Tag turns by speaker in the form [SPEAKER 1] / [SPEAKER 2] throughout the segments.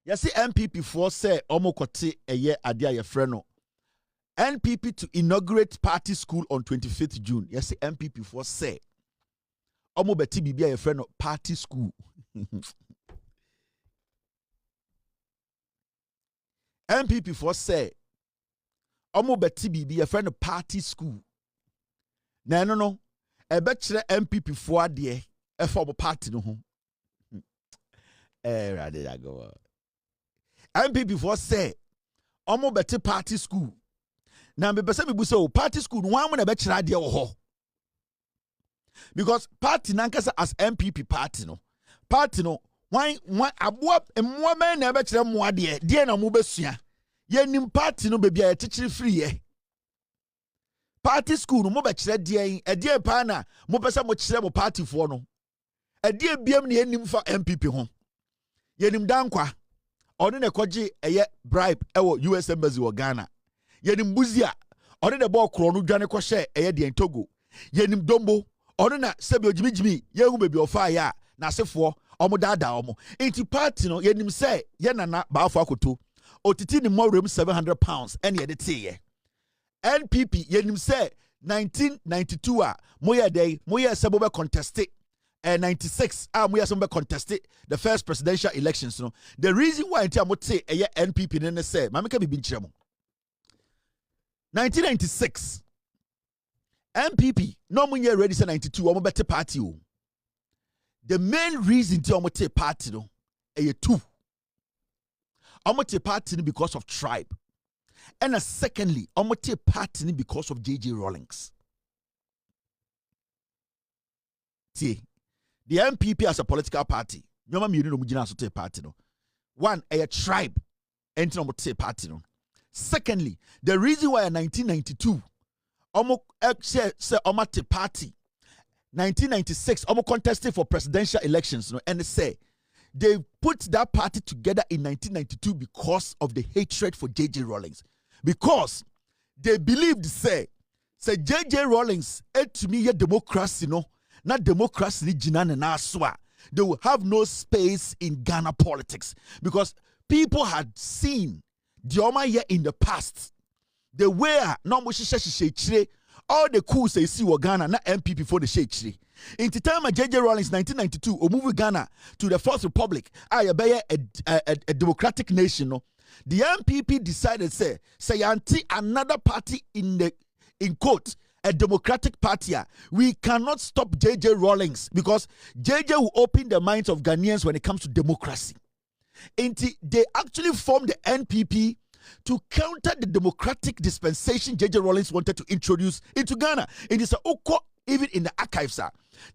[SPEAKER 1] Yesi NPP for say omo kote eye ade a yefre no. NPP to inaugurate party school on 25th June. Yesi NPP for say omo beti bibi a yefre no party school. NPP for say omo beti bibi yefre no party school. Na no ebe kire NPP for ade e for party no ho. Rather that go. NPP for say omo beti party school. Now me pese me buso party school one when be kira de wo ho. Because party nankasa as NPP party no. Party no one aboa emwa men na be kira mo de na mo besua. Ye nim party no be bia teachiri free ye. Party school no mo be kira de pa na mo pese mo kira mo party for no. De biam ne nim fa NPP ho. Ye nim dankwa ono ne kwaji eye bribe ewo US embassy wo Ghana. Yenim buzia ono de ball kro no dwane ko hye eye de Togo. Yenim dombo ono na sebi ojimijimi ye hu bebi ofa ya na asefo omo dada omo. Enti party no yenim say ye nana baafo akoto. Otiti ni mo rem £700 ene ye de teye. NPP yenim say 1992 a moye dey moye sebo be contested 96 we are some contested the first presidential elections. No, the reason why I would say a NPP didn't say, Mamika be 1996 NPP no one year ready say 92 I'm better party. The main reason to I'm take party no a two. I'm take party because of tribe, and secondly I'm take party because of JJ Rawlings. See. The NPP as a political party, no me no mujina so party no. One, a tribe, enti no say party no. Secondly, the reason why in 1992, omo say omo te party, 1996, omo contested for presidential elections no, and say they put that party together in 1992 because of the hatred for JJ Rawlings, because they believed say JJ Rawlings to me a democracy no. Not democracy na aswa. They will have no space in Ghana politics because people had seen the Oma year in the past. They were no all the coups they see were Ghana, not NPP for the shechre. In the time of JJ Rawlings 1992, or move Ghana to the Fourth Republic, a democratic nation. No, the NPP decided say anti another party in court. A democratic party, we cannot stop JJ Rawlings because JJ will open the minds of Ghanaians when it comes to democracy. And they actually formed the NPP to counter the democratic dispensation JJ Rawlings wanted to introduce into Ghana. It is even in the archives.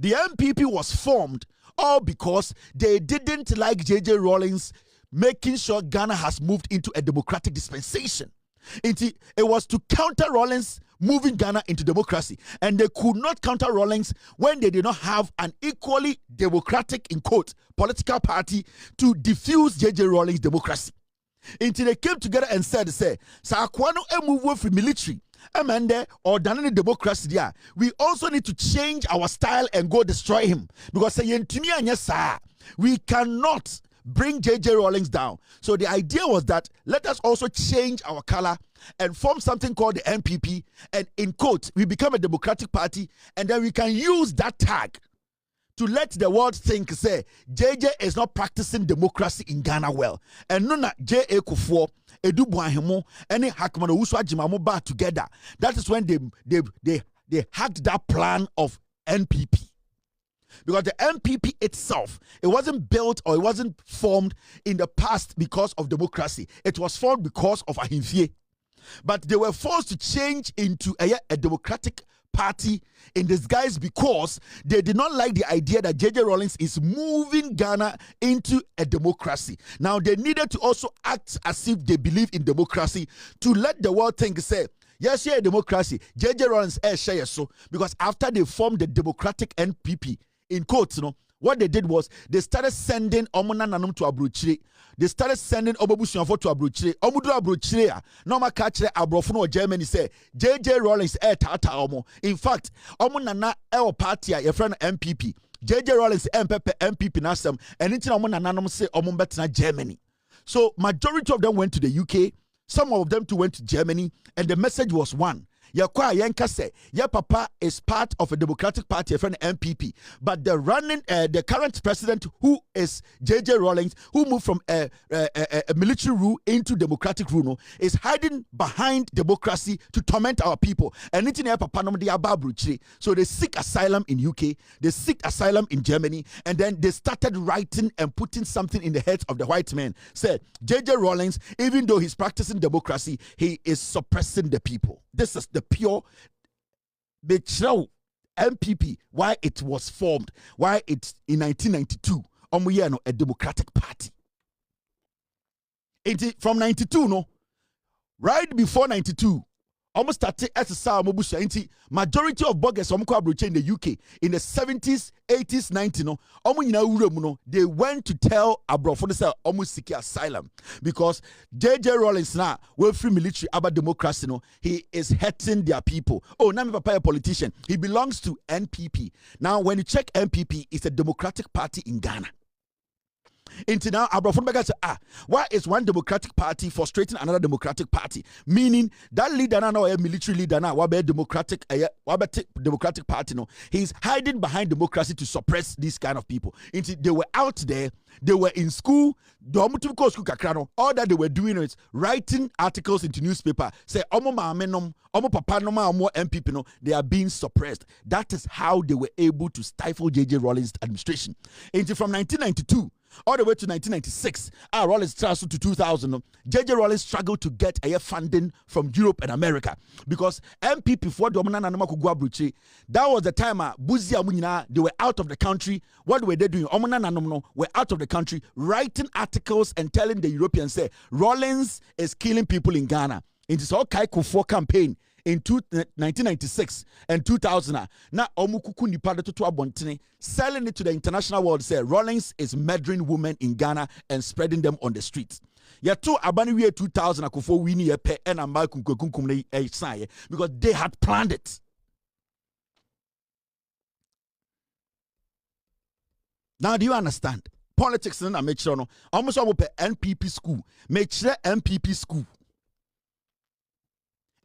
[SPEAKER 1] The NPP was formed all because they didn't like JJ Rawlings making sure Ghana has moved into a democratic dispensation. It was to counter Rawlings moving Ghana into democracy, and they could not counter Rawlings when they did not have an equally democratic in quote political party to diffuse JJ Rawlings democracy. Until they came together and said, Sakwano move from military, amende or done democracy there. We also need to change our style and go destroy him because we cannot bring JJ Rawlings down. So the idea was that let us also change our color and form something called the NPP, and in quote we become a democratic party, and then we can use that tag to let the world think say JJ is not practicing democracy in Ghana well. And nona J.A. Kufuor, Edu Buahimo, any Hakman Owusu Agyeman ba together. That is when they hacked that plan of NPP. Because the NPP itself, it wasn't built or it wasn't formed in the past because of democracy. It was formed because of Ahimfie. But they were forced to change into a democratic party in disguise because they did not like the idea that JJ Rawlings is moving Ghana into a democracy. Now they needed to also act as if they believe in democracy to let the world think, say, yes, yeah, democracy. JJ Rawlings share so because after they formed the democratic NPP, in quotes, what they did was they started sending Omonananum to Abruchire. They started sending Obabusianfo to Abruchire. Omudu Abruchire, Norma Kachre Abrofuno Germany say JJ Rawlings tata omo. In fact, Omonana party your friend MPP. JJ Rawlings MPP NPP nasem and it's Omonananum say Omumbetina Germany. So majority of them went to the UK. Some of them too went to Germany, and the message was one. Your papa is part of a Democratic Party, a friend NPP, but the current president, who is JJ Rawlings, who moved from a military rule into democratic rule, is hiding behind democracy to torment our people. And so they seek asylum in UK, they seek asylum in Germany, and then they started writing and putting something in the heads of the white men. Said JJ Rawlings, even though he's practicing democracy, he is suppressing the people. This is the pure NPP, why it was formed, why it's in 1992, a Democratic Party. From 92, no, right before 92, almost started as a SSR majority of bloggers in the UK in the 70s, 80s, 90s, they went to tell abroad for the almost seek asylum because JJ Rawlings now, well free military about democracy, he is hurting their people. Oh, now papa a politician. He belongs to NPP. Now, when you check NPP, it's a Democratic Party in Ghana. Until now, Abrafon say, why is one Democratic Party frustrating another Democratic Party? Meaning that leader now, a military leader now, Democratic Party, no, he's hiding behind democracy to suppress these kind of people. Until they were out there, they were in school, all that they were doing is writing articles into newspaper. Say, MPP, no, they are being suppressed. That is how they were able to stifle JJ Rawlings' administration. Until from 1992 all the way to 1996, Rawlings transferred to 2000. JJ Rawlings struggled to get funding from Europe and America because MPP for the that was the time they were out of the country. What were they doing? Were out of the country writing articles and telling the Europeans, say Rawlings is killing people in Ghana. It is all Kaiko campaign in 1996 and 2000. Now, selling it to the international world, say Rawlings is murdering women in Ghana and spreading them on the streets. Yato abani 2000 akufo wini yepe and amal because they had planned it. Now, do you understand? Politics and make sure no. Almost NPP school. Make sure NPP school.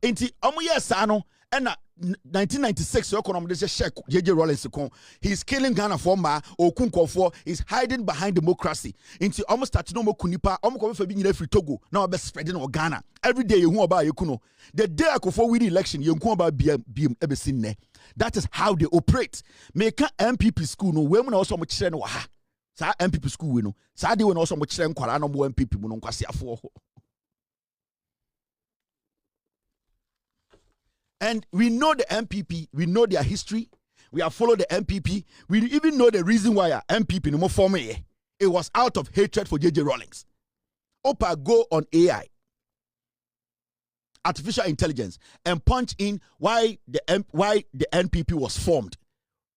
[SPEAKER 1] Inti sano and 1996 JJ Rawlings he's killing Ghana for he's hiding behind democracy. Inti almost start no kunipa for being free Togo now be spreading on Ghana every day. You about the day I win the election you about BM ebesin. That is how they operate. Make MPP school no women also much no ha sa MPP school no sa they also much kwara no MPP no kwase afo. And we know the MPP, we know their history, we have followed the MPP, we even know the reason why MPP no more form. It was out of hatred for JJ Rawlings. Opa, go on AI, artificial intelligence, and punch in why the NPP was formed.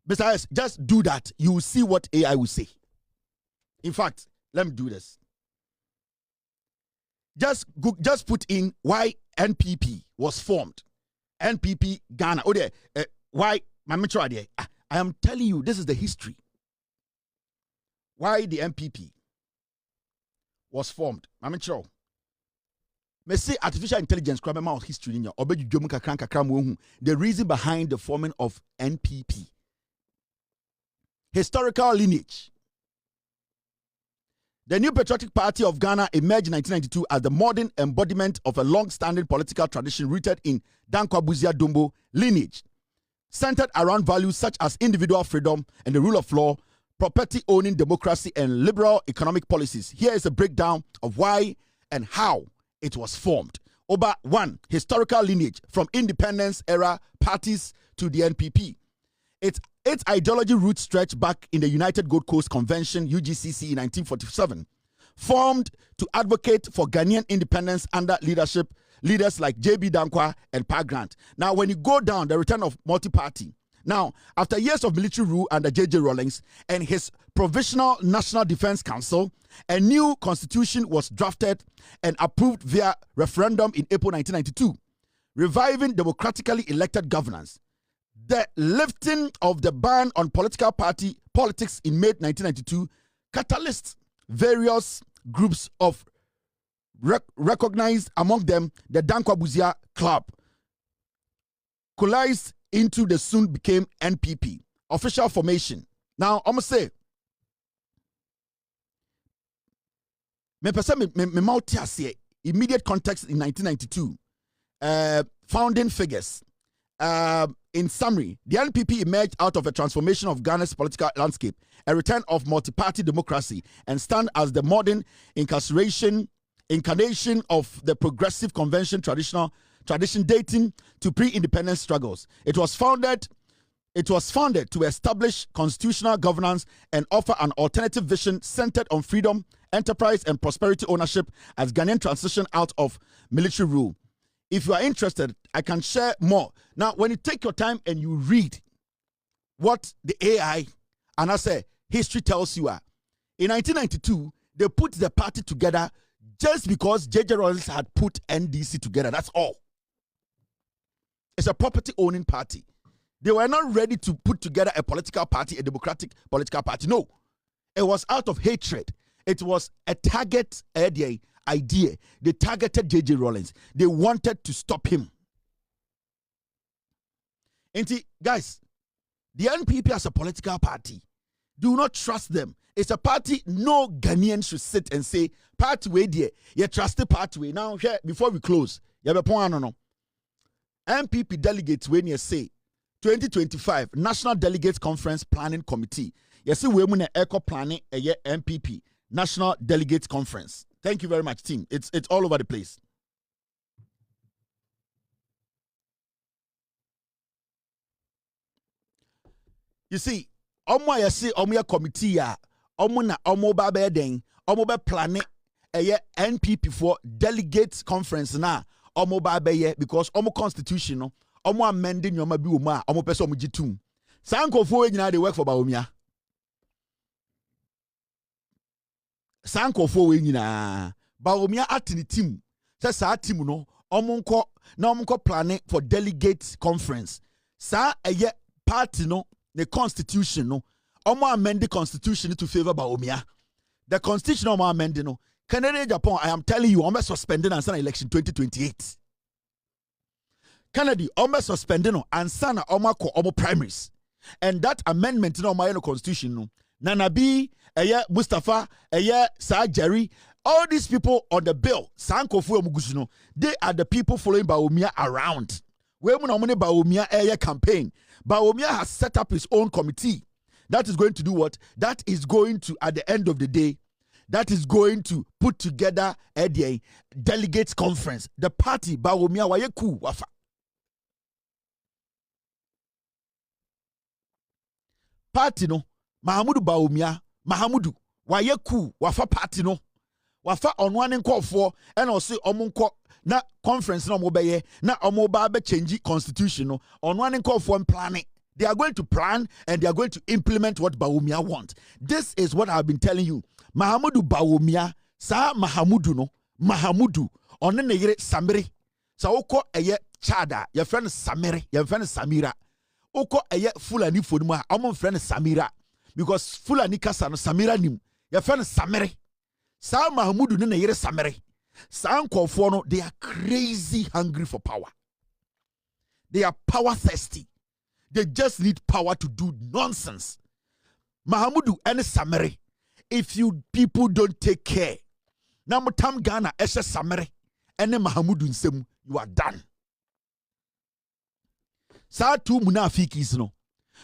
[SPEAKER 1] Besides, just do that, you will see what AI will say. In fact, let me do this. Just put in why NPP was formed. NPP Ghana. Oh, there. Why? I am telling you, this is the history. Why the NPP was formed. Me say artificial intelligence. History in your. The reason behind the forming of NPP. Historical lineage. The New Patriotic Party of Ghana emerged in 1992 as the modern embodiment of a long-standing political tradition rooted in Dankwa Buzia Dumbo lineage, centered around values such as individual freedom and the rule of law, property owning democracy, and liberal economic policies. Here is a breakdown of why and how it was formed. Over 1, historical lineage from independence era parties to the NPP. Its ideology roots stretch back in the United Gold Coast Convention, UGCC, in 1947, formed to advocate for Ghanaian independence under leaders like J.B. Dankwa and Pa Grant. Now, when you go down, the return of multi-party. Now, after years of military rule under J.J. Rawlings and his Provisional National Defense Council, a new constitution was drafted and approved via referendum in April 1992, reviving democratically elected governance. The lifting of the ban on politics in May 1992 catalyzed various groups of recognized among them the Dankwa Buzia Club, coalesced into the soon became NPP. Official formation. Now, I'm going to say, immediate context in 1992, founding figures. In summary, the NPP emerged out of a transformation of Ghana's political landscape, a return of multi-party democracy, and stand as the modern incarnation of the progressive convention tradition dating to pre-independence struggles. It was founded to establish constitutional governance and offer an alternative vision centered on freedom, enterprise, and prosperity ownership as Ghanaian transition out of military rule. If you are interested, I can share more. Now, when you take your time and you read what the AI and I say history tells you, in 1992, they put the party together just because J.J. Rawlings had put NDC together. That's all. It's a property-owning party. They were not ready to put together a political party, a democratic political party. No. It was out of hatred. It was a target idea. They targeted J.J. Rawlings. They wanted to stop him. And guys, the NPP as a political party, do not trust them. It's a party no Ghanaian should sit and say, party way there, you trust the party way. Now, here, before we close, you have a point, no. NPP delegates when you say 2025 National Delegates Conference Planning Committee. You see, we're going to echo planning a year NPP National Delegates Conference. Thank you very much, team. It's all over the place. You see, I say committee ya na ba be den be planning a NPP for delegates conference na ba be because constitution no amending your bi wo ma person gitum. Sankofo nyina dey work for Bawumia. Sankofo we nyina Bawumia at the team. Say sa team no omonko planning for delegates conference. Sa party no the constitution no amend the constitution to favor Bawumia. The constitution amend no Canada Japan, I am telling you, suspending and sana election 2028. Canada suspending and sana primaries. And that amendment no my constitution no Nanabi, Mustafa, Sir Jerry, all these people on the bill, Sankofu Mugusuno, they are the people following Bawumia around. Where Bawumia campaign. Bawumia has set up his own committee. That is going to do what? That is going to, at the end of the day, that is going to put together a delegates conference. The party, Bawumia, wayeku wafa. Party no, Mahamudu Bawumia, Mahamudu, wayeku wafa party no. Wafa onwane nkofo and also omunko na conference na mobeye na omoba be change constitution no onwane nkofo planning. They are going to plan and they are going to implement what Bawumia want. This is what I've been telling you. Mahamudu Bawumia, sa Mahamudu no, Mahamudu onne ne yere Samiri. Sa oko eye Chada, your friend Samiri, your friend Samira. Oko eye Fulani fonuma, amon friend Samira. Because Fulani kasa no Samira nim, your friend Samiri. Sa Mahamudu ne yere Samiri. Sa nkofo no, they are crazy hungry for power. They are power thirsty. They just need power to do nonsense. Mahamudu and Samiri. If you people don't take care, Namutam Ghana Esha Samiri and Mahamudu Nsemu, you are done. Sa tu munafikis no.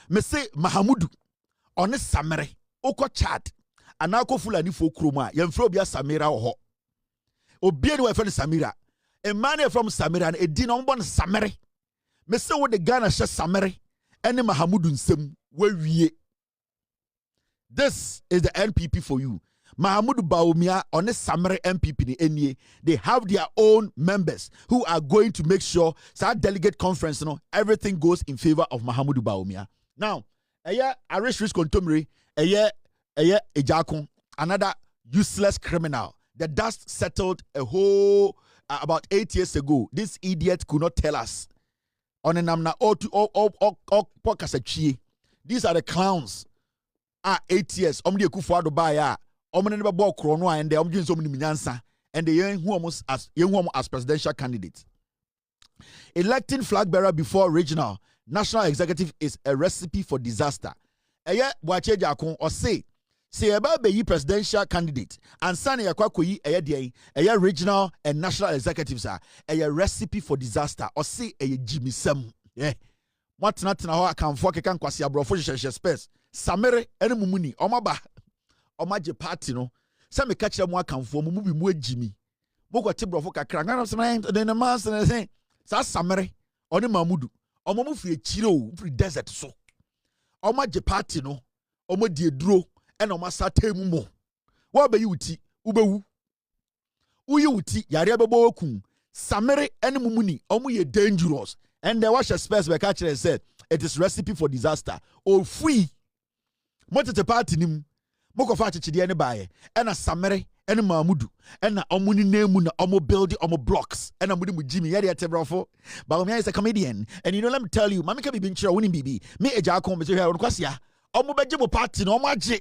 [SPEAKER 1] Me say Mahamudu on Samiri. Oko Chad. Anako Fulani fo kroma. Yemfrobia Samira oho. Obieni wa friend Samira. A man from Samira and a dinombo Samiri. Me say what the Ghana Esha Samiri. Ene Mahamudu Nsem we. This is the NPP for you. Mahamudu Bawumia on the Samare NPP the NA. They have their own members who are going to make sure that delegate conference, everything goes in favor of Mahamudu Bawumia. Now, Arish Risk Contumri, Agyapong, another useless criminal. The dust settled a whole about 8 years ago. This idiot could not tell us. On a namna these are the clowns. 8 years. Omdi ekufu ado ba ya. Omne ne bebo krono and de omdwin so mni minyansa. and the young as presidential candidate. Electing flag bearer before regional national executive is a recipe for disaster. Eye Boakye Agyapong or say eba be presidential candidate and sane yakwa koyi eye regional and national executives are a recipe for disaster or say a jimisem. Yeah. What not na ho akamfo kekan kwase abrofo hwehwehwe space samere ene mumuni omaba omaje party no se me ka kire mu akamfo mu bi mu agimi bogote brofo kakra ngana se na mas na say sa samere oni mamudu omomu fi ekire o fi desert so omaje party no omodi eduro ena omasa temu mo wo ba yuti ubewu uyi wuti yare bebo okun samere ene mumuni omu ye dangerous. And the wash space by catcher said it is recipe for disaster. Oh, free. What is the party nim? Moko fa chichidi ene baye. Ena samere, ene mamudu. Ena omuni nemu na omo building, omo blocks. Ena mudi mu Jimmy. Yadi ate brofo. Bawumia is a comedian. And you know, let me tell you, mami ka bibi nchira winning bibi. Me Agyapong me here onkwasiya. Omo beje mo party no omo aje.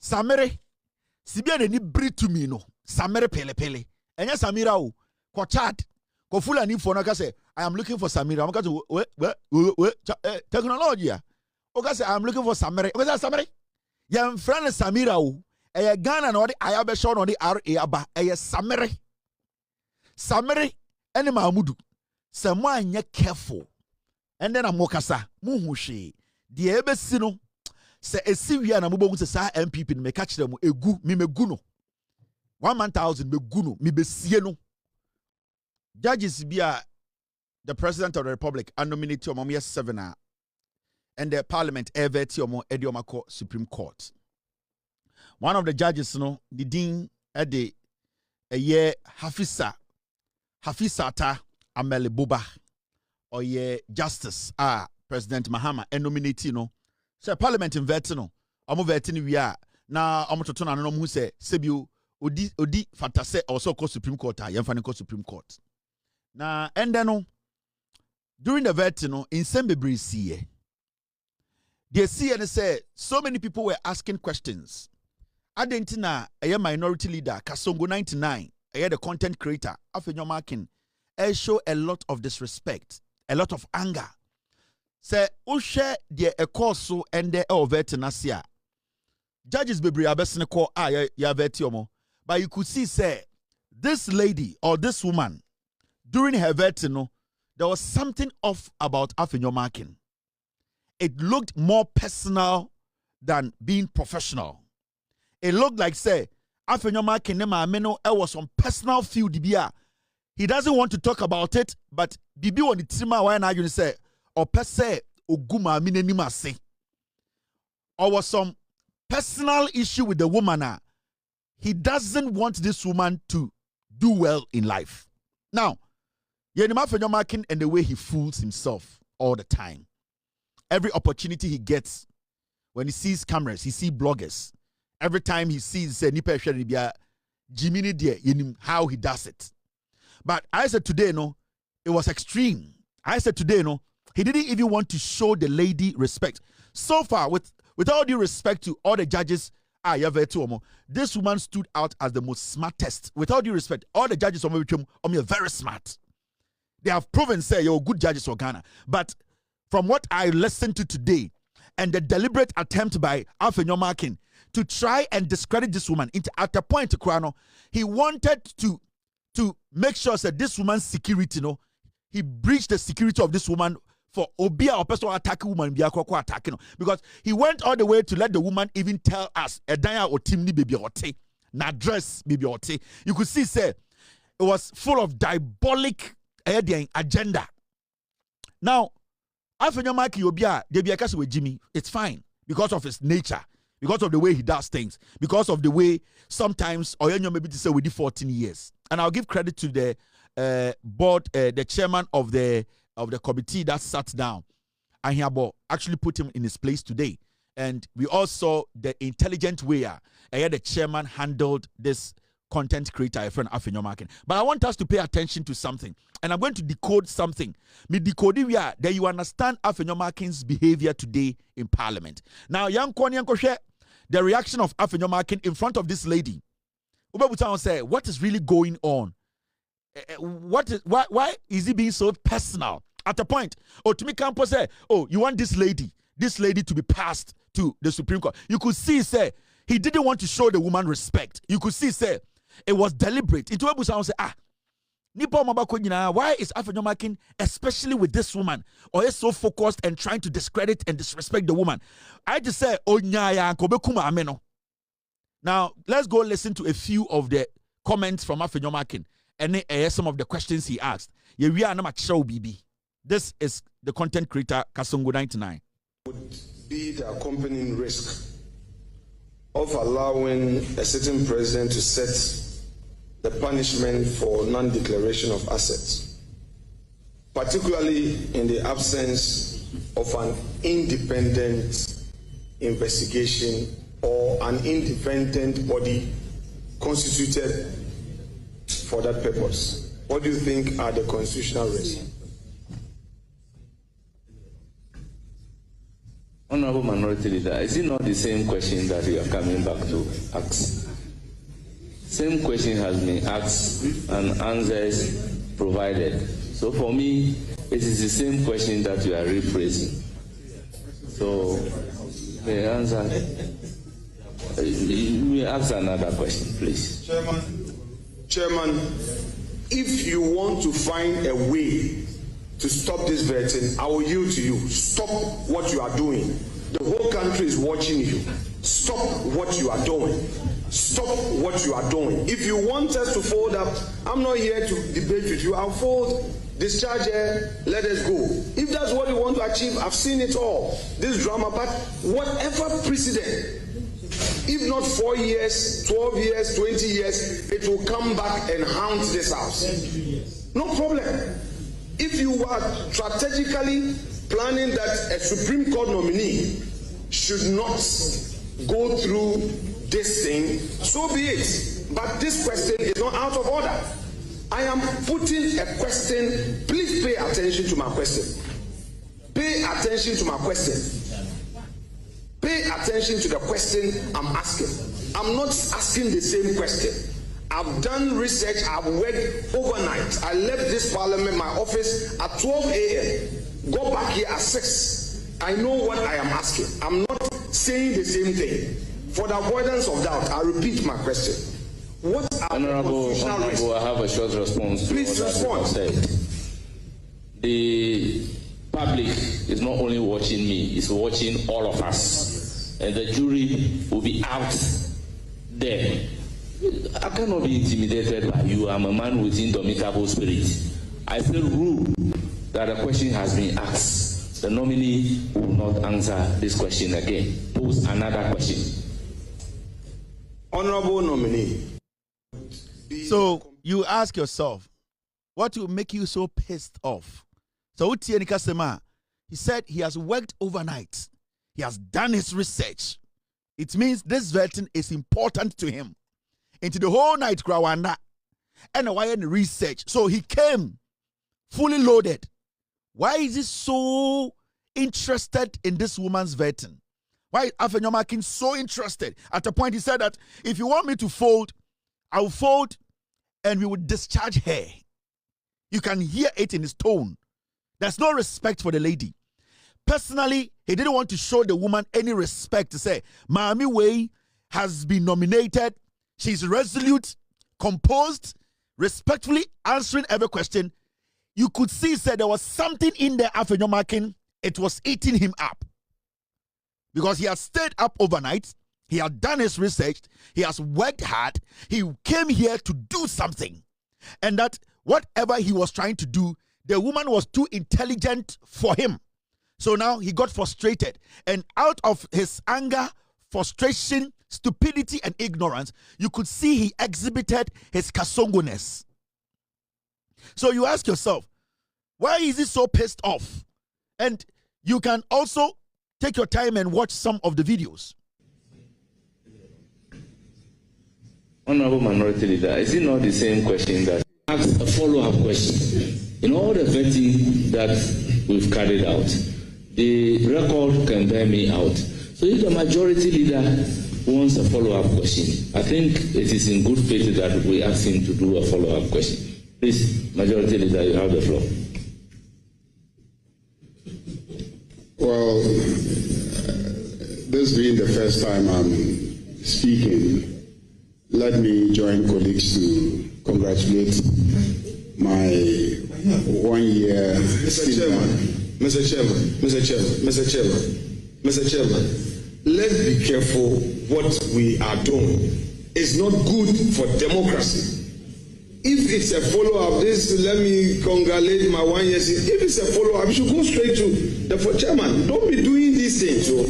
[SPEAKER 1] Samere. Sibia ne ni bri to me no. Samere pele pele. Enya Samira o. Ko chat. Kofula ni for no say I am looking for Samira. I'm going to technology. Okay, say I am looking for Samira. Okay, Samira. Your friend Samira o. E Ghana no di ayabe show no di RA aba. E Samira. Samira ene Mahmudu. Se mo anye careful. And then amokasa mu hu hwe. De ebesi no se esiwia na mobongu se sa NPP no me catch them egu mi megu no. 1,000 megu no mi besie no. Judges be the president of the republic and nominate your yes 7 and the parliament ever to your Supreme Court. One of the judges, the dean at the a year Hafisata Amele Buba or ye justice President Mahama and nominate so parliament in Vetino vetini we are now Omototona no who say Sebu Odi Fatase also called Supreme Court Yamfani Supreme Court. Na endeno during the vet in Sembebri see they see and say so many people were asking questions. Adentina a minority leader Kasongo 99 the content creator Afenyo Markin show a lot of disrespect, a lot of anger. Say share the ekoso and the vetenasia judges bebri abesne call ya vetiomo, but you could see say this lady or this woman during her vetino, there was something off about Afenyo Markin. It looked more personal than being professional. It looked like, say, Afenyo Markin was on personal field. He doesn't want to talk about it, but Bibi on the tima why now you say, or per se, Oguma minenima say. Or was some personal issue with the woman. He doesn't want this woman to do well in life. Now, Afenyo Markin and the way he fools himself all the time. Every opportunity he gets, when he sees cameras, he sees bloggers. Every time he sees Jiminy there, how he does it. But I said today, it was extreme. I said today, he didn't even want to show the lady respect. So far, with all due respect to all the judges, this woman stood out as the most smartest. With all due respect, all the judges are very smart. They have proven, say, you're good judges for Ghana. But from what I listened to today, and the deliberate attempt by Afenyo Markin to try and discredit this woman, at a point, he wanted to make sure that this woman's security, he breached the security of this woman for Obia or person attacking woman, because he went all the way to let the woman even tell us, Edaya or Timni baby ote, na dress baby ote. You could see, say, it was full of diabolic agenda. Now, Afenyo Markin Obia, they be a with Jimmy. It's fine because of his nature, because of the way he does things, because of the way sometimes Oyenyo maybe to say we did 14 years. And I'll give credit to the board, the chairman of the committee that sat down, and he actually put him in his place today. And we also the intelligent way the chairman handled this content creator, a friend Afenyo Markin. But I want us to pay attention to something, and I'm going to decode something. Me decode that you understand Afenyo Markin's behavior today in Parliament. Now, young Kwani Yankoshe, the reaction of Afenyo Markin in front of this lady. Ubebuta say, what is really going on? Why is he being so personal? At a point, to me, Campo say, oh, you want this lady to be passed to the Supreme Court. You could see, say, he didn't want to show the woman respect. You could see, say, it was deliberate. Into Ubebuta say, why is Afenyo Markin, especially with this woman, or is so focused and trying to discredit and disrespect the woman? I just say, now, let's go listen to a few of the comments from Afenyo Markin and some of the questions he asked. This is the content creator, Kasongo 99.
[SPEAKER 2] Would be the accompanying risk of allowing a sitting president to set the punishment for non-declaration of assets, particularly in the absence of an independent investigation or an independent body constituted for that purpose. What do you think are the constitutional risks?
[SPEAKER 3] Honorable Minority Leader, is it not the same question that you are coming back to ask? Same question has been asked and answers provided. So for me, it is the same question that you are rephrasing. So the answer, we ask another question, please.
[SPEAKER 2] Chairman, if you want to find a way to stop this vetting, I will yield to you. Stop what you are doing. The whole country is watching you. Stop what you are doing. Stop what you are doing. If you want us to fold up, I'm not here to debate with you. I'll fold, discharge her, let us go. If that's what you want to achieve, I've seen it all. This drama, but whatever precedent, if not 4 years, 12 years, 20 years, it will come back and haunt this house. No problem. If you are strategically planning that a Supreme Court nominee should not go through this thing, so be it. But this question is not out of order. I am putting a question. Please pay attention to my question. Pay attention to my question. Pay attention to the question I'm asking. I'm not asking the same question. I've done research. I've worked overnight. I left this parliament, my office, at 12 a.m. Go back here at 6. I know what I am asking. I'm not saying the same thing. For the avoidance of doubt, I repeat my question. What are
[SPEAKER 3] Honorable, I have a short response.
[SPEAKER 2] Please respond.
[SPEAKER 3] The public is not only watching me, it's watching all of us. And the jury will be out there. I cannot be intimidated by you. I'm a man with indomitable spirit. I feel rude that a question has been asked. The nominee will not answer this question again. Pose another question.
[SPEAKER 2] Honorable nominee.
[SPEAKER 1] So you ask yourself, what will make you so pissed off? So Utieni Kasema, he said he has worked overnight. He has done his research. It means this vetting is important to him. Into the whole night, Krawanda, and why any research. So he came fully loaded. Why is he so interested in this woman's vetting? Why is Afenyo Markin so interested? At a point, he said that if you want me to fold, I'll fold and we would discharge her. You can hear it in his tone. There's no respect for the lady. Personally, he didn't want to show the woman any respect to say, Mami Wei has been nominated. She's resolute, composed, respectfully answering every question. You could see, said there was something in there, Afenyo Markin. It was eating him up. Because he had stayed up overnight. He had done his research. He has worked hard. He came here to do something. And that whatever he was trying to do, the woman was too intelligent for him. So now he got frustrated. And out of his anger, frustration, stupidity, and ignorance, you could see he exhibited his kasongoness. So you ask yourself, why is he so pissed off? And you can also take your time and watch some of the videos.
[SPEAKER 3] Honorable Minority Leader, is it not the same question that asks a follow-up question? In all the vetting that we've carried out, the record can bear me out. So if the Majority Leader who wants a follow-up question. I think it is in good faith that we ask him to do a follow-up question. Please, Majority Leader, you have the floor.
[SPEAKER 4] Well, this being the first time I'm speaking, let me join colleagues to congratulate my 1 year.
[SPEAKER 2] Mr. Chairman, let's be careful what we are doing. It's not good for democracy. If it's a follow-up, let me congratulate my 1 year. If it's a follow-up, you should go straight to the chairman. Don't be doing these things. So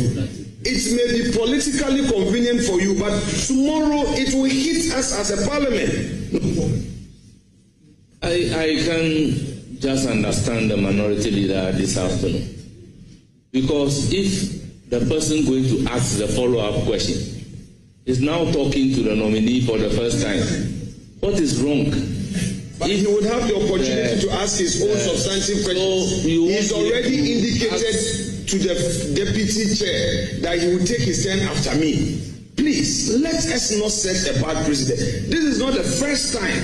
[SPEAKER 2] it may be politically convenient for you, but tomorrow it will hit us as a parliament.
[SPEAKER 3] I can just understand the minority leader this afternoon. Because if the person going to ask the follow-up question is now talking to the nominee for the first time, what is wrong?
[SPEAKER 2] But he would have the opportunity to ask his own substantive questions. So he's already indicated to the deputy chair that he will take his turn after me. Please, let us not set a bad precedent. This is not the first time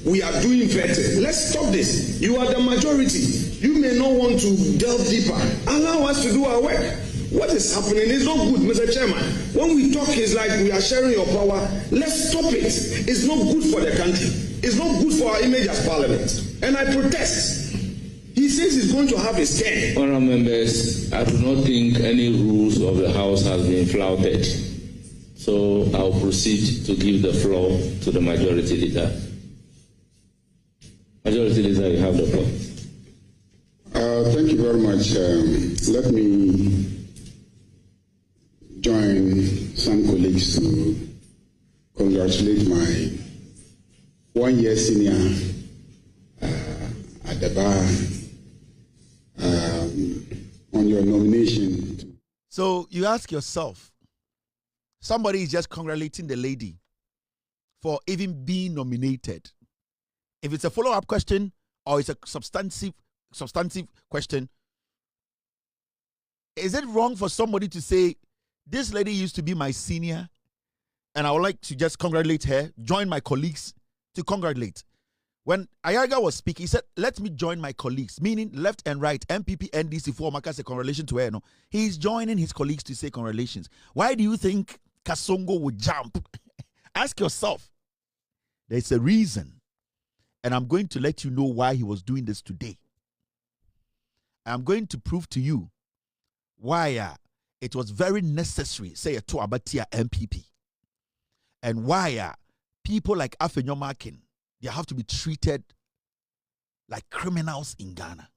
[SPEAKER 2] we are doing vetting. Let's stop this. You are the majority. You may not want to delve deeper. Allow us to do our work. What is happening is not good, Mr. Chairman. When we talk, it's like we are sharing your power. Let's stop it. It's not good for the country. It's not good for our image as parliament. And I protest. He says he's going to have his turn.
[SPEAKER 3] Honourable members, I do not think any rules of the House has been flouted. So I'll proceed to give the floor to the Majority Leader. Majority Leader, you have the floor.
[SPEAKER 4] Thank you very much. Let me join some colleagues to congratulate my 1 year senior at the bar on your nomination.
[SPEAKER 1] So you ask yourself, somebody is just congratulating the lady for even being nominated. If it's a follow-up question or it's a substantive question, is it wrong for somebody to say, this lady used to be my senior and I would like to just congratulate her, join my colleagues to congratulate? When Ayaga was speaking, he said, let me join my colleagues, meaning left and right, NPP, NDC, for Maka say congratulations to her. No, he's joining his colleagues to say congratulations. Why do you think Kasongo would jump? Ask yourself. There's a reason. And I'm going to let you know why he was doing this today. I'm going to prove to you why it was very necessary, say, to Abatia MPP. And why people like Afenyo Markin, they have to be treated like criminals in Ghana.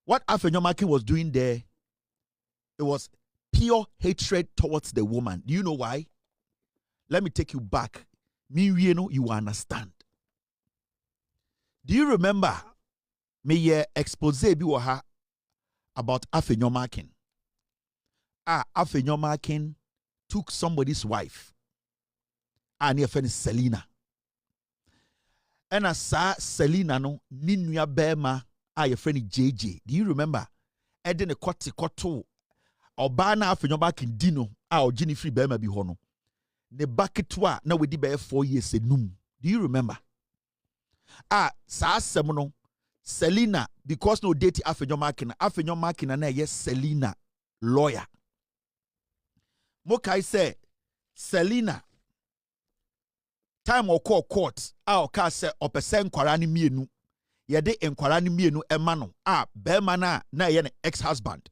[SPEAKER 1] What Afenyo Markin was doing there, it was pure hatred towards the woman. Do you know why? Let me take you back. You will understand. Do you remember me expose biwaha about Afenyo Markin? Afenyo Markin took somebody's wife. And her friend is Selena. And I saw Selena no ninuya bema your friend JJ. Do you remember? Eden a kwati koto obana Afenyo Markin dino o Jenny free bema bi hono. Ne baketwa na wedi be 4 years enum. Do you remember? Sa semono Selena, because no date Afenyo Markin na yes Selena lawyer. Mokai say Selena time or call court ka say opese nkwara ni mienu ye de nkwara ni mienu ema no bema na ye ne ex-husband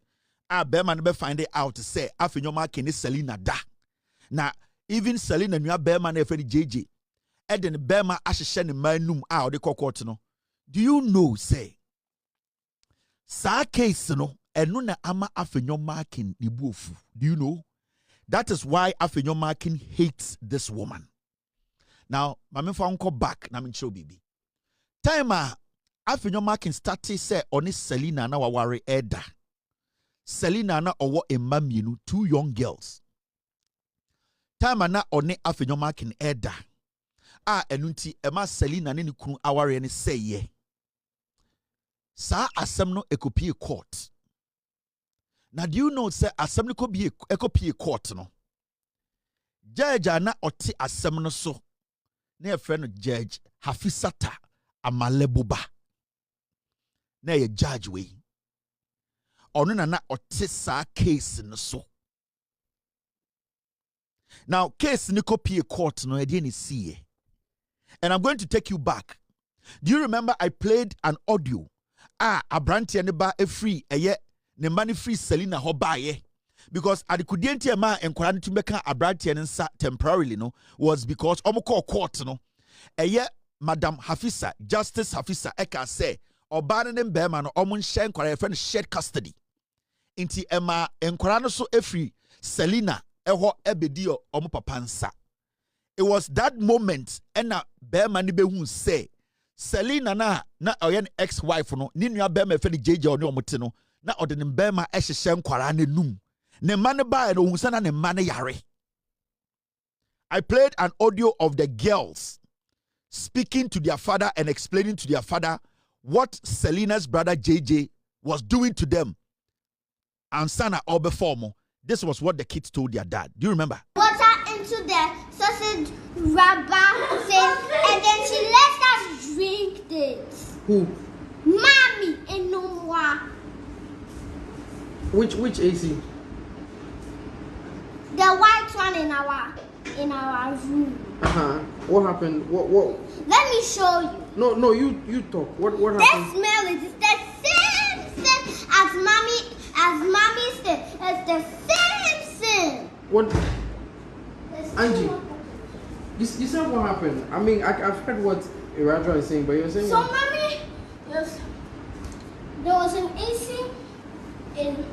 [SPEAKER 1] bema no be find it out say Afenyo Markin ni Selena da na even Selena nua bema na efeni JJ eden bema ahihye ne manum o de court no. Do you know say sa case no eno na ama Afenyo Markin ni buofu? Do you know? That is why Afenyo Markin hates this woman. Now, mama fa unko back na mincho bibi. Time Afenyo Markin started say oni Selena na waware eda. Selena na owo emma mienu, 2 young girls. Time na oni Afenyo Markin eda. Enunti emma Selena ne kunu aware ne say ye. Sa asem no ekopie court. Now do you know say asem no ekopie court no? Judge ana ɔte asɛm no so. Na yɛ friend Judge Hafisata Amalebuba. Na yɛ judge we. Ɔno na ɔte saa case no so. Now case ni copy court no ɛde ni see. And I'm going to take you back. Do you remember I played an audio? Abrantie ne ba free ne money free Selina hobaye. Because at the kudienti ma enkwara to make abrantie ne nsa temporarily no was because omoko court no. Madam Hafisa, Justice Hafisa eka say oba ne mbema no omun share enkwara friend shared custody. Inti ema enkwara no so free Selina eho ebedio omo papa nsa. It was that moment ena bema ni behu say Selina na oyen ex-wife no ni nua bema fe ni JJ oni omote no na ode ne bema ehyehye nkwara ne num ne mane ba no hu sana ne mane yare. I played an audio of the girls speaking to their father and explaining to their father what Selina's brother JJ was doing to them. And sana or before mo, this was what the kids told their dad. Do you remember?
[SPEAKER 5] Water into the sausage rubber thing, and then she let us drink it.
[SPEAKER 6] Who?
[SPEAKER 5] Mommy and Noah.
[SPEAKER 6] Which AC?
[SPEAKER 5] The white one in our room.
[SPEAKER 6] What happened? What?
[SPEAKER 5] Let me show you.
[SPEAKER 6] No, you talk. What happened?
[SPEAKER 5] The smell is the same thing as mommy said. It's the same thing.
[SPEAKER 6] What? Angie, you said what happened? I mean, I've heard what Iraja is saying, but you're saying
[SPEAKER 5] so
[SPEAKER 6] what?
[SPEAKER 5] mommy, there was an AC in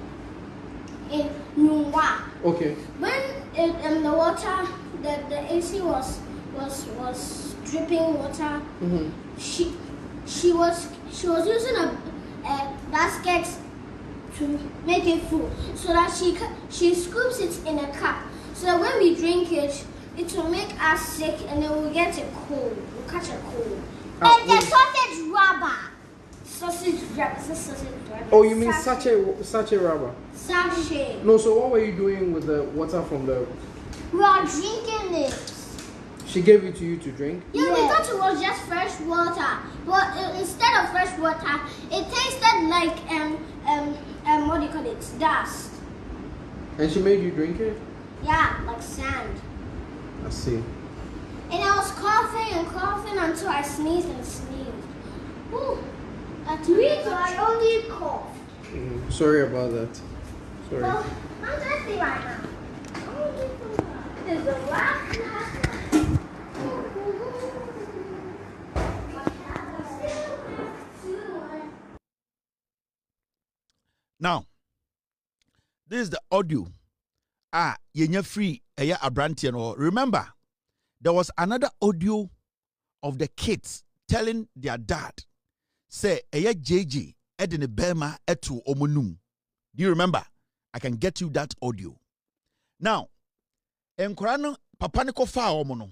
[SPEAKER 5] Nungwa.
[SPEAKER 6] Okay.
[SPEAKER 5] When the water, the AC was dripping water.
[SPEAKER 6] Mm-hmm.
[SPEAKER 5] She was using a basket to make it full, so that she scoops it in a cup, so that when we drink it, it will make us sick, and then we'll get a cold. We'll catch a cold. And the sausage rubber. Sausage rubber.
[SPEAKER 6] Oh, you mean sachet rubber?
[SPEAKER 5] Sachet.
[SPEAKER 6] No, so what were you doing with the water from the...
[SPEAKER 5] We are drinking it.
[SPEAKER 6] She gave it to you to drink?
[SPEAKER 5] Yeah, we thought it was just fresh water. But instead of fresh water, it tasted like, what do you call it? Dust.
[SPEAKER 6] And she made you drink it?
[SPEAKER 5] Yeah, like sand.
[SPEAKER 6] I see.
[SPEAKER 5] And I was coughing until I sneezed and sneezed. Ooh. At least I only coughed.
[SPEAKER 6] Sorry about that. Sorry.
[SPEAKER 5] Well, I'm thirsty right now. This is the last one.
[SPEAKER 1] Now, this is the audio. Yenya free eya abrantie no. Remember, there was another audio of the kids telling their dad, say eya JJ edine bema etu omunum. Do you remember? I can get you that audio. Now, enkora no papa ne kofa omo no.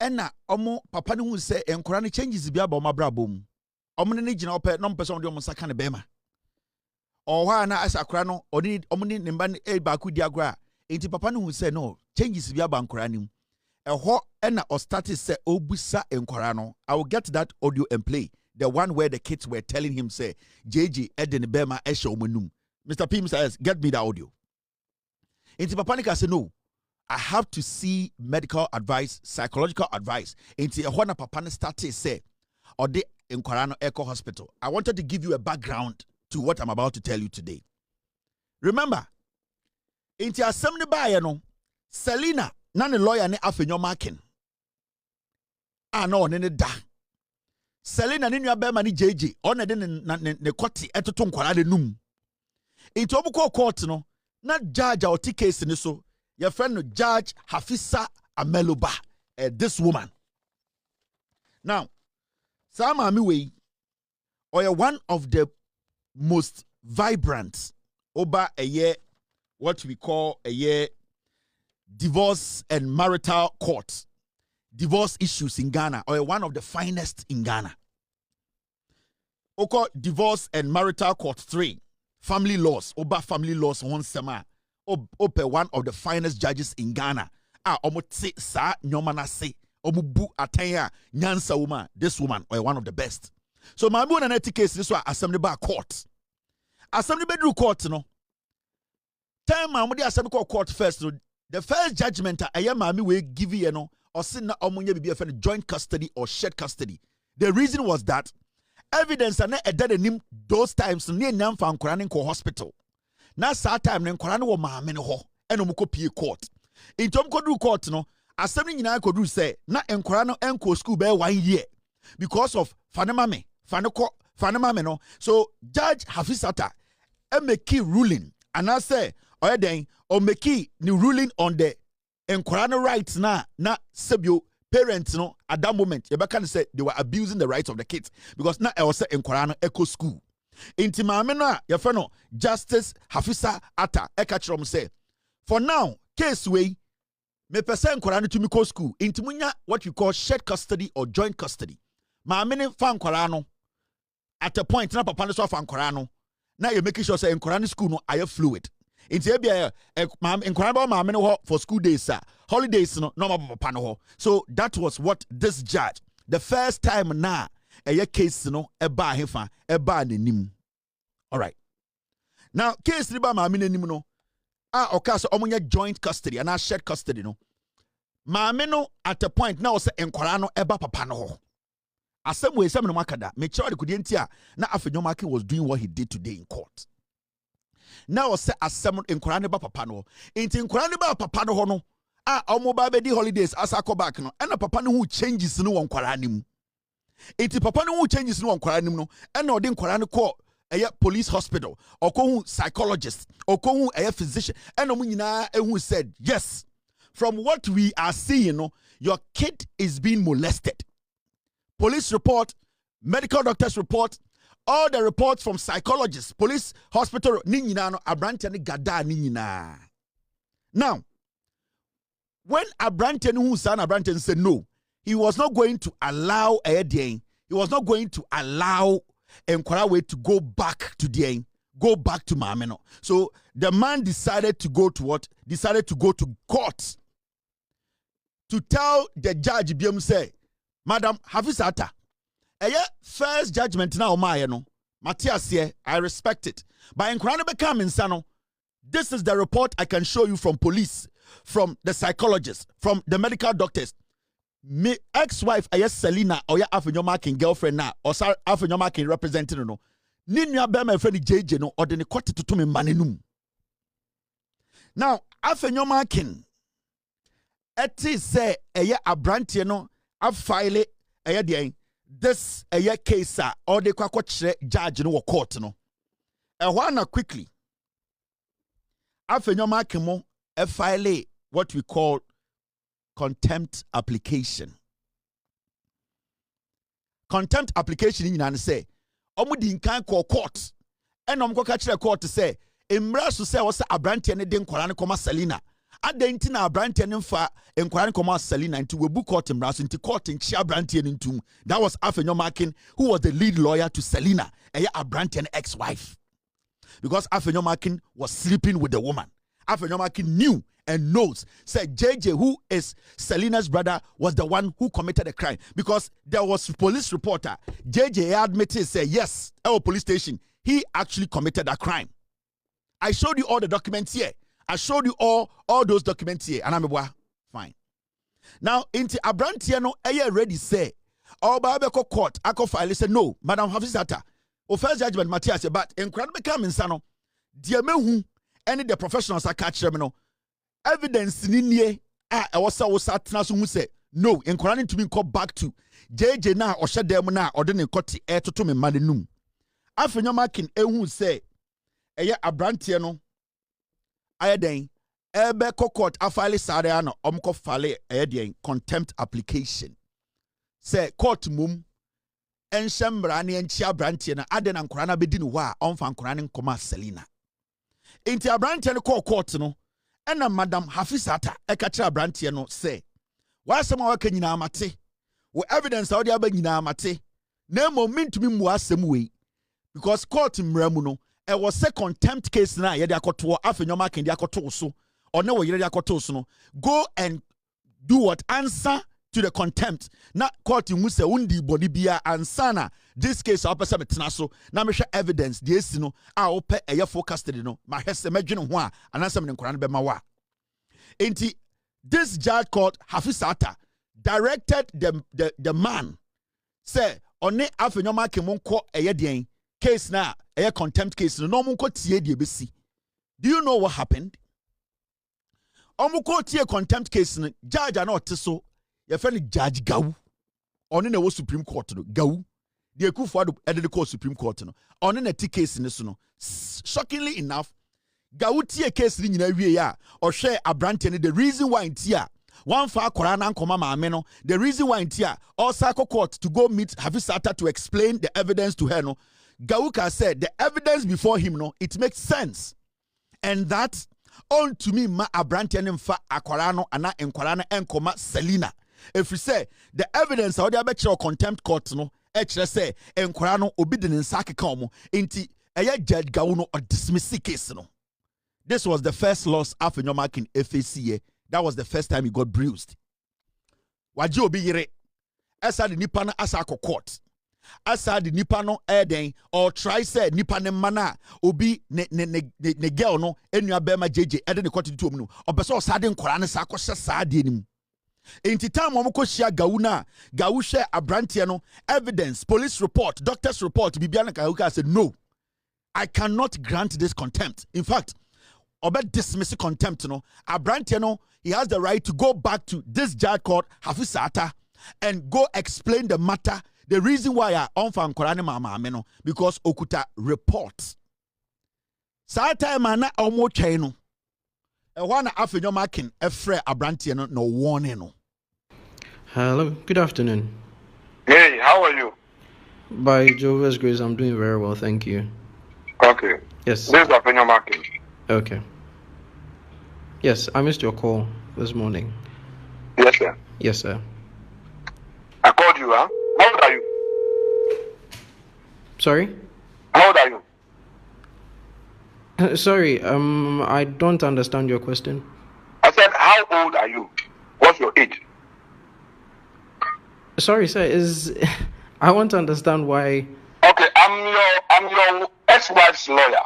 [SPEAKER 1] Ena omo papa ne hu say enkora no changes bia ba omo abrabom. Omo ne gina ope no mpese omo saka ne bema. Owa na asakra no omni nimba ne ba ku diagora. Enti papa ne hu say no changes bia ba nkora nim. Eho ena o started say obusa enkora no. I will get that audio and play. The one where the kids were telling him say JJ edene bema esha omunum. Mr. Pim says, get me the audio. Inti papa nika say no. I have to see medical advice, psychological advice. Inti ehona papa ne started say or de enkwara Echo Hospital. I wanted to give you a background to what I'm about to tell you today. Remember, inti asem ne ba ye no, Selina na ne lawyer ne Afenyo Markin. No ne da. Selina ne nua bema ni JJ, ona de ne koti etoto nkwara de num. Into obuko court no, na judge or case ni so, your friend no Judge Hafisa Ameluba, this woman. Now, Sama Miwe, or one of the most vibrant over a year, what we call a year divorce and marital court, divorce issues in Ghana, or one of the finest in Ghana. Oko divorce and marital court 3. Family laws, oba family laws one sema ope one of the finest judges in Ghana. Omote sa nyomana se omubu atanya nyansa woman. This woman or one of the best. So my moon and case this was assembly bar court. Assembly bedroom court no. Time mamudi assembly court first. No, the first judgment mami we give you no or sin na omunye bibi a joint custody or shared custody. The reason was that evidence and a dead him those times near nyam fa nkorane ko hospital. Na sa time ne nkorane wo maame ne ho eno muko pie court. In tom kodu court no assembly nyina kodu say na nkorane enko school be 1 year because of fanemame no. So Judge Hafisata make ruling and I say or make ni ruling on the nkorane rights na sebio parents no at that moment you can say they were abusing the rights of the kids because now I was say nkorane eco school. Inti maame no your friend no Justice Hafisa Ata ekachrom say for now case way me person nkorane to me go school inti munya what you call shared custody or joint custody. Maame ne fa nkorane no at a point na papa ne so fa nkorane no na you make sure say nkorane school no aye fluid. Inti ebia nkorane ba maame ne for school days holidays no papa no. So that was what this judge the first time na a case no eba hefa eba nenim. All right. Now case ni ba maame nenim no okaso omunya joint custody and shared custody no. Maame no at a point now say nkwara no eba papa no ho. Asem we sem no makada me chewa de kudi na Afenyo Markin was doing what he did today in court. Now say asem nkwara ne ba papa no. Inti nkwara ne ba papa no ho no omo ba be di holidays asa ko back no. And papa no who changes no won nkwara nim. Inti papa no who changes no won nkwara nim no. And odi nkwara no ko police hospital or ko psychologist or ko physician and nyina who said yes, from what we are seeing your kid is being molested. Police report, medical doctors report, all the reports from psychologists, police hospital ni nyina no abrante ne gada ni nyina. Now when abrante who son abrante said no, he was not going to allow he was not going to allow Nkwara to go back to Mameno. So the man decided to go to what? Decided to go to court to tell the judge BM say, Madam Hafisata, first judgment now no. Matthias here, I respect it. But Nkwara become insano. This is the report I can show you from police, from the psychologists, from the medical doctors. Me ex-wife Selina or Afenyo Markin girlfriend na or Afenyo Markin representing no ni nua be my friend JJ no or the court to me manenum. Now Afenyo Markin eti say abrante no afile this case or the kwakwa judge no court no na quickly Afenyo Markin mo file what we call contempt application. Contempt application in and say, Omudi nkan call court. And catch court to say, Embrace say was a branch and den Koran Koma Selina. Adentina a branch and fa and Koran Koma Selina into a book court embrace into court in Chia Brantian into that was Afenyo Markin, who was the lead lawyer to Selina, a Brantian ex-wife. Because Afenyo Markin was sleeping with the woman. Afenyo Markin knew and knows, said JJ, who is Selina's brother, was the one who committed the crime. Because there was police reporter. JJ admitted, said, yes, our police station, he actually committed a crime. I showed you all the documents here. I showed you all those documents here. And I'm fine. Now, into Abrantiano, ready say, oh, Babeko court, Ako file, said, no, Madam Hafisata, first judgment, Matthias, but incredible coming, Sano, dear me, any the professionals are catch them, evidence ni was atna who say no encouraging to be called back to JJ na or shed them na or then cut air to me manenum. Afenyo Markin who say abrante no ayeden ebe court afile sare no omko file contempt application. Say court mum enshembra ne enchi abrante na aden ankora na bedi no wa onfa ankora ne nkoma Selina. Inti abrante no court no and Madam Hafisata ekachira brantie no say wasem a waka nyina amate wo evidence a wodi aba nyina amate na mo mintumi mu asem we because court mramu no it was a contempt case now. Yeah, they are to Afenyo Markin, they are to so, or no, you are to so. Go and do what? Answer to the contempt. Na court you must say undi body bia ansana. This case I'll person metnaso. Na me share evidence. The esi no a ope eye forecasted no. Ma hese medwene ho a anansa me nkora no be ma wa. Enti this judge called Hafisata directed the man say one Afenyo Markin monko eye den case na eye contempt case no monko tie die besi. Do you know what happened? Omuko tie contempt case no judge na oteso your friend Judge Gawu on in a Supreme Court no Gawu the Akufo-Addo edit the Supreme Court no on in a case in this no. Shockingly enough, Gawu tie case ni nyina wie ya or share abrante the reason why in tia one far Korana nkoma maame no the reason why in tia or Sako court to go meet Hafisata to explain the evidence to her no. Gawuka said the evidence before him no it makes sense and that on to me ma abrante mfa akwara no ana enkwara na enkoma Selina. If you say the evidence how they are contempt court no say enkwara no obi de nsa keka omo enti eye Judge Gawu no or dismiss case no. This was the first loss Afenyo Markin FACA. That was the first time he got bruised. Waji obi yire asa the nipa na asa court asa the nipa no eden or try say nipa ne mana obi ne girl no enua bema JJ ede ne court to no obeso osade nkora ne sa akɔhyɛ saa de nim. Enti time omo koshia Gawu na Gawu share abrante no evidence police report doctor's report bibia na Gawu said no, I cannot grant this contempt. In fact, obe dismiss contempt no abrante no he has the right to go back to this judge called Hafisata and go explain the matter, the reason why I unfan korane mama no because okuta report sa time na omo twɛn no one Afenyo Markin efre abrante no warning no.
[SPEAKER 6] Hello, good afternoon.
[SPEAKER 2] Hey, how are you?
[SPEAKER 6] By Jehovah's grace, I'm doing very well, thank you.
[SPEAKER 2] Okay.
[SPEAKER 6] Yes.
[SPEAKER 2] This is Afenyo Markin.
[SPEAKER 6] Okay. Yes, I missed your call this morning.
[SPEAKER 2] Yes, sir.
[SPEAKER 6] Yes, sir.
[SPEAKER 2] I called you, huh? How old are you?
[SPEAKER 6] Sorry?
[SPEAKER 2] How old are you?
[SPEAKER 6] Sorry, I don't understand your question.
[SPEAKER 2] I said, how old are you? What's your age?
[SPEAKER 6] Sorry, sir, I want to understand why.
[SPEAKER 2] Okay, I'm your ex-wife's lawyer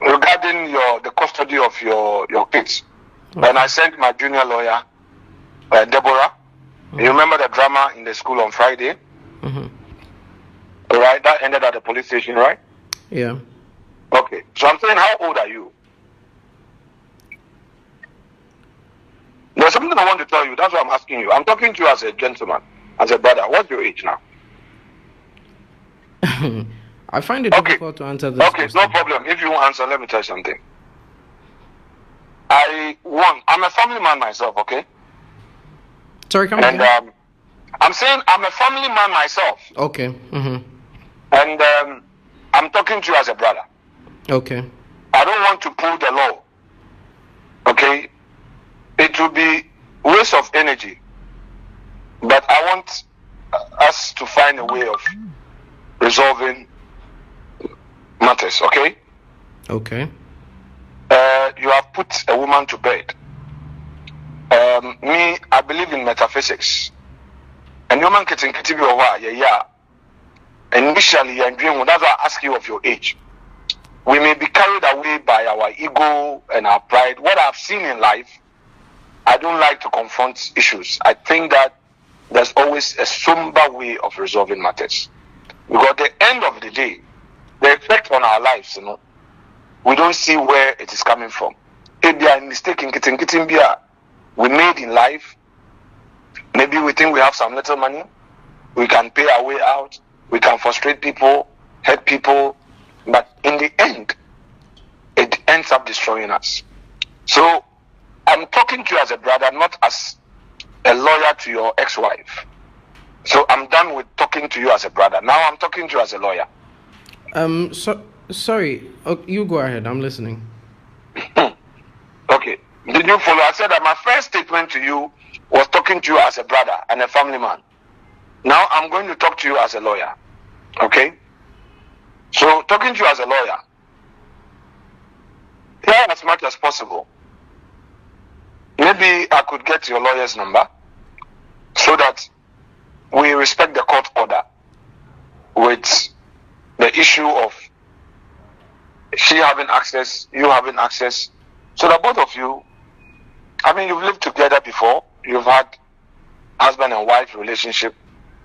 [SPEAKER 2] regarding the custody of your kids.
[SPEAKER 6] Okay.
[SPEAKER 2] And I sent my junior lawyer, Deborah. You remember the drama in the school on Friday?
[SPEAKER 6] Mm-hmm.
[SPEAKER 2] All right, that ended at the police station, right?
[SPEAKER 6] Yeah.
[SPEAKER 2] Okay, so I'm saying, how old are you? There's something I want to tell you. That's why I'm asking you. I'm talking to you as a gentleman, as a brother. What's your age now?
[SPEAKER 6] I find it difficult to answer this question.
[SPEAKER 2] No problem. If you won't answer, let me tell you something. I'm a family man myself, okay?
[SPEAKER 6] Sorry, come on.
[SPEAKER 2] And I'm saying I'm a family man myself.
[SPEAKER 6] Okay. Mm-hmm.
[SPEAKER 2] And I'm talking to you as a brother.
[SPEAKER 6] Okay.
[SPEAKER 2] I don't want to pull the law. Okay? It will be waste of energy. But I want us to find a way of resolving matters, okay?
[SPEAKER 6] Okay.
[SPEAKER 2] You have put a woman to bed. Me, I believe in metaphysics. And woman getting yeah. Initially, that's why I ask you of your age. We may be carried away by our ego and our pride. What I've seen in life, I don't like to confront issues. I think that there's always a somber way of resolving matters. Because at the end of the day, the effect on our lives, we don't see where it is coming from. If there are mistakes we made in life, maybe we think we have some little money, we can pay our way out, we can frustrate people, hurt people, but in the end, it ends up destroying us. So, I'm talking to you as a brother, not as a lawyer to your ex-wife. So, I'm done with talking to you as a brother. Now, I'm talking to you as a lawyer.
[SPEAKER 6] Sorry. You go ahead. I'm listening.
[SPEAKER 2] Okay. Did you follow? I said that my first statement to you was talking to you as a brother and a family man. Now, I'm going to talk to you as a lawyer. Okay? So, talking to you as a lawyer, try as much as possible. Maybe I could get your lawyer's number so that we respect the court order with the issue of she having access, you having access, so that both of you, I mean, you've lived together before, you've had husband and wife relationship.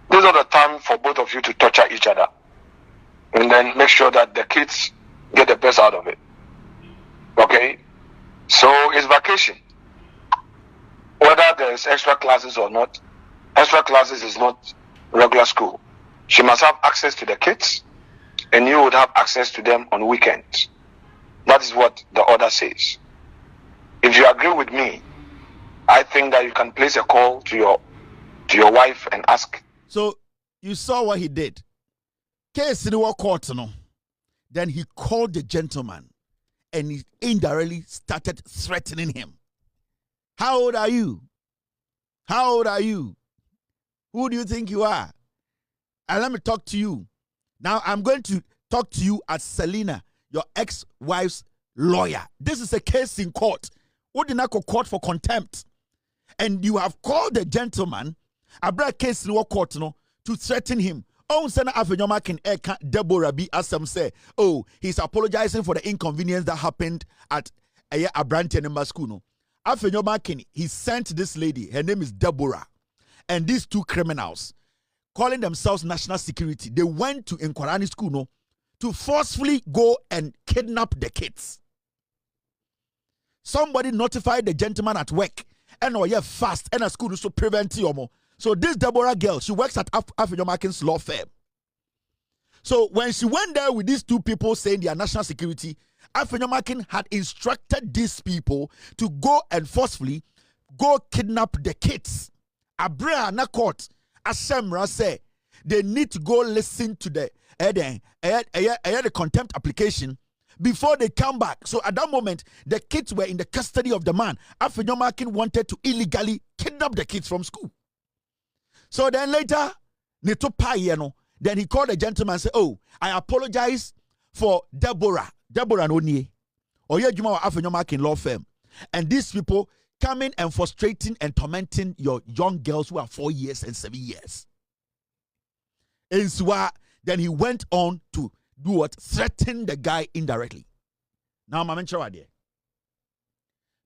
[SPEAKER 2] This is the time for both of you to torture each other and then make sure that the kids get the best out of it. Okay? So it's vacation. Whether there's extra classes or not, extra classes is not regular school. She must have access to the kids and you would have access to them on weekends. That is what the order says. If you agree with me, I think that you can place a call to your wife and ask.
[SPEAKER 1] So you saw what he did. Case in the court, no. Then he called the gentleman and he indirectly started threatening him. How old are you? How old are you? Who do you think you are? And let me talk to you. Now I'm going to talk to you as Selena, your ex-wife's lawyer. This is a case in court. What did not go court for contempt? And you have called the gentleman, I brought a case in the court, no, to threaten him. Oh, Fire Afenyo Markin Deborah B. Asam say, oh, he's apologizing for the inconvenience that happened at a branch in school. No, Afenyo Markin, he sent this lady, her name is Deborah, and these two criminals, calling themselves national security, they went to Nkwarani school, no, to forcefully go and kidnap the kids. Somebody notified the gentleman at work, and fast, and a school to prevent you. So this Deborah girl, she works at Afenyo Markin's law firm. So when she went there with these two people saying they are national security, Afenyo Markin had instructed these people to go and forcefully go kidnap the kids. Abra na court, Asemra say they need to go listen to the contempt application before they come back. So at that moment, the kids were in the custody of the man. Afenyo Markin wanted to illegally kidnap the kids from school. So then later, then he called the gentleman and said, oh, I apologize for Deborah Nonye, or Juma Afenyo Markin law firm. And these people coming and frustrating and tormenting your young girls who are 4 years and 7 years. And so then he went on to do what? Threaten the guy indirectly. Now, I'm sure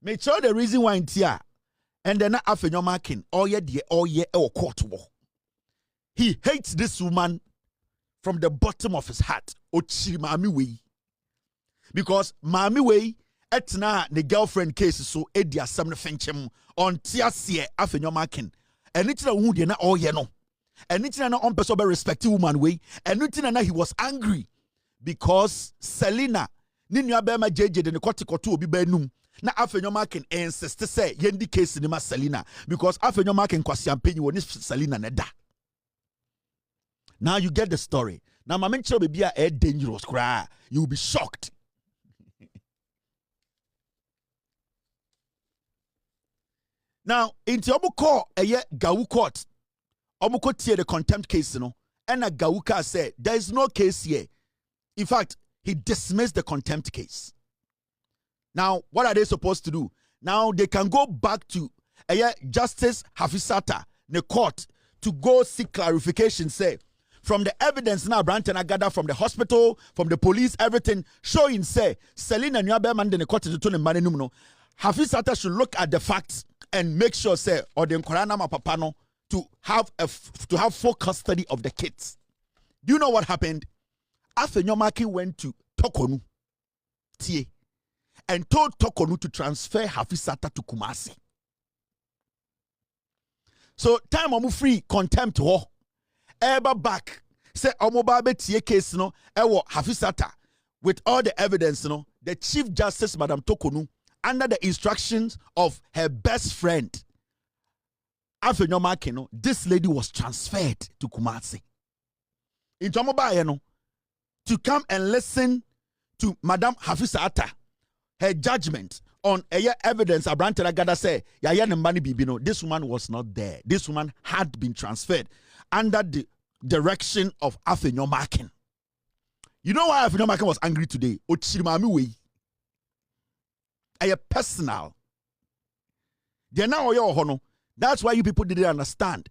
[SPEAKER 1] make sure the reason why in Tia. And then Afenyo Markin, court war. He hates this woman from the bottom of his heart. Ochiri Mami Wei. Because Mami Wei, etna the girlfriend case so edia samne fenchem on tiasie Afenyo Markin. And it's na who na no. And it's na on person be respect woman way. And it's na he was angry because Selena ni nua be ma jeje de ne kotekoto obi ba num. Na Afenyo Markin insist say yendi case ni ma Selena because Afenyo Markin kwasiampenyi woni Selena neda. Now you get the story. Now my mention be a dangerous cry. You will be shocked. Now into obuko Gawu court. Obuko tie the contempt case no. And a Gawuka said there is no case here. In fact, he dismissed the contempt case. Now, what are they supposed to do? Now, they can go back to Justice Hafisata, the court, to go seek clarification, say, from the evidence now, Branton I gather from the hospital, from the police, everything, showing, say, Selena Nyabeman, the court to turn Manenumno. Hafisata should look at the facts and make sure, say, or the Nkorana Papano, to have full custody of the kids. Do you know what happened? Afenyo Markin went to Tokonu, Tie, and told Tokonu to transfer Hafisata to Kumasi. So time omu free contempt ho. Eba back. Say omobabe tie case no ewo Hafisata with all the evidence no. The Chief Justice Madam Tokonu under the instructions of her best friend Afenyo Markin no, this lady was transferred to Kumasi. In Tomobaye no to come and listen to Madam Hafisata her judgment on evidence Abrante Agada say this woman was not there. This woman had been transferred under the direction of Afenyo Markin. You know why Afenyo Markin was angry today? Ochirimami Wei. A personal. They're now your hono. That's why you people didn't understand.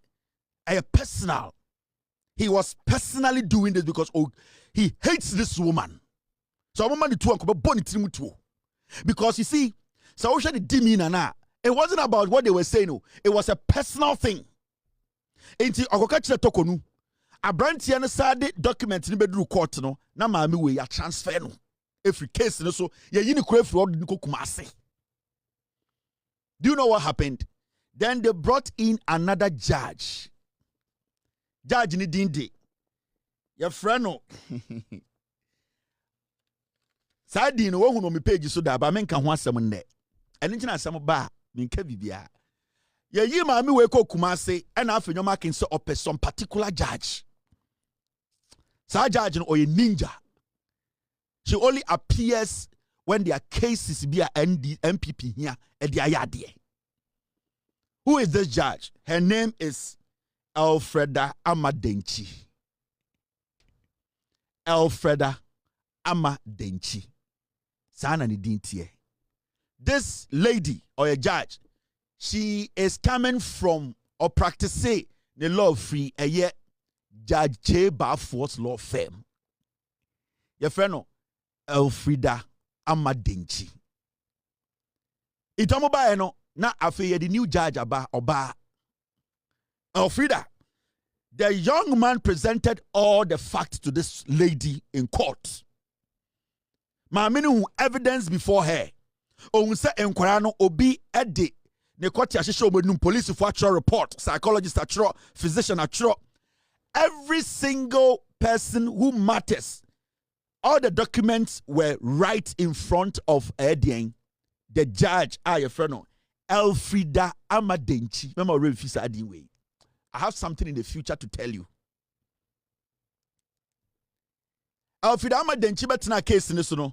[SPEAKER 1] A personal. He was personally doing this because he hates this woman. So woman the because you see, so the dimina it wasn't about what they were saying. It was a personal thing. Enti okokachire tokonu. Abrantia no sade document ni bedru court no na maami we ya transfer no. Every case no so ye yini kura free order nko kumase. Do you know what happened? Then they brought in another judge. Judge ni dinde. Your friend no. Sadi no wo hu no me page so da ba menka ho asem nne. Eni ntina asem ba menka bibia. Ye yi maami we ko kumase and Afenyo Markin so up some particular judge. Sa judge no oye ninja. She only appears when their cases be a NPP here at the ayade. Who is this judge? Her name is Elfreda Amadenchi. Elfreda Amadenchi. Sana ni dintie. This lady or a judge, she is coming from or practicing the law free a year Judge J. Barford's law firm. Your friend no Elfreda Amadenchi. Itomoba no na afe the new judge aba oba. Elfreda, the young man presented all the facts to this lady in court. Maamini who evidence before her. Onse enkwara no obi ede ne court ahyehyɛ omenum police for actual report, psychologist actual, physician actual. Every single person who matters. All the documents were right in front of Edian, the judge, your friend, Elfreda Amadenchi. Remember, I have something in the future to tell you. Elfreda Amadenchi betina case in this, and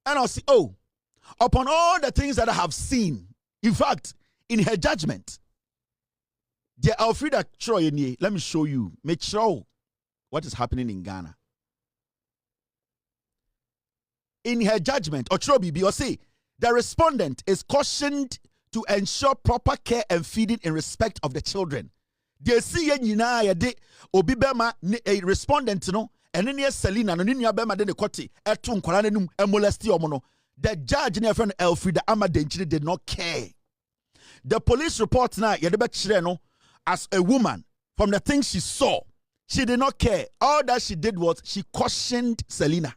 [SPEAKER 1] I'll see, upon all the things that I have seen, in fact, in her judgment, the Elfreda Troy, let me show you, make sure what is happening in Ghana. In her judgment, Otrobi or say, the respondent is cautioned to ensure proper care and feeding in respect of the children. They see ye de obibema a respondent no and then Selina no niya bema de koti etu nkwara nenum emolesti omono. The judge near friend Elfreda Amadenchi did not care. The police report now yedebe no as a woman from the things she saw, she did not care. All that she did was she cautioned Selina.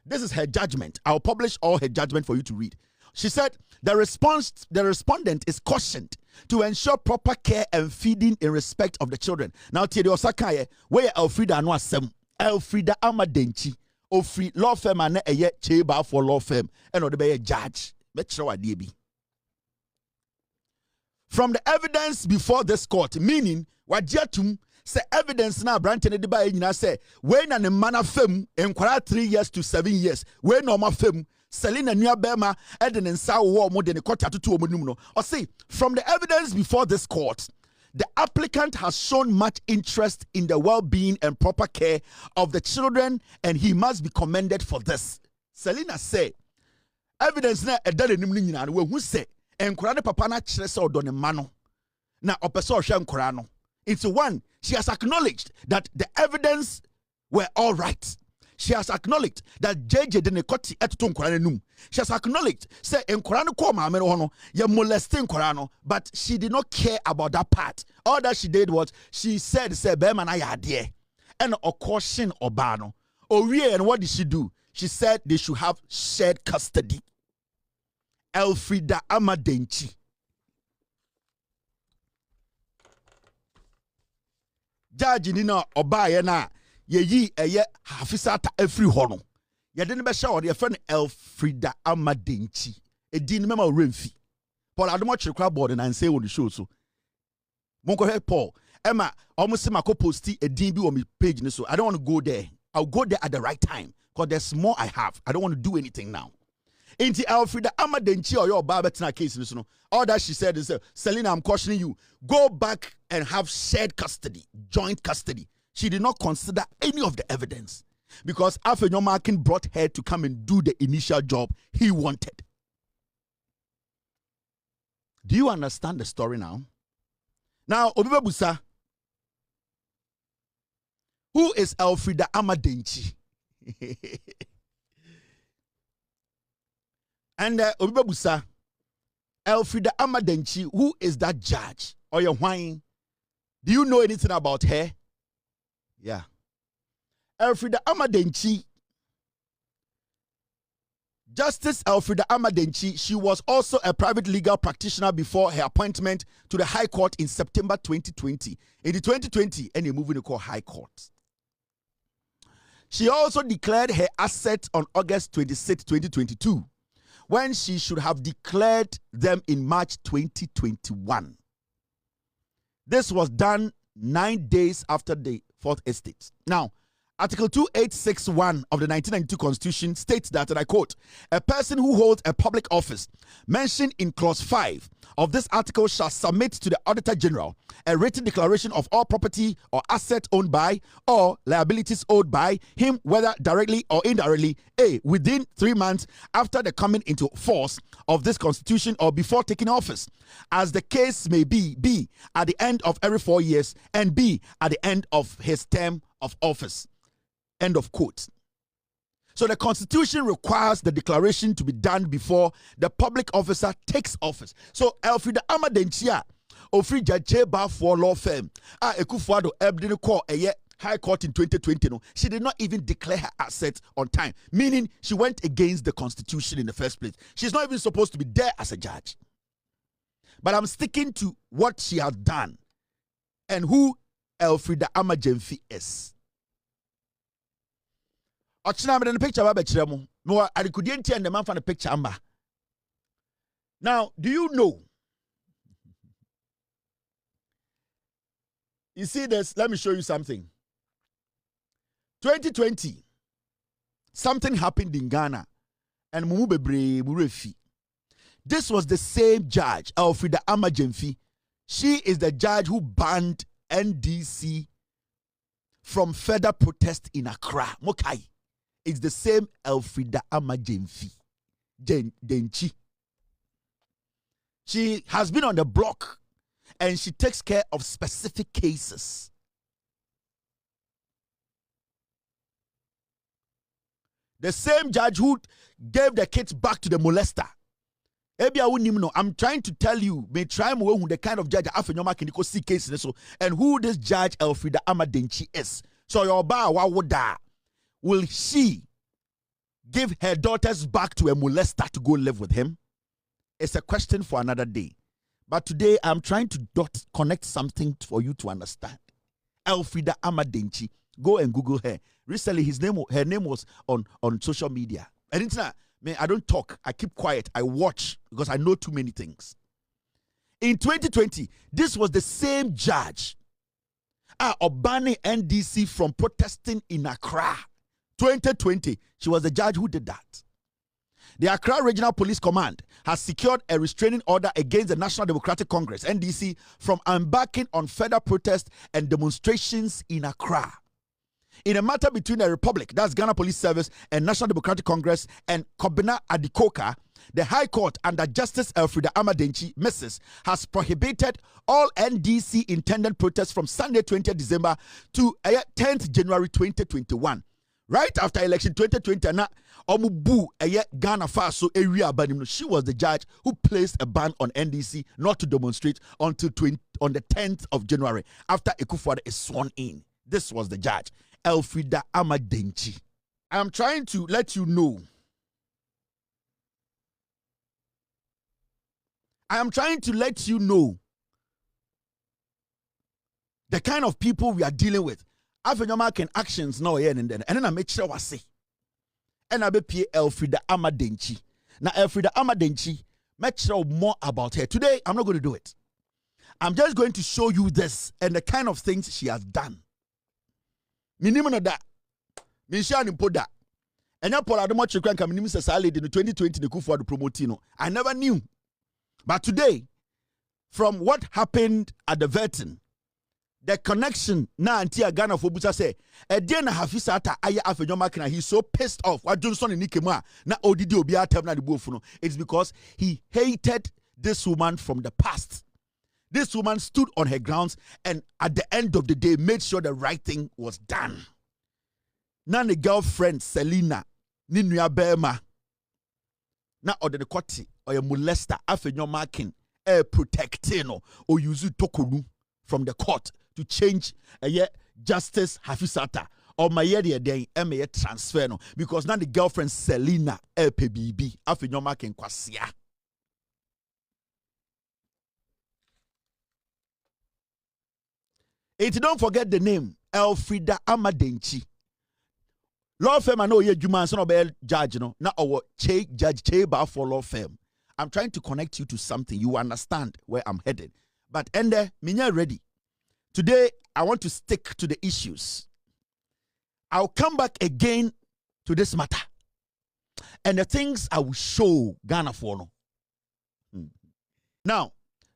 [SPEAKER 1] This is her judgment. I'll publish all her judgment for you to read. She said, the respondent is cautioned to ensure proper care and feeding in respect of the children. Now, Tiedi Osakaye, where Elfreda no asem, Elfreda Amadenchi, Ofri law firm and a chamber for law firm, and or the judge. Make sure I be. From the evidence before this court, meaning what Jatum say evidence now branching the by you say when an man fem enquire 3 years to 7 years when normal fem Selina near Bema Eden and Sao war more than a quarter to 2 no. Or say from the evidence before this court, the applicant has shown much interest in the well-being and proper care of the children, and he must be commended for this. Selina say evidence na a dead in who say enquire papa na chresa or don mano na opeso hwe enquire no. It's one, she has acknowledged that the evidence were all right. She has acknowledged that JJ didn't cut it. She has acknowledged, say, in Korano Koma, you're molesting Korano, but she did not care about that part. All that she did was, she said, say, Beman, I had dear. And a caution Obano. And what did she do? She said they should have shared custody. Elfreda Amadenchi. Judge Nina Obaye na ye eye hafisata every hono. Ye didn't be sure your friend Elfreda Amadenchi. A din mema remfi. Paul Adomo crowd board and say on the show so. Monko Paul. Emma almost see my posti a din be on my page so. I don't want to go there. I'll go there at the right time. Because there's more I have. I don't want to do anything now. Inti Elfreda Amadenchi or your Barbetina case, no. All that she said is, Selina, I'm cautioning you. Go back and have shared custody, joint custody. She did not consider any of the evidence. because Afenyo Markin brought her to come and do the initial job he wanted. Do you understand the story now? Now, Obiba Busa, who is Elfrida Amadenchi? And Obiba Busa, Elfrida Amadenchi, who is that judge? Or your wine? Do you know anything about her? Yeah. Elfrida Amadenchi, Justice Elfrida Amadenchi, she was also a private legal practitioner before her appointment to the High Court in September 2020. In the 2020, and you're moving to call High Court. She also declared her assets on August 26, 2022, when she should have declared them in March 2021. This was done 9 days after the Fourth Estate. Now, Article 2861 of the 1992 Constitution states that, and I quote, a person who holds a public office mentioned in Clause 5 of this article shall submit to the Auditor General a written declaration of all property or assets owned by or liabilities owed by him, whether directly or indirectly, A, within 3 months after the coming into force of this Constitution or before taking office, as the case may be, B, at the end of every 4 years, and B, at the end of his term of office. End of quote. So the Constitution requires the declaration to be done before the public officer takes office. So Elfrida Amadenchia, Ofri Jajeba for law firm, Ekufuado Ebdini call a High Court in 2020. No, she did not even declare her assets on time, meaning she went against the Constitution in the first place. She's not even supposed to be there as a judge. But I'm sticking to what she has done and who Elfrida Amadenchi is. Ochina me the picture about Bechiremo. No, I couldn't tell the man from the picture amba. Now, do you know? You see this? Let me show you something. 2020, something happened in Ghana, and Mumu Bebre Murefi. This was the same judge, Elfrida Amadenchi. She is the judge who banned NDC from further protest in Accra. Mokai. It's the same Elfrida Amadenchi. Denchi. She has been on the block and she takes care of specific cases. The same judge who gave the kids back to the molester. I'm trying to tell you, may try who the kind of judge Afenyo Markin can see cases and who this judge Elfrida Amadenchi is. So your bar will she give her daughters back to a molester to go live with him? It's a question for another day. But today I'm trying to connect something for you to understand. Elfrida Amadenchi. Go and Google her. Recently, her name was on social media. And I don't talk. I keep quiet. I watch because I know too many things. In 2020, this was the same judge banning NDC from protesting in Accra. 2020, she was the judge who did that. The Accra Regional Police Command has secured a restraining order against the National Democratic Congress, NDC, from embarking on further protests and demonstrations in Accra. In a matter between the Republic, that's Ghana Police Service, and National Democratic Congress and Kobina Adikoka, the High Court under Justice Elfrida Amadenchi, Mrs., has prohibited all NDC intended protests from Sunday 20th December to 10th January 2021. Right after election 2020, Ghana Faso area, she was the judge who placed a ban on NDC not to demonstrate until on the 10th of January after Ekufuado is sworn in. This was the judge, Elfrida Amadenchi. I'm trying to let you know. I am trying to let you know the kind of people we are dealing with. Afenyo Markin actions now and then I make sure I say and I be Elfrida Amadenchi. Now Elfrida Amadenchi, make sure more about her. Today I'm not going to do it. I'm just going to show you this and the kind of things she has done. Minimum that. Minsha Nimpoda. And ya Paul Adomo Chikwan come in 2020 the Ekufuado promotino. I never knew. But today, from what happened at the Verton, the connection na anti Ghana for busa say Edian Hafisata Aya Afenyo Markin, he's so pissed off. What Johnson in Nikema na odidi obi atem na the bofuno. It's because he hated this woman from the past. This woman stood on her grounds and at the end of the day made sure the right thing was done. Now the girlfriend Selena, Ninuya Bema, na or the koti or a molester Afenyo Markin, protectino or use tokunu from the court to change Justice Hafisata or my year day transfer no because now the girlfriend Selena PBB Afenyo Markin kwasia. Don't forget the name Elfrida Amadenchi. Law firm I know ye Juman son of judge no na our judge Cheba for law firm. I'm trying to connect you to something. You understand where I'm headed. But Ende, minya ready. Today, I want to stick to the issues. I'll come back again to this matter. And the things I will show Ghana for no. Now,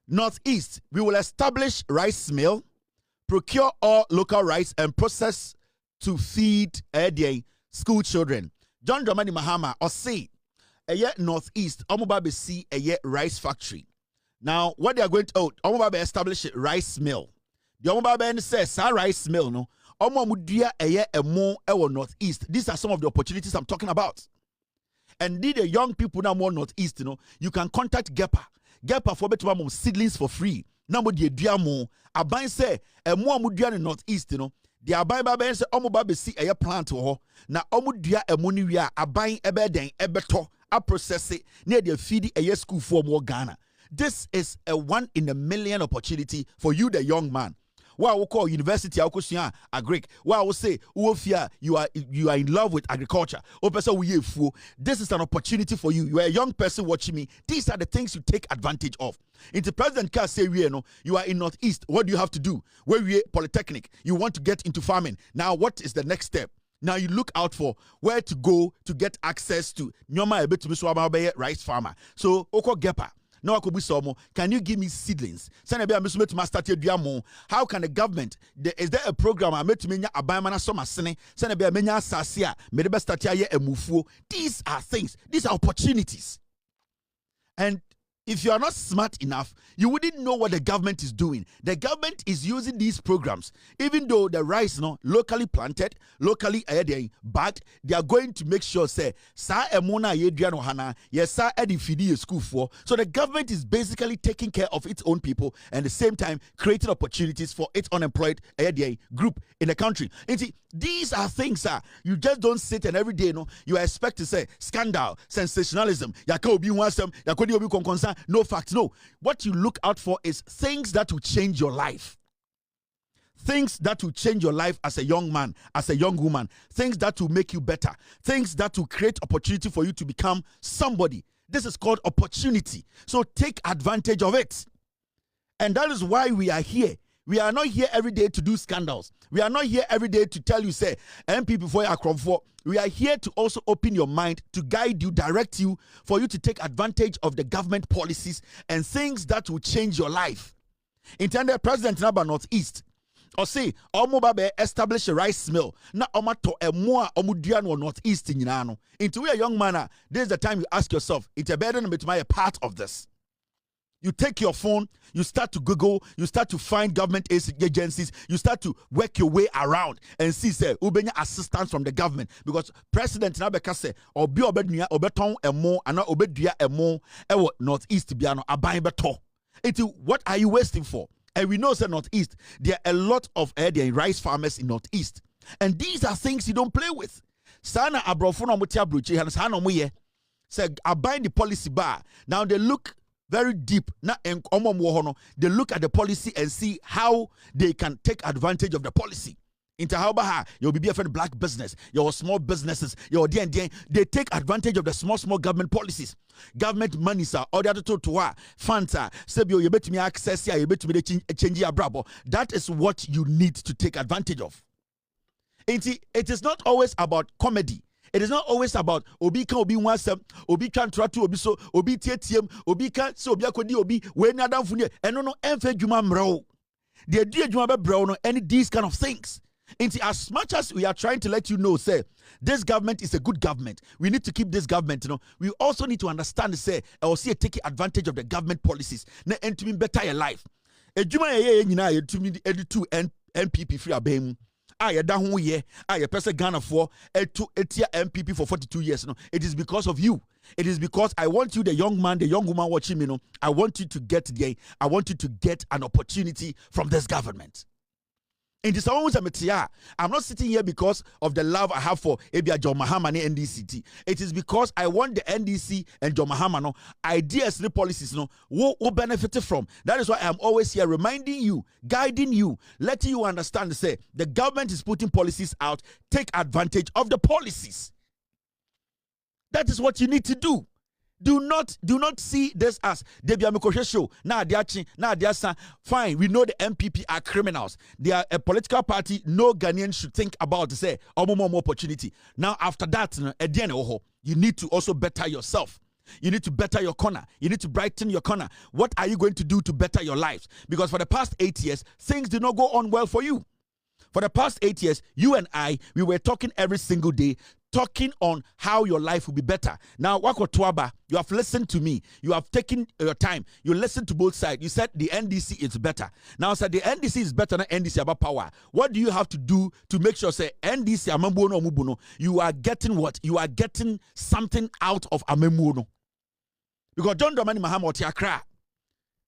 [SPEAKER 1] Northeast, we will establish rice mill, procure all local rice and process to feed school children. John Dramani Mahama or say Northeast, Omobabe see a rice factory. Now, what they are going to Omobabe establish a rice mill. The Omobabe says rice mill no. Omomudia a more Northeast. These are some of the opportunities I'm talking about. And did the young people now more Northeast, you can contact Gepa. Gepa for better seedlings for free. Number the diamo. Aban say a more mudia in Northeast, the aban babe say Omobabe see a plant ho. Na omudia a moniwia aban ebeden ebeto a process it near the feed a school for more Ghana. This is a 1 in a million opportunity for you, the young man. What I will call university, I will say agric. What I will say, you are in love with agriculture. This is an opportunity for you. You are a young person watching me. These are the things you take advantage of. Into President Car say, you are in Northeast. What do you have to do? Where we polytechnic, you want to get into farming. Now, what is the next step? Now you look out for where to go to get access to Nyoma Ebetumiswa rice farmer. So Oko Gepa. No, can you give me seedlings? How can the government? Is there a program? These are things. These are opportunities. And if you are not smart enough, you wouldn't know what the government is doing. The government is using these programs, even though the rice locally planted, locally bagged, they are going to make sure say sa emona yedriano hana yes sa edifidi school for. So the government is basically taking care of its own people and at the same time creating opportunities for its unemployed group in the country. And see, these are things you just don't sit and every day you expect to say scandal, sensationalism, no facts. No. What you look out for is things that will change your life. Things that will change your life as a young man, as a young woman. Things that will make you better. Things that will create opportunity for you to become somebody. This is called opportunity. So take advantage of it. And that is why we are here. We are not here every day to do scandals. We are not here every day to tell you, say, MP before you are for. We are here to also open your mind, to guide you, direct you, for you to take advantage of the government policies and things that will change your life. Intended President Naba Northeast, or say, Omobabe establish a rice mill, na omato a more omudian or Northeast in Yinano. Into a young man, this is the time you ask yourself, it's a better than a part of this. You take your phone, you start to Google, you start to find government agencies, you start to work your way around and see, say, ubenya assistance from the government. Because President Nabeka say, obi obeduya obeton emo, ana obeduya emo, ewo Northeast biano, abayin beto. What are you wasting for? And we know, say, Northeast, there are a lot of rice farmers in Northeast. And these are things you don't play with. Sana abrofuna mutia bruchi, and sana muye. Say, abayin the policy bar. Now they look very deep. They look at the policy and see how they can take advantage of the policy. Into how you'll be a black business, your small businesses, your DND, they take advantage of the small government policies. Government money, sir, or the other to funds, Sebio, you bet me access here, you bet me change your brabo. That is what you need to take advantage of. It is not always about comedy. It is not always about obi can obi wansem, obi can tratu obi so, obi tietiem, obi can so obi akodi obi we na damfuni. No enfe dwuma mrao. they do a brown any these kind of things. And as much as we are trying to let you know, say, this government is a good government, we need to keep this government, we also need to understand, say, or see taking advantage of the government policies, and to be better your life. A Juma to me editu NPP free abem. I don't ye, I a person Ghana for a NPP for 42 years. It is because of you. It is because I want you, the young man, the young woman watching me. I want you to get I want you to get an opportunity from this government. In this I'm not sitting here because of the love I have for Abia John Mahama and NDCT. It is because I want the NDC and John Mahama ideas and policies who benefit from. That is why I'm always here reminding you, guiding you, letting you understand. Say the government is putting policies out. Take advantage of the policies. That is what you need to do. Do not see this as Debbie Amikoshe show. Fine, we know the NPP are criminals. They are a political party. No Ghanaian should think about to say more opportunity. Now after that, you need to also better yourself. You need to better your corner. You need to brighten your corner. What are you going to do to better your lives? Because for the past 8 years, things did not go on well for you. For the past 8 years, you and I, we were talking every single day, talking on how your life will be better. Now, Wako Tuaba, you have listened to me. You have taken your time. You listened to both sides. You said the NDC is better. Now, said the NDC is better than NDC about power. What do you have to do to make sure, say, NDC, Amambuno, Mubuno, you are getting what? You are getting something out of Amambuno. Because John Dramani Mahama Otiakra.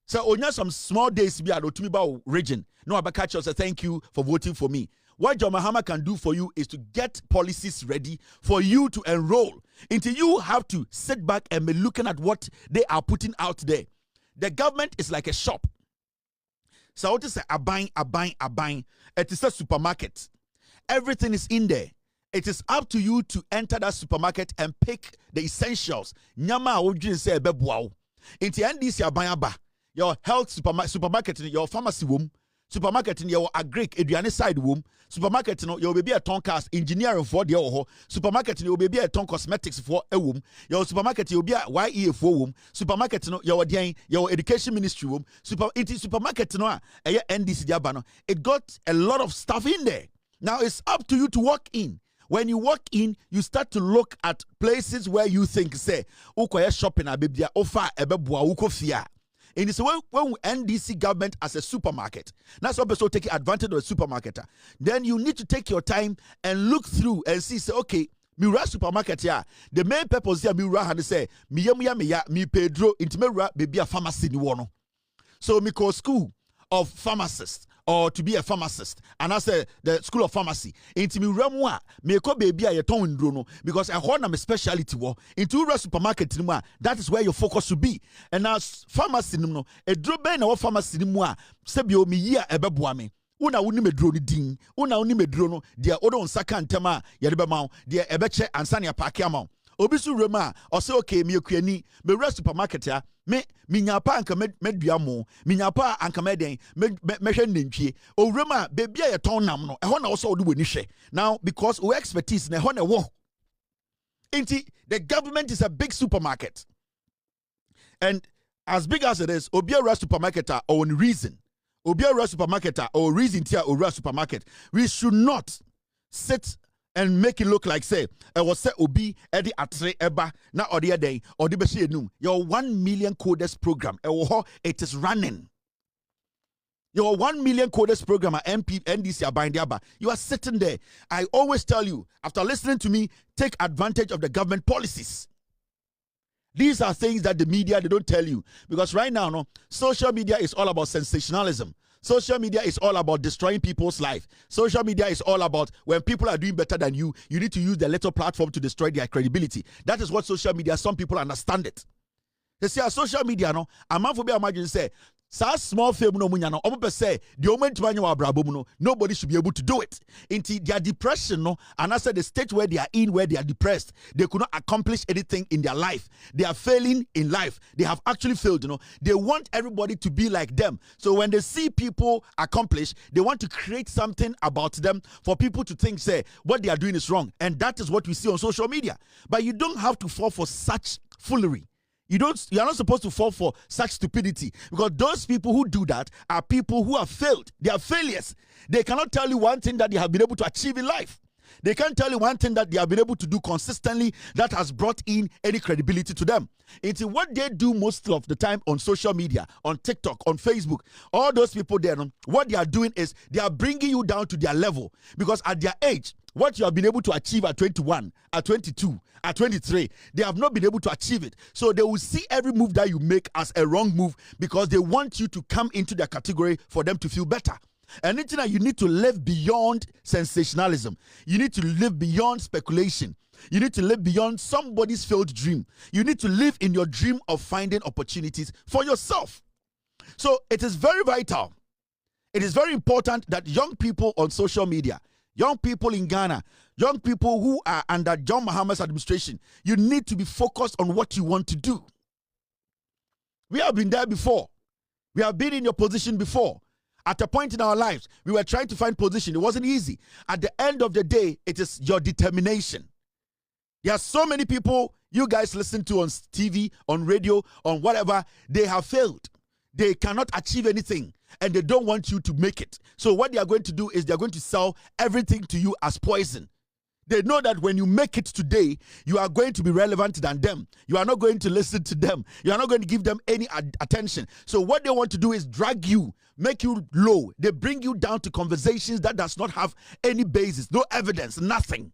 [SPEAKER 1] So, only some small days be at Otumiba region. No, Abakacho say thank you for voting for me. What John Mahama can do for you is to get policies ready for you to enroll. Until you have to sit back and be looking at what they are putting out there. The government is like a shop. So what is a buying. It is a supermarket. Everything is in there. It is up to you to enter that supermarket and pick the essentials. Nyama ojin say bebuao. Into NDC abaya. Your health supermarket, your pharmacy room, supermarket in your agric, Adriani side room, supermarket, your baby a ton cast engineering for the supermarket, your baby a ton cosmetics for a room, your supermarket, you'll be a YE for room, supermarket, your education ministry room, supermarket, NDC Diabano. It got a lot of stuff in there. Now it's up to you to walk in. When you walk in, you start to look at places where you think, say, Ukoya shopping a baby, ofa ebebua ukofia. And it's when NDC government as a supermarket. That's why people take advantage of a supermarket. Then you need to take your time and look through and see, say, okay, Mira supermarket here. The main purpose here, Mira had to say, mi Pedro, into Mira, baby a pharmacy ni wono. So me call school of pharmacists or to be a pharmacist, and I say the school of pharmacy. Into me ramwa, me ko baby a yeton ndrono because I want a specialty wo. Into a supermarket nima, that is where your focus should be. And as pharmacy nimo, a drobe na pharmacy nimo, sebio mi year ebebuame. Una uni medroni ding, una uni medrono, dia odo on sakan tema, yadeba mao, dia ebeche ansania pakiamao. Obisu rema or say okay me okuani me rest supermarket ya me nyapa anka meduamo me nyapa anka meden me hwe nantwie o rema baby a yeton nam no ehona wo so do wani hwe now because we expertise na ehona wo inti the government is a big supermarket, and as big as it is, obiara supermarket are on reason, obiara supermarket are or reason tia or supermarket, we should not sit and make it look like say I was say obi edi atre eba na odi day or the besi enum your 1 million coders program it is running. Your 1 million coders program at NDC Abindiaba. You are sitting there. I always tell you, after listening to me, take advantage of the government policies. These are things that the media, they don't tell you. Because right now, no, social media is all about sensationalism. Social media is all about destroying people's life. Social media is all about when people are doing better than you, you need to use the little platform to destroy their credibility. That is what social media, some people understand it. They say, social media, no, a man for me, imagine say, so small film no munya no omo say the moment manya wa brabo no nobody should be able to do it. Into their depression no, and I said the state where they are in, where they are depressed, they could not accomplish anything in their life. They are failing in life. They have actually failed, you know. They want everybody to be like them. So when they see people accomplish, they want to create something about them for people to think, say, what they are doing is wrong. And that is what we see on social media. But you don't have to fall for such foolery. You are not supposed to fall for such stupidity, because those people who do that are people who have failed. They are failures. They cannot tell you one thing that they have been able to achieve in life. They can't tell you one thing that they have been able to do consistently that has brought in any credibility to them. It's what they do most of the time on social media, on TikTok, on Facebook. All those people there, what they are doing is they are bringing you down to their level, because at their age, what you have been able to achieve at 21, at 22, at 23, they have not been able to achieve it. So they will see every move that you make as a wrong move, because they want you to come into their category for them to feel better. And it's that you need to live beyond sensationalism. You need to live beyond speculation. You need to live beyond somebody's failed dream. You need to live in your dream of finding opportunities for yourself. So it is very vital. It is very important that young people on social media, young people in Ghana, young people who are under John Mahama's administration, you need to be focused on what you want to do. We have been there before. We have been in your position before. At a point in our lives, we were trying to find position. It wasn't easy. At the end of the day, it is your determination. There are so many people you guys listen to on TV, on radio, on whatever. They have failed. They cannot achieve anything, and they don't want you to make it. So what they are going to do is they are going to sell everything to you as poison. They know that when you make it today, you are going to be relevant than them. You are not going to listen to them. You are not going to give them any attention. So what they want to do is drag you, make you low. They bring you down to conversations that does not have any basis, no evidence, nothing.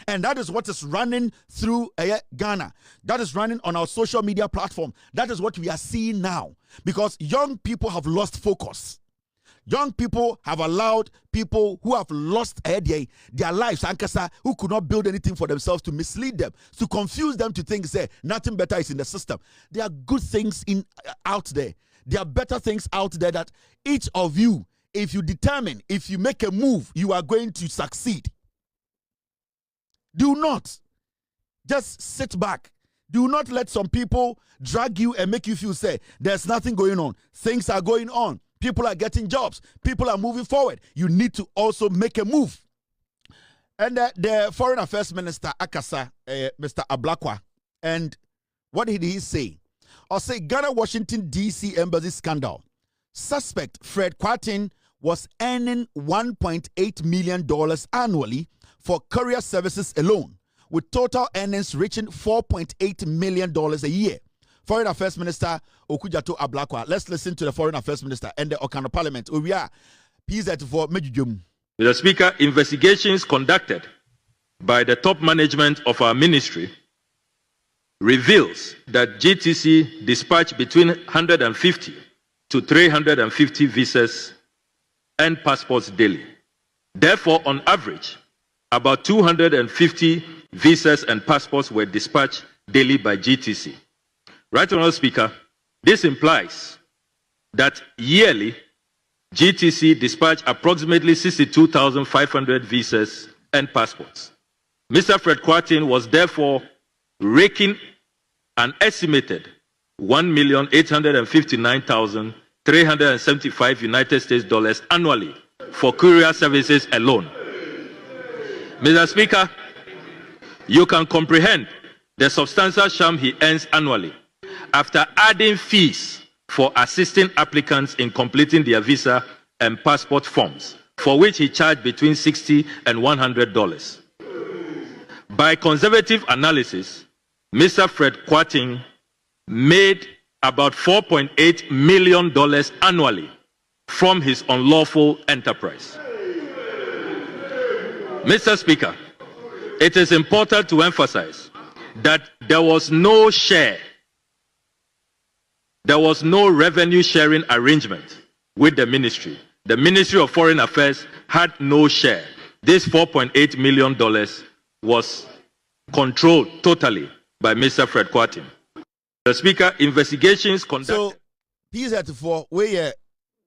[SPEAKER 1] And that is what is running through Ghana. That is running on our social media platform. That is what we are seeing now, because young people have lost focus. Young people have allowed people who have lost their lives, Ankasa, who could not build anything for themselves, to mislead them, to confuse them, to think, say, nothing better is in the system. There are good things out there. There are better things out there that each of you, if you determine, if you make a move, you are going to succeed. Do not just sit back. Do not let some people drag you and make you feel, say, there's nothing going on. Things are going on. People are getting jobs. People are moving forward. You need to also make a move. And the Foreign Affairs Minister, Akasa, Mr. Ablakwa, and what did he say? I'll say Ghana Washington D.C. Embassy scandal. Suspect Fred Kwatin was earning $1.8 million annually for courier services alone, with total earnings reaching $4.8 million a year. Foreign Affairs Minister Okujato Ablakwa. Let's listen to the Foreign Affairs Minister and the Okano Parliament. We are PZ for Mejujum.
[SPEAKER 7] Mr. Speaker, investigations conducted by the top management of our ministry reveals that GTC dispatched between 150 to 350 visas and passports daily. Therefore, on average, about 250 visas and passports were dispatched daily by GTC. Right, Honourable Speaker, this implies that yearly GTC dispatched approximately 62,500 visas and passports. Mr. Fred Kwatin was therefore raking an estimated $1,859,375 United States dollars annually for courier services alone. Mr. Speaker, you can comprehend the substantial sum he earns annually after adding fees for assisting applicants in completing their visa and passport forms, for which he charged between $60 and $100. By conservative analysis, Mr. Fred Kwatin made about $4.8 million annually from his unlawful enterprise. Mr. Speaker, it is important to emphasize that there was no share. There was no revenue sharing arrangement with the ministry. The Ministry of Foreign Affairs had no share. This $4.8 million was controlled totally by Mr. Fred Kwatin. The Speaker, investigations conducted.
[SPEAKER 1] So, PZ for where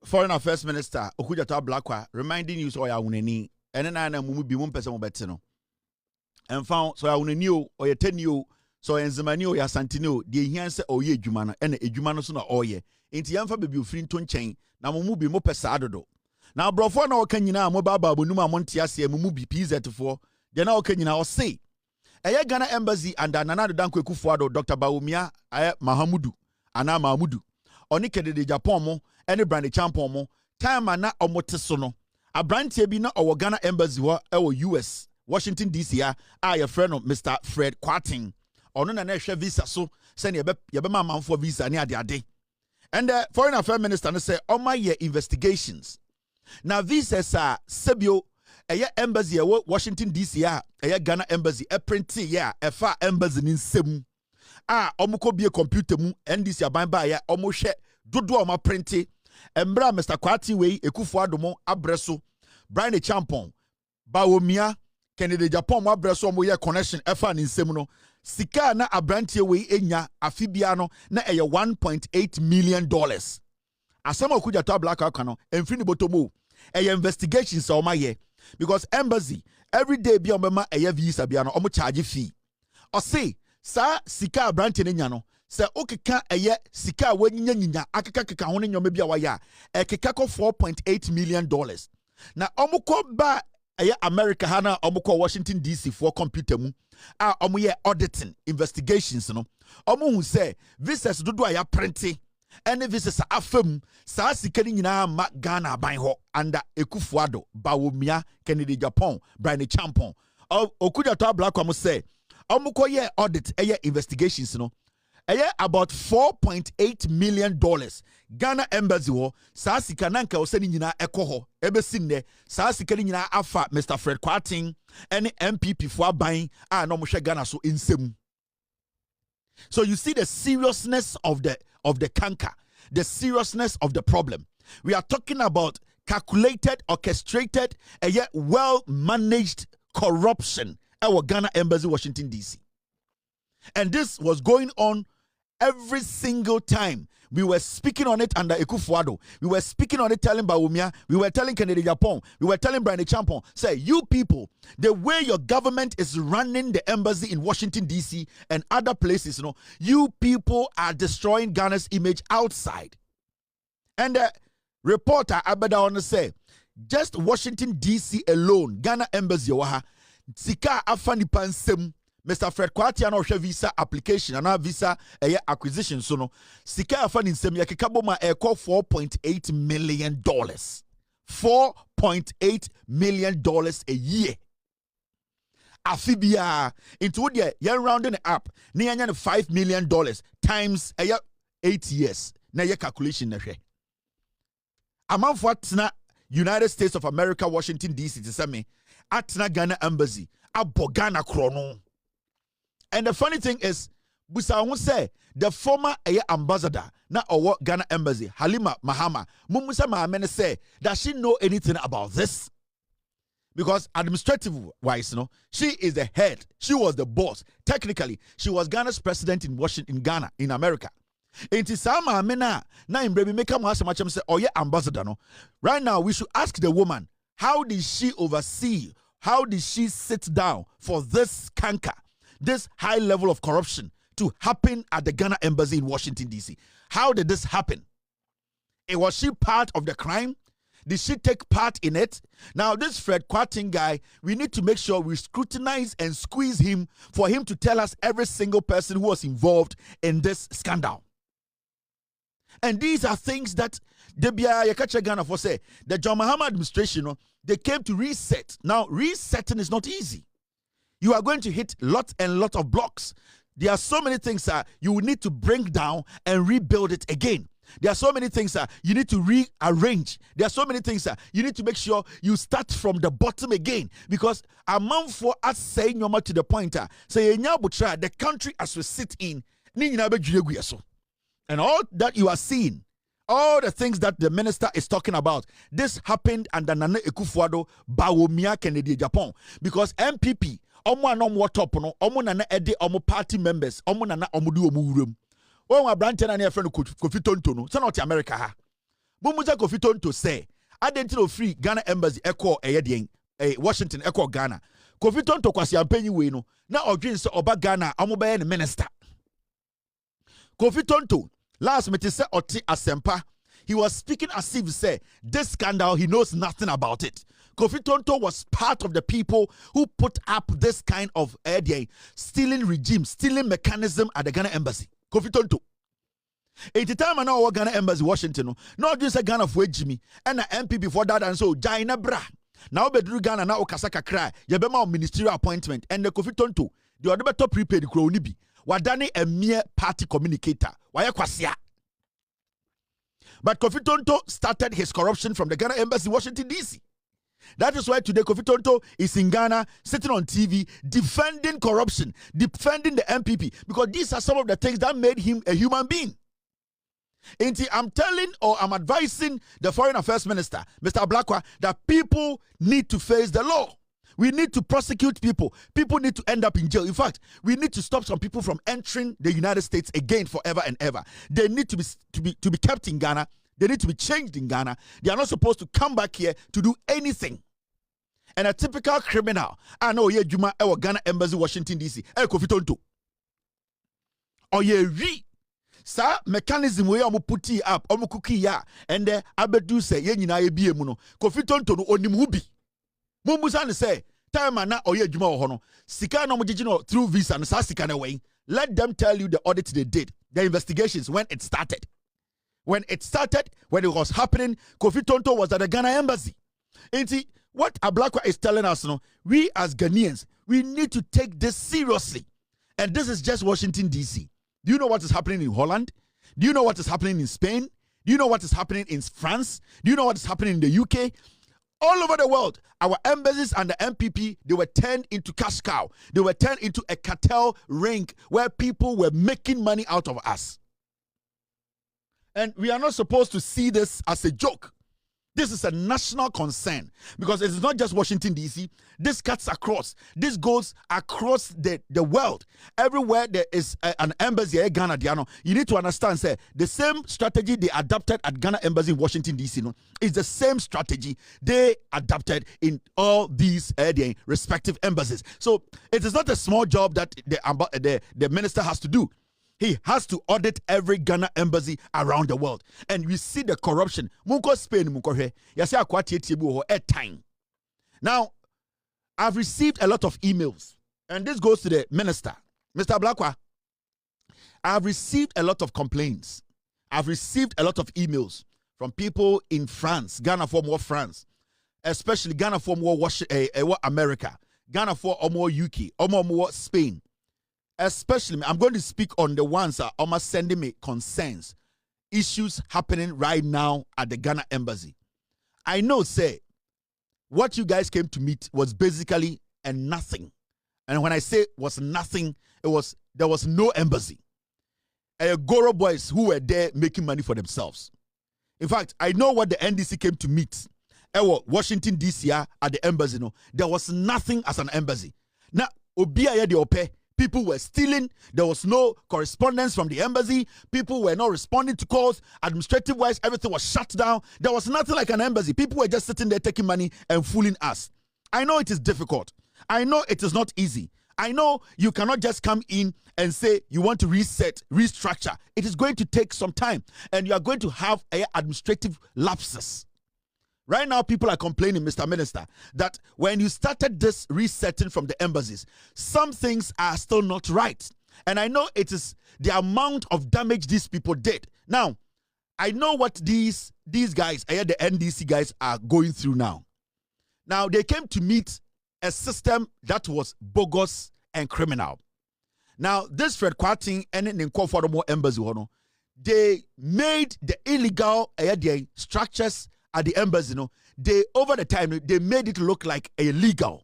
[SPEAKER 1] Foreign Affairs Minister Okujato Ablakwa reminding you so ya uneni ene na na mumu bi mu pese mo bete no. Enfan so ya uneni o ye teni o so enzemani o ya santini o de hian se o ye adwuma no ene adwuma no so na o ye. Enti yamfa bebi ofiri nto nchen na mumu bi mo pese adodo. Na brofo na o ka nyina mo baba abonum a mo nte ase mumu bi PZ for de na o ka nyina o say Ghana embassy and Nana Dankwe Kufuado, Dr. Bawumia, Mahamudu, Ana Mahmudu, Onikede de Japan mo, any brandy champon mo, time ana omotesono. A brand tebina or Ghana embassy wa US, Washington DC, your friend of Mr. Fred Quarting. Ono na na visa so send yebema man for visa near the day. And the Foreign Affairs Minister say, on my year investigations. Now visas are Sebio, embassy Washington DC, Ghana embassy, printy ya, far embassy in Sem. Omuko be a computer mu, NDC by ya, omoshe, dodo ma printy, embra Mr. Kwati way, Ekufuadomo, Abreso, Brian Champon, Bawumia, Kennedy Japan, Abreso, moya connection, Efan in Semuno. Sika na abrantie we enya afibiano na eye $1.8 million. Asema okuja to black akano emfini botomo eye investigations o maye because embassy every day bi omema eye visa bia no omo charge fee. O say sa sika abrantie ne nya no se okeka eye sika wanyinya akeka ho ne nyoma bia wa ya ekeka ko $4.8 million. Na omo ko ba eye America hana omo ko Washington DC for computer mu omo ye auditing investigations no omo hu say visas dodo aya printing any visas afam sa sikani nyina ma Ghana aban ho under Ekufuado Bawumia Kennedy Japan Brian Champon okuja to black omo say omo ko ye audit eye investigations no about $4.8 million. Ghana embassy ho saa sika nanka osani nyina ekoho ebesinne saa sika nyina afa Mr. Fred Quarting any NPP for aban no mo hwe Ghana so insem. So you see the seriousness of the canker, the seriousness of the problem. We are talking about calculated, orchestrated, and yet well managed corruption at our Ghana embassy Washington DC. And this was going on every single time. We were speaking on it under Ekufuado. We were speaking on it telling Bawumia. We were telling Kennedy Japan. We were telling Brian Champon. Say, you people, the way your government is running the embassy in Washington, D.C. and other places, you people are destroying Ghana's image outside. And the reporter, Abeda, say, just Washington, D.C. alone, Ghana embassy, Sika Afani Pansem, Mr. Fred Quartiano visa application and our visa acquisition so no sika afani nsem yakikaboma eko $4.8 million. $4.8 million a year. Afibia into the year rounding up near $5 million times 8 years. Na ye calculation na hwe. Amount for atna United States of America Washington DC to say me atna Ghana embassy abo Ghana krono. And the funny thing is, Busa won't say the former ambassador na owo Ghana embassy, Halima Mahama, Mumusa Mahamene say, does she know anything about this? Because administrative wise, she is the head. She was the boss. Technically, she was Ghana's president in Washington, in Ghana, in America. Inti sama amena na imbremi meka mo asema say oye ambassador no. Right now we should ask the woman, how did she oversee? How did she sit down for this canker? This high level of corruption to happen at the Ghana embassy in Washington, D.C. How did this happen? Was she part of the crime? Did she take part in it? Now, this Fred Quarting guy, we need to make sure we scrutinize and squeeze him for him to tell us every single person who was involved in this scandal. And these are things that the Ghana for say the John Mahama administration, they came to reset. Now, resetting is not easy. You are going to hit lots and lots of blocks. There are so many things you will need to bring down and rebuild it again. There are so many things you need to rearrange. There are so many things you need to make sure you start from the bottom again. Because a month for us saying no more to the point, say the country as we sit in, and all that you are seeing, all the things that the minister is talking about, this happened under Nana Ekufuado Bawumia Kennedy Japan. Because NPP, omo anom watop no omo na ede omo party members omo na omo du omo wuram won abrante na ne friend Kofi Tonto no se not America ha mumuza Kofi Tonto say identity free Ghana embassy echo eyedien Washington echo Ghana Kofi Tonto kwasi ampanyi we no na odwen se oba Ghana omo be ne minister Kofi Tonto last meeting say oti asempa. He was speaking as if say this scandal he knows nothing about it. Kofi Tonto was part of the people who put up this kind of stealing regime, stealing mechanism at the Ghana embassy. Kofi Tonto. At the time I know Ghana embassy Washington, not just a Ghana for Jimmy and an MP before that, and so Jaina Bra. Now bedru Ghana now Kasaka cry, Yabema ministerial appointment, and the Kofi Tonto, the other top prepaid cronibi, Wadani a mere party communicator. Why kwasia? But Kofi Tonto started his corruption from the Ghana embassy in Washington DC. That is why today Kofi Tonto is in Ghana, sitting on TV, defending corruption, defending the NPP, because these are some of the things that made him a human being. I'm telling or I'm advising the Foreign Affairs Minister, Mr. Blakwa, that people need to face the law. We need to prosecute people. People need to end up in jail. In fact, we need to stop some people from entering the United States again forever and ever. They need to be kept in Ghana. They need to be changed in Ghana. They are not supposed to come back here to do anything. And a typical criminal, I know ye Juma ewa Ghana Embassy, Washington DC, Kofi Tonto. Or ye re. Sa mechanism we omo puti up, omo cookie ya, and the abedu say ye nyina ye bie mu no. Kofi Tonto no onim hubi. Mumusa ne say time na oye adwuma wo ho no. Sika na omo gigi no through visa and sa sika na way. Let them tell you the audit they did, the investigations when it started. When it was happening, Kofi Tonto was at the Ghana embassy. And see, what Ablakwa is telling us, we as Ghanaians, we need to take this seriously. And this is just Washington, D.C. Do you know what is happening in Holland? Do you know what is happening in Spain? Do you know what is happening in France? Do you know what is happening in the UK? All over the world, our embassies and the NPP, they were turned into cash cow. They were turned into a cartel ring where people were making money out of us. And we are not supposed to see this as a joke. This is a national concern because it is not just Washington, D.C. This cuts across. This goes across the world. Everywhere there is an embassy at Ghana, you need to understand, say, the same strategy they adopted at Ghana embassy in Washington, D.C. is the same strategy they adopted in all these respective embassies. So it is not a small job that the minister has to do. He has to audit every Ghana embassy around the world. And we see the corruption. Munko Spain, munko he. Yasi akwati etibu ho time. Now, I've received a lot of emails. And this goes to the minister. Mr. Blakwa, I've received a lot of complaints. I've received a lot of emails from people in France, Ghana for more France, especially Ghana for more America, Ghana for more UK, more Spain. Especially, I'm going to speak on the ones that are sending me concerns, issues happening right now at the Ghana embassy. I know, say, what you guys came to meet was basically a nothing. And when I say was nothing, there was no embassy. Goro boys who were there making money for themselves. In fact, I know what the NDC came to meet. Washington, D.C. at the embassy. There was nothing as an embassy. Now, Obiya de Ope. People were stealing. There was no correspondence from the embassy. People were not responding to calls. Administrative-wise, everything was shut down. There was nothing like an embassy. People were just sitting there taking money and fooling us. I know it is difficult. I know it is not easy. I know you cannot just come in and say you want to reset, restructure. It is going to take some time. And you are going to have administrative lapses. Right now, people are complaining, Mr. Minister, that when you started this resetting from the embassies, some things are still not right. And I know it is the amount of damage these people did. Now, I know what these guys, the NDC guys, are going through now. Now, they came to meet a system that was bogus and criminal. Now, this Fred Kwarting and the embassy, they made the illegal structures at the embassy, they over the time they made it look like illegal.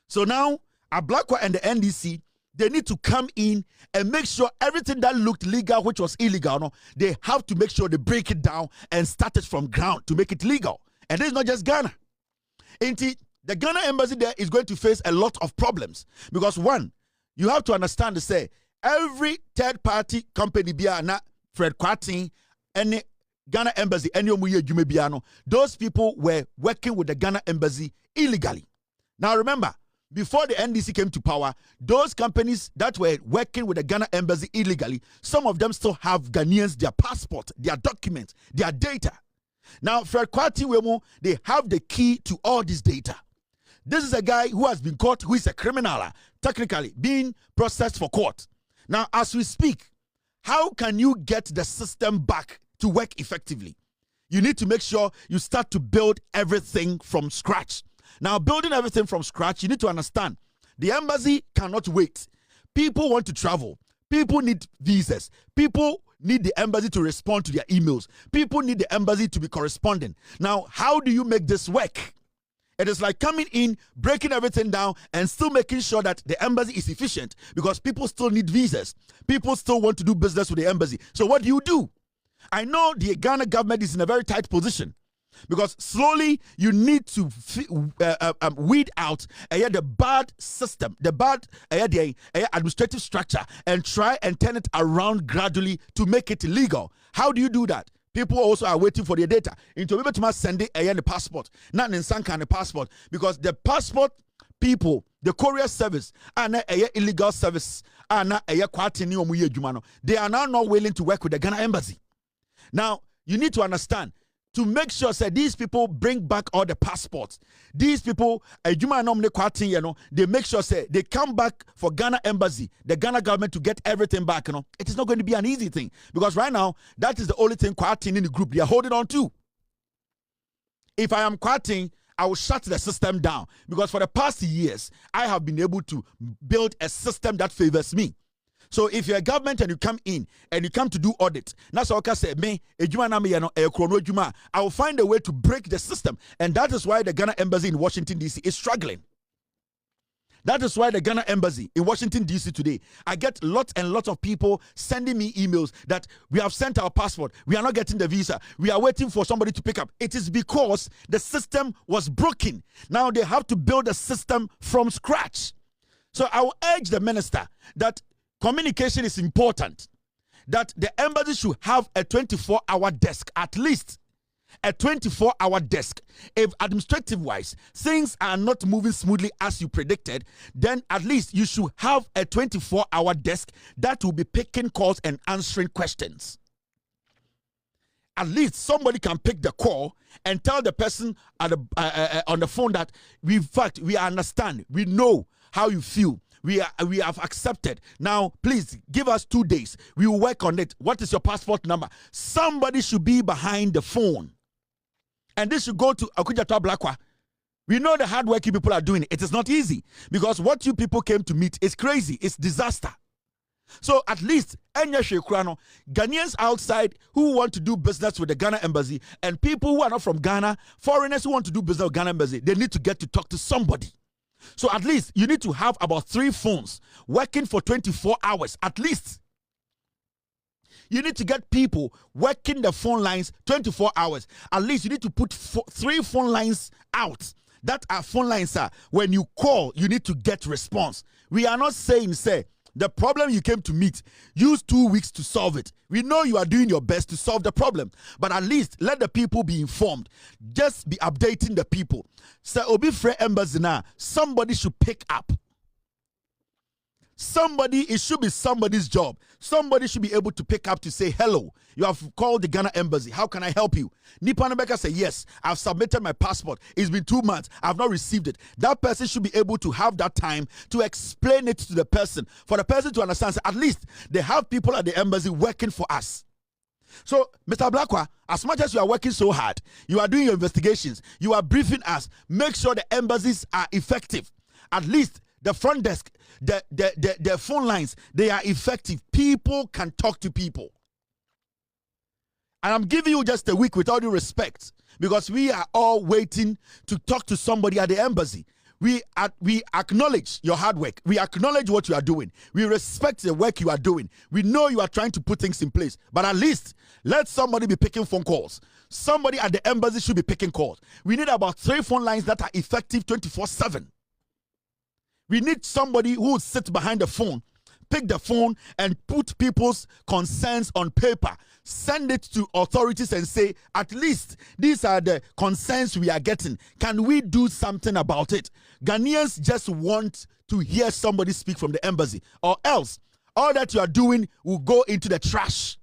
[SPEAKER 1] So now Ablakwa and the NDC, they need to come in and make sure everything that looked legal, which was illegal, they have to make sure they break it down and start it from ground to make it legal. And this is not just Ghana. The Ghana embassy there is going to face a lot of problems because one, you have to understand to say every third party company biana Fred Kwarting and Ghana embassy, those people were working with the Ghana embassy illegally. Now remember, before the NDC came to power, those companies that were working with the Ghana embassy illegally, some of them still have Ghanaians, their passport, their documents, their data. Now, Fred Kwati Wemo, they have the key to all this data. This is a guy who has been caught, who is a criminal, technically being processed for court. Now, as we speak, how can you get the system back to work effectively? You need to make sure you start to build everything from scratch. Now, building everything from scratch, you need to understand the embassy cannot wait. People want to travel. People need visas. People need the embassy to respond to their emails. People need the embassy to be corresponding. Now, how do you make this work? It is like coming in, breaking everything down, and still making sure that the embassy is efficient because people still need visas. People still want to do business with the embassy. So what do? I know the Ghana government is in a very tight position because slowly you need to weed out the bad system, the bad administrative structure, and try and turn it around gradually to make it legal. How do you do that? People also are waiting for their data. Into able to send the passport, not in some kind of passport, because the passport people, the courier service, and illegal service, and they are now not willing to work with the Ghana embassy. Now, you need to understand, to make sure that these people bring back all the passports. These people, they make sure they come back for Ghana embassy, the Ghana government, to get everything back. It is not going to be an easy thing because right now that is the only thing Kwatin in the group they are holding on to. If I am Kwatin, I will shut the system down because for the past years I have been able to build a system that favors me. So if you're a government and you come in and you come to do audit, that's what I say, I will find a way to break the system. And that is why the Ghana embassy in Washington, D.C. is struggling. That is why the Ghana embassy in Washington, D.C. today, I get lots and lots of people sending me emails that we have sent our passport, we are not getting the visa, we are waiting for somebody to pick up. It is because the system was broken. Now they have to build a system from scratch. So I will urge the minister that communication is important, that the embassy should have a 24-hour desk, at least a 24-hour desk. If administrative-wise, things are not moving smoothly as you predicted, then at least you should have a 24-hour desk that will be picking calls and answering questions. At least somebody can pick the call and tell the person at on the phone that we understand, we know how you feel. We have accepted. Now, please give us 2 days. We will work on it. What is your passport number? Somebody should be behind the phone. And this should go to Agyapong Blakwa. We know the hard work you people are doing. It is not easy because what you people came to meet is crazy. It's disaster. So at least Ghanaians outside who want to do business with the Ghana embassy and people who are not from Ghana, foreigners who want to do business with Ghana embassy, they need to get to talk to somebody. So at least you need to have about 3 phones working for 24 hours at least. You need to get people working the phone lines 24 hours. At least you need to put 3 phone lines out. That are phone lines, when you call, you need to get response. We are not saying, the problem you came to meet, use 2 weeks to solve it. We know you are doing your best to solve the problem, but at least let the people be informed. Just be updating the people. So, Obi Frere Embassy now, somebody should pick up. It should be somebody's job. Somebody should be able to pick up to say, hello, you have called the Ghana embassy. How can I help you? Nipanabeka say, yes, I've submitted my passport. It's been 2 months. I've not received it. That person should be able to have that time to explain it to the person. For the person to understand, at least they have people at the embassy working for us. So, Mr. Blakwa, as much as you are working so hard, you are doing your investigations, you are briefing us, make sure the embassies are effective. At least the front desk, the phone lines, they are effective. People can talk to people. And I'm giving you just a week with all due respect because we are all waiting to talk to somebody at the embassy. We acknowledge your hard work. We acknowledge what you are doing. We respect the work you are doing. We know you are trying to put things in place. But at least let somebody be picking phone calls. Somebody at the embassy should be picking calls. We need about 3 phone lines that are effective 24/7. We need somebody who will sit behind the phone, pick the phone and put people's concerns on paper. Send it to authorities and say, at least these are the concerns we are getting. Can we do something about it? Ghanaians just want to hear somebody speak from the embassy, or else all that you are doing will go into the trash.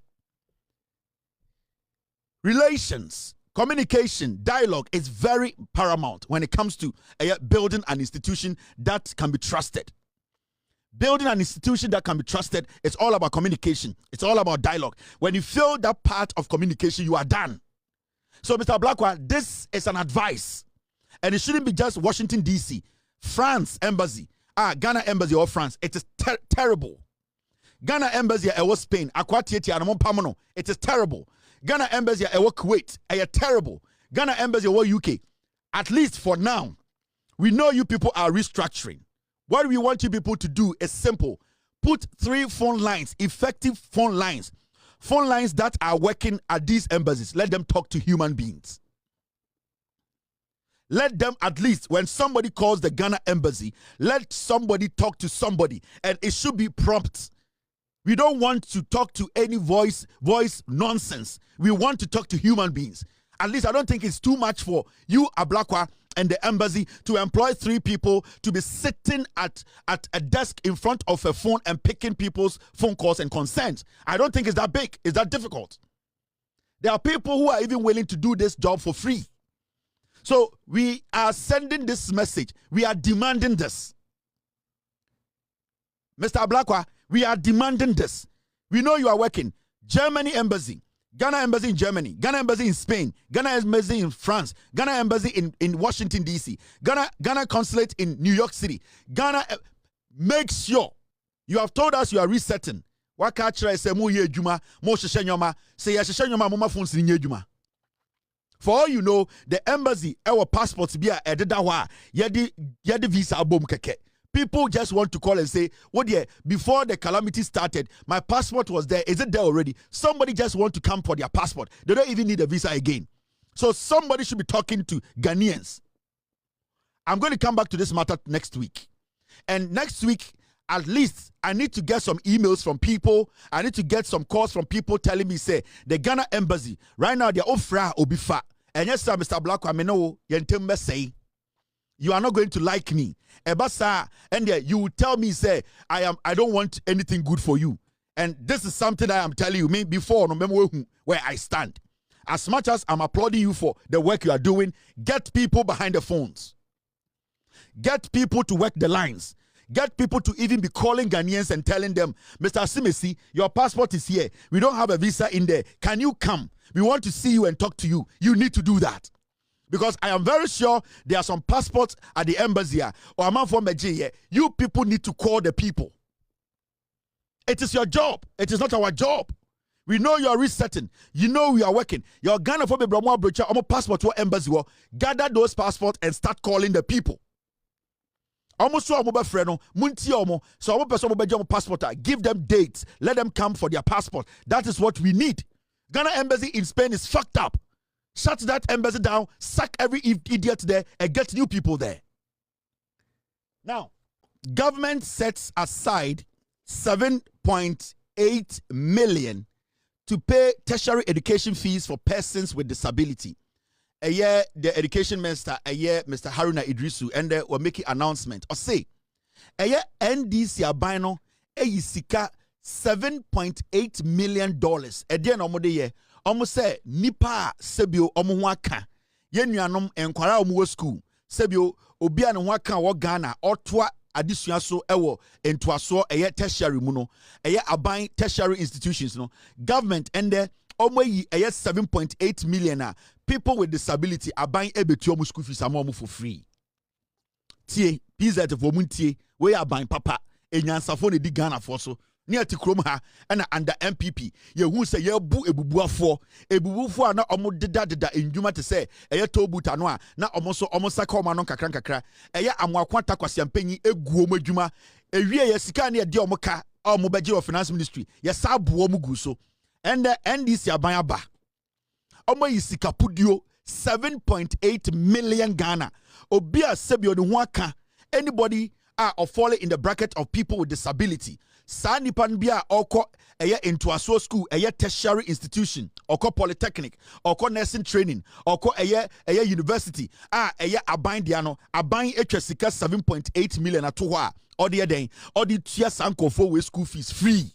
[SPEAKER 1] Relations, Communication, dialogue is very paramount when it comes to building an institution that can be trusted. Building an institution that can be trusted, it's all about communication. It's all about dialogue. When you fail that part of communication, you are done. So, Mr. Blackwell, this is an advice. And it shouldn't be just Washington, D.C., France Embassy, Ghana Embassy or France. It is terrible. Ghana Embassy or Spain, it is terrible. Ghana Embassy or Kuwait, terrible. Ghana Embassy or UK. At least for now, we know you people are restructuring. What we want you people to do is simple. Put 3 phone lines, effective phone lines that are working at these embassies. Let them talk to human beings. Let them, at least when somebody calls the Ghana embassy, let somebody talk to somebody, and it should be prompt. We don't want to talk to any voice nonsense. We want to talk to human beings. At least I don't think it's too much for you, Ablakwa, and the embassy to employ 3 people to be sitting at a desk in front of a phone and picking people's phone calls and consent. I don't think it's that big. It's that difficult. There are people who are even willing to do this job for free. So we are sending this message. We are demanding this. Mr. Ablakwa, we are demanding this. We know you are working. Germany embassy, Ghana embassy in Germany, Ghana embassy in Spain, Ghana embassy in France, Ghana embassy in Washington, D.C., Ghana consulate in New York City. Ghana, make sure you have told us you are resetting. For all you know, the embassy, our passports be a dedawa, yedi visa abom keke. People just want to call and say, "Oh dear, before the calamity started, my passport was there. Is it there already?" Somebody just want to come for their passport. They don't even need a visa again. So somebody should be talking to Ghanaians. I'm going to come back to this matter next week. And next week, at least, I need to get some emails from people. I need to get some calls from people telling me, say, the Ghana embassy, right now, they're offering obifa. And yes, sir, Mr. Black, I know, you are not going to like me. Ebasa, and you will tell me, say, I don't want anything good for you. And this is something I am telling you, maybe before, no remember where I stand. As much as I'm applauding you for the work you are doing, get people behind the phones. Get people to work the lines. Get people to even be calling Ghanaians and telling them, Mr. Simesi, your passport is here. We don't have a visa in there. Can you come? We want to see you and talk to you. You need to do that. Because I am very sure there are some passports at the embassy or a man from Nigeria. You people need to call the people. It is your job. It is not our job. We know you are resetting. You know we are working. Your Ghana for the passport to embassy. Gather those passports and start calling the people. Almost so so passport. Give them dates. Let them come for their passport. That is what we need. Ghana embassy in Spain is fucked up. Shut that embassy down, sack every idiot there, and get new people there. Now, government sets aside 7.8 million to pay tertiary education fees for persons with disability. A year, the education minister, Mr. Haruna Idrisu, and they were making announcement. Or say, a year NDC abino, a sika $7.8 million. A dear no more year. Almost say nipa sebio omuwaka yenuanom enkwara omuwo school sebio obi an waka wo Ghana otwa adisua so ewo entoaso eye tertiary mu no eye aban tertiary institutions no government ende omoyi eye 7.8 million people with disability aban ebetu omu school fees amom for free tie pizza for muntie we aban papa enyansafo ne di Ghana for so near to Chrome ha and under NPP. You who say you bu ebubuafo na omo deda enjuma to say eye tobuta no na omo so omo saka omo no kakra eye amwakwanta kwasiampanyi egu omo adwuma ewie ye sika na de omo ka omo beje of finance ministry ye sabu omo gu so and the NDC aban aba omo yisika pudio 7.8 million Ghana obia sebio ne ho aka anybody are falling in the bracket of people with disability. Sani Panbia oko eye into a school, eye tertiary institution, oko polytechnic, oko nursing training, oko eye university. Eye abain diano, abain etresika 7.8 million atoa. Or the day, or the tia sanko for school fees free.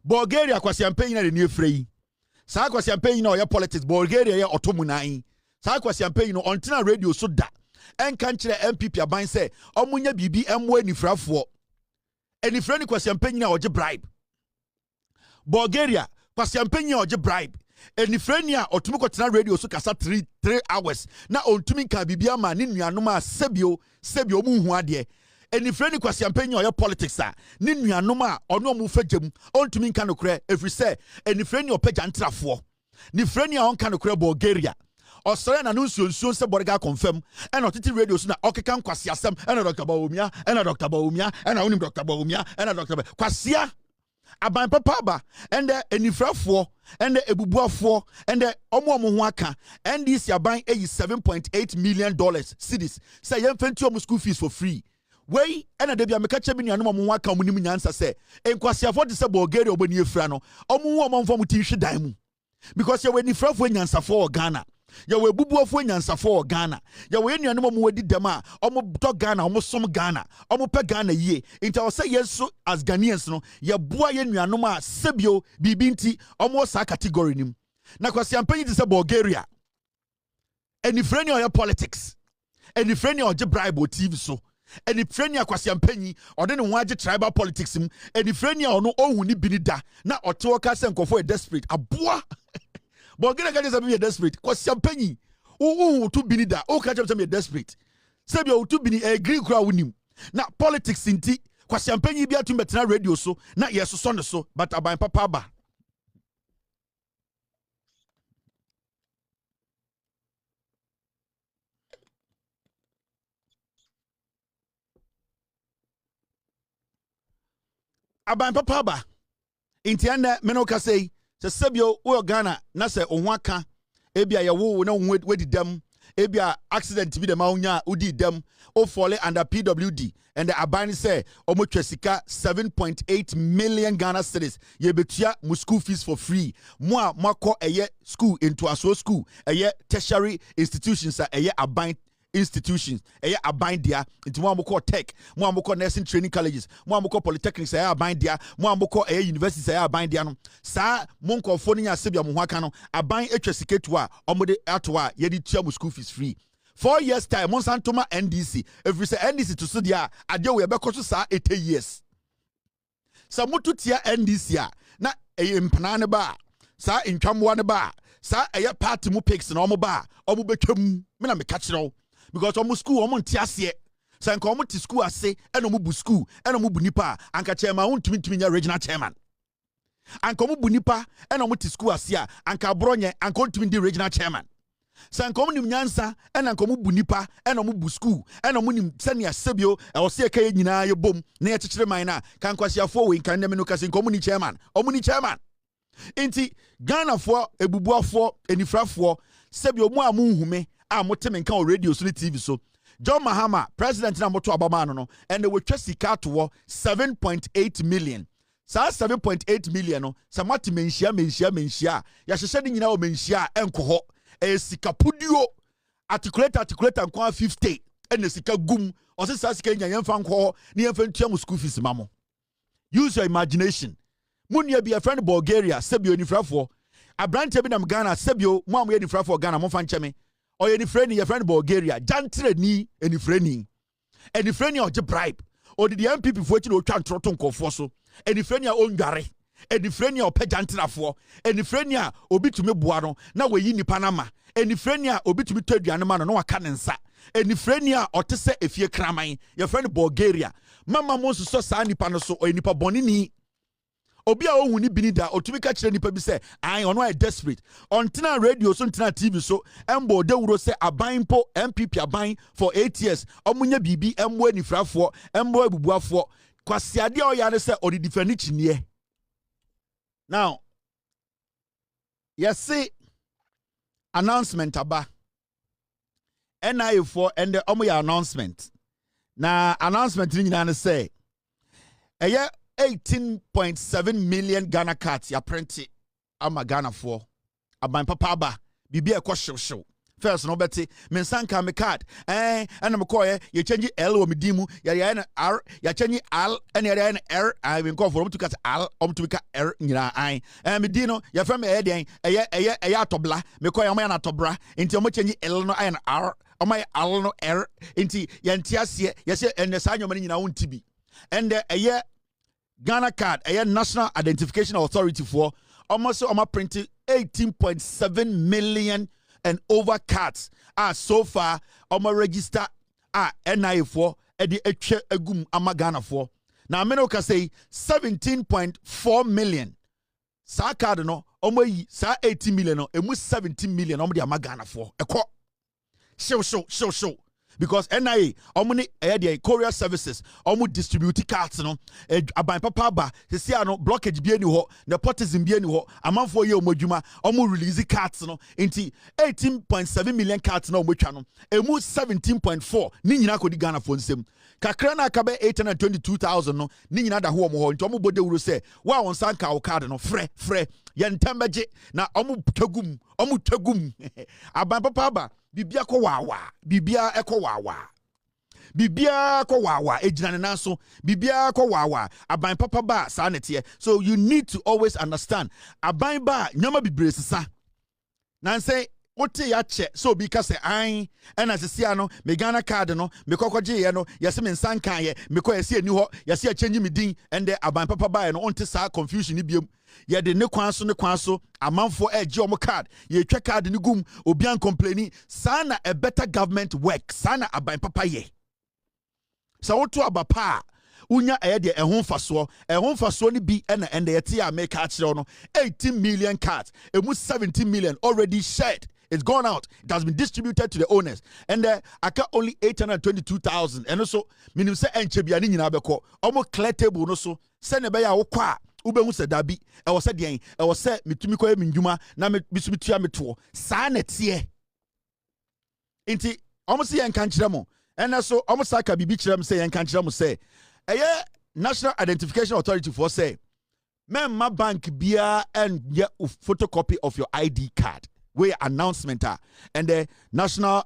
[SPEAKER 1] Bulgaria kwasi ampenya the new free. Saa kwasi campaign no your politics Bulgaria ya otomunai. Saa kwasi campaign no ontina radio so da. Enka nkyere NPP aban say omunya bibi emwo anifrafo. Anifra ni kwasi campaign na oje bribe. Bulgaria kwasi campaign na oje bribe. Anifra ni a otumi kwotena radio so kasa 3 hours na ontumi ka bibi ama ne nuanom a sebio mu hu ade. Anifra ni kwasi campaign na politics a ne nuanom a ono mu fagem ontumi nka nokre every say anifra ni opagya ntrafo. Ni frani a onka nokre Bulgaria. Osore na nunsuo se borga confirm and otiti radio so na okekan kwase asem and Dr Bawumia and Dr Bawumia and unim Dr Bawumia and Dr kwasia aban papa ba and enifrafo and ebubuafo and omo ho aka and this aban $7.8 million cedis say yemfenti omo school fees for free wey and de bia meka che bi nuanom omo ho aka omo nim nyansa say enkwasiafo de se Bulgaria obani efra no omo omo mfom ti hwe dan mu because you when frafo nyansafo Ghana ya we bubuafo nyansafo Ghana ya we nuanom omo wadi dem a omo to Ghana omo som Ghana omo pe Ghana yie nti o say yeso as Ghanaians no ya boa ye nuanom a sebio bibinti omo sa category nim na kwasi ampanyi de se Bulgaria eni freni o politics eni freni o bribe o TV so eni freni akwasi ampanyi o de ne ho age tribal politics mu eni freni a ono ohun ni bi ni da na ote o ka se nkofo e desperate aboa Bulgaria can just be desperate. Cause champagne, to be da. O catch up to be desperate. Sebio to be a green crowd with him. Now politics in tea. Cause champagne be to better radio so. Not yes so, but about papa ba. About papa ba. Intianda menoka say. Se sebio wo Ghana na se ohun aka ebia ye wo na ohun wedi dem ebia accident bi dem awunya udi dem o fall under PWD and the abani say omotwa sika 7.8 million Ghana cedis ye betua mu school fees for free mo a makọ eye school into aso school eye tertiary institutions eye aban institutions eye aban dia into mo amoko tech mo amoko nursing training colleges mo amoko polytechnics eye aban dia mo amoko eye universities eye aban dia no sa mo nkofo no nya sebia mo ho aka no aban etwa siketu a omode ato a ye di tua mo school fees free 4 years time mo santoma NDC every say NDC to so dia ade we be koso sa 80 years sa mutu tia NDC a na eye mpana ne ba sa ntwamwa ne ba sa eye party mu pics na omo ba omo betwam me na me ka kire because omo school omo ntiase say nka omo ti school ase and omo bu school and omo bu nipa anka chairman untumi nya regional chairman anka omo bu nipa and omo ti school ase a anka bronye anka untumi di regional chairman say nka omo nim nyansa and anka omo bu nipa and omo bu school and omo nim senia sebio e wo se ka nyina ye bom na ye kekere man na kan kwasiafo we kan nem no ka se nka omo ni chairman enti Ghana for ebubuafo enifrafo sebio mu amunhume a moteme nka o radio so TV so John Mahama president na moto abama no and they were sika to 7.8 million sa 7.8 million no sa mati menhia ya hyehye de nyina o menhia enko ho e sika pudio articulate nko 50 and sika gum o se sa sika nya yemfa nko ne yemfa ntua mu school fees mamo use your imagination munia be a friend Bulgaria sebio nifrafo abrante bi na Ghana sebio mo am ye nifrafo Ghana mo fa ncheme or any friend your friend Bulgaria, Jantre ni any friend or bribe, or the NPP for you to Troton Kofoso, any friend your own gare, any friend your pejantra for, any friend ya obi to me buano, now we in Panama, any friend ya obi to me to Yanama no canonsa, any friend ya or to say if you're cramming your friend Bulgaria, Mamma Moses so sani panoso or any bonini. Obia o huni binida otumi ka kire nipa bi se I ono a desperate ontina radio so ontina TV so embo de wuro se abanpo NPP aban for 8 years omunya bibi embo anifrafo embo abubuafo kwasiade o yare se odi defend chinie now yes announcement aba NIA for and the omo ya announcement na announcement ni nyina ne say eye 18.7 million Ghana cards ya print ama Ghana for aban papa ba bibi e ko hyew first no beti me sanka me card and me call ye change L wo me dimu ya na R ya change L and ya na R I been call for to cut L to ka R nyina an me di no ya fa me den eya atobla me call ya ma na atobra nti o mo change L no I na R o ma L no R nti ya ntiase ya se en sa nyoma nyina wonti bi and eya Ghana card eya National Identification Authority for almost printed 18.7 million and over cards so far register NIA for edi etwe agum ama Ghana for na me no ka say 17.4 million sa card no yi sa 80 million no emu 17 million de ama Ghana for ekọ show because NIA omuni the courier services distribute cards no aban papa ba se no blockage bi ani ho nepotism bi ani ho amanfo ye omodwuma release cards no nti 18.7 million cards na omotwa no emu 17.4 ni nyina kodi Ghana fo nsem kakra na akabe 822,000 no ni nyina da ho omo nti omo bode wuro se wa won sanka wo card no frɛ yentambeje na omo twagum aban papa ba bibia ko wawa ejina ne nanso bibia ko wawa aban papa ba sa netie. So you need to always understand aban ba nyama bibre sisa nan say wote ya che so bi ka say an na sesia no me Ghana card no me kokoje ye no yese me nsankan ye me ko yese ani ho yese change me din and aban papa ba no onte sa confusion ni biem ye de ne kwan so amanfo eje omo card ye twa card ni gum obian complaining sana a better government work sana aban papa ye sa woto abapa unya de ehon faso ni bi na ende yete ya make akire no 18 million cards emu 17 million already shared. It's gone out. It has been distributed to the owners. And I got only 822,000. And also, minim se enchebia ni nyina beko. Omo clear table no so. Se ne be ya wo kwa. Ube hu se dabi. E wo se den. E wo se mitumi ko minjuma na bisubitua meto. Sa na tie. Inti omo se yen kan kire mo. And also omo saka bibi kire mo se yen kan kire mo se. Eye National Identification Authority for say, "Memma bank bia and ye photocopy of your ID card." Way announcement and the National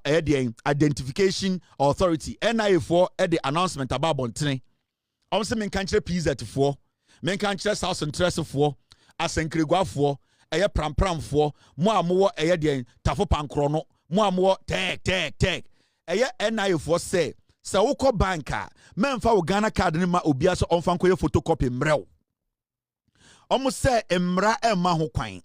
[SPEAKER 1] Identification Authority NIA4 the announcement about Bontene. Also, men can't PZ for men can't South Interest for Asenkregua for a pram for more a den Tafo Pancrono, more tag a NIA4 say Saoko banker men for Ghana card in my Obiaso on Fanko photocopy mrel. Almost say Emra and Maho Quine.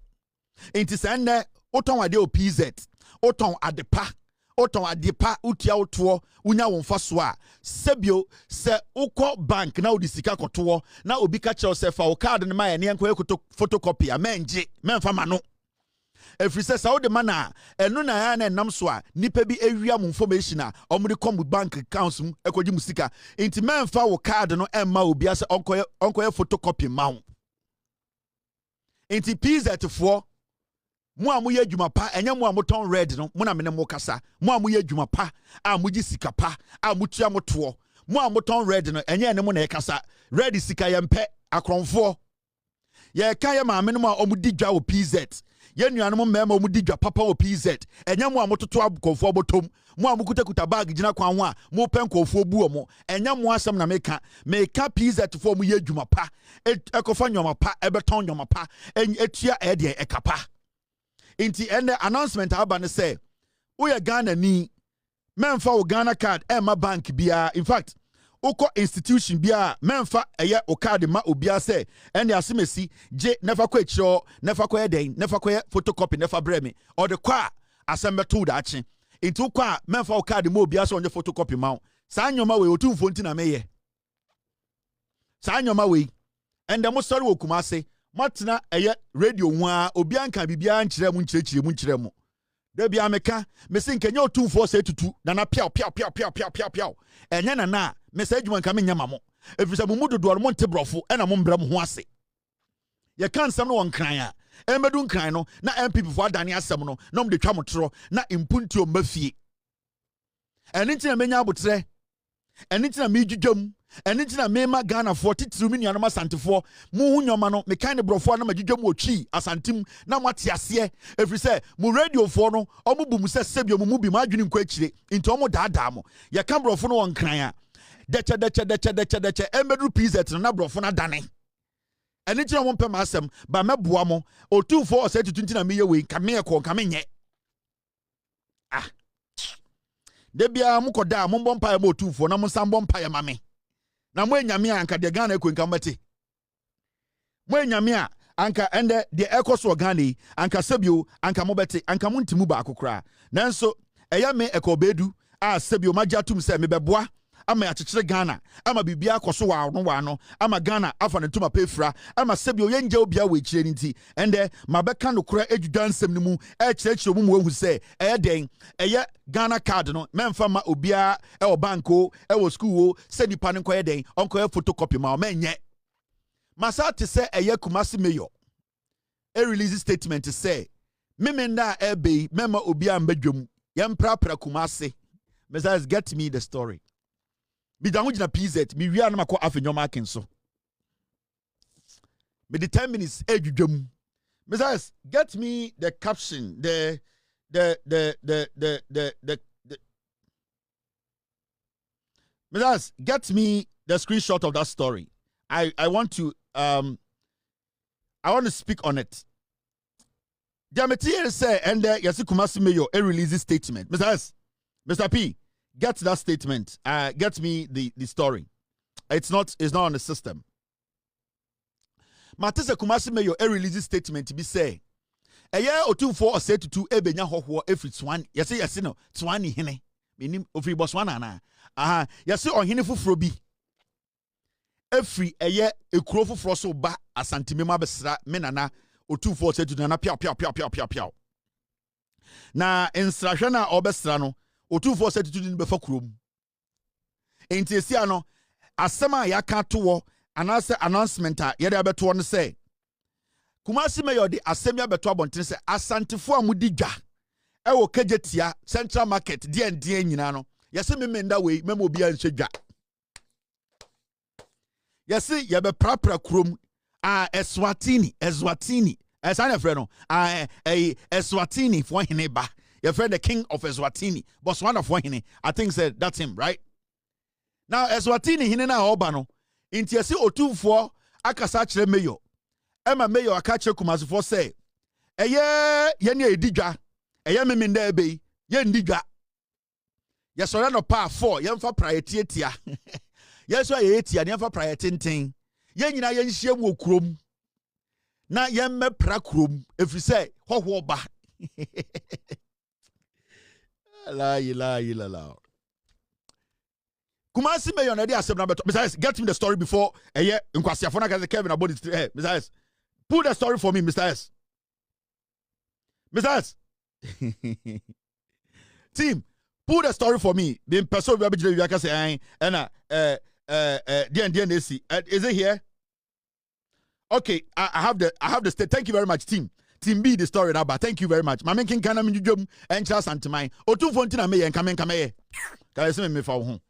[SPEAKER 1] It is under Oton ade OPZ, oton adepa utia oto unya wonfa so a sebio se ukọ bank na odi sika koto na obi ka che se fa o card ne ma ne enko ekoto photocopy a menje menfa ma no efri se sa ode mana enu na ya na nam so a nipa bi ewia mu information a omde kom bank accounts mu ekogi mu sika enti menfa wo card no emma obi ase onko photocopy ma wo enti PZ for mo amuye adwuma pa enye mo amoton red no mo na mene mo kasa mo amuye adwuma pa amuji sika pa amutua moto mo amoton red no enye ne mo na ekasa red sika yempe akronfo ye kan ye ma mene mo omudi dwa wo PZ ye nuanom mema omudi dwa papa wo PZ enye mo amototo akofo botom mo amukutakuta bag gina kwan ho a mo penkofo bu omo enye mo asem na meka PZ fo mo ye adwuma pa ekofa nyoma pa ebeton nyoma pa etua de ekapa. Inti ende announcement abane say uya Ghana ni memfa o Ghana card ma bank bia in fact uko institution bia memfa eye o card ma obia say ende asemesi je never kwa ekiro never kwa eden never kwa photocopy never breme or the kwa asembe to da achi inti ukwa memfa o card ma obia so onye photocopy ma sa nyoma we otumfo nti na meye sa nyoma we ende mo sorry wo Kumase matna eye radio nwa obi anka bibia nkyerɛ mu nkyerɛ mu da bia meka mesi nkenya otumfo se tutu na na piao enye na mesa adwuma nka menya mamo efisa mu mudodo no monte brofo na mo mbra mo ho ase ye kan sam no won kran a emedu nkran no na NPP fo adane asem no na mo de twa motoro na impunti o mafie eni ntina menya abotre eni ntina me dwudwam And it's na mema Ghana for titru mi nuanom asantefo mu hu nyoma no me kind brofo na magidwam otwi asantim na mwate ase every say mu radio for no omo bu mu se sebio mu bi ma adwene nkwa akire into omo daada mo ye ka brofo no won kran a deche emedru pz no na brofo na dane eni kire mo mpem asem ba meboa mo otumfo o se tutunti na meye we ka me ko ka me nye debia mu koda mo mbompa ya mo otumfo na mo sambompa ya mame na mo enyame anka de Ghana ekwenka mbete mo enyame anka ende de ekoso Ghana anka sebio anka mo bete anka mo ntimu ba akokra nanso eya me ekobedu a sebio magyatum se mebeboa ama yakekere Ghana ama bibia akoso wa no ama Ghana afa ne ntuma pefra ama sebio yenje obia we kire nti ende mabeka no kora edwudansem ne mu e kirekire mu ehu se eye den eye Ghana card no memfa ma obia e o banko e wo school se nipa ne koye den onko e photocopy ma o menye masate se eye Kumasi mayor e release statement say memenda e be mema obia mbadwam yemprapra Kumasi Messiah, get me the story. Be down with PZ, me we are not Fire Afenyo Markin so. Me the 10 minutes edudum. Messiah, get me the caption, the Messiah, get me the screenshot of that story. I want to speak on it. The material say and Yasi Kumasi Mayor a release statement. Mr. P, get that statement. Get me the story. It's not on the system. Matisa Kumasi Mayor a release statement to be say. A year or two for a set to ebenya ho every swan. Yes, no, swani hene. Meaning of Boswana na. Yasi or hine frobi. Every a year a crow for froso ba a santimema besra menana or 2 4 set to nana piao. Na instrashana obestrano. O 2 4 set to do before krum. Enti sia no asema ya ka to anase announcement a ye de beto no say Kumasi Mayor de asema beto abonten say asantefo amudi dwa e wo kagetia Central Market de nyina no yese memenda we memo obi anhwe dwa yese ye be prapra krum Eswatini esane frɛ no Eswatini for hene ba. Your friend, the king of Eswatini, Botswana of Wahine. I think said that's him, right? Now, Eswatini, Hinena Obano, in Tiasi O24, Akasach Mayor. Emma Mayor Akache Kumasi for say, Yenya Diga, Yamiminde Bay, Yen Diga. Yes, or no par 4, Yamfa Priatia. Yes, I ate Yamfa Priatin. Yenina Yen Shemu Krum. Na Yemme Prakrum, if you say, Ho ba. La. Kumasi Mayor na dey accept number. Besides, get me the story before a year. Nkwasi afona ka Kevin about it. Hey, Besides, pull the story for me, Mr. S. Mr. S. Team, pull the story for me. The person we be can say DNDNAC. Is it here? Okay, I have the state. Thank you very much, team. Team B the story now, but thank you very much. My man can me jom and chance and mine. O 2 fontina me and come here. Can I say me for home?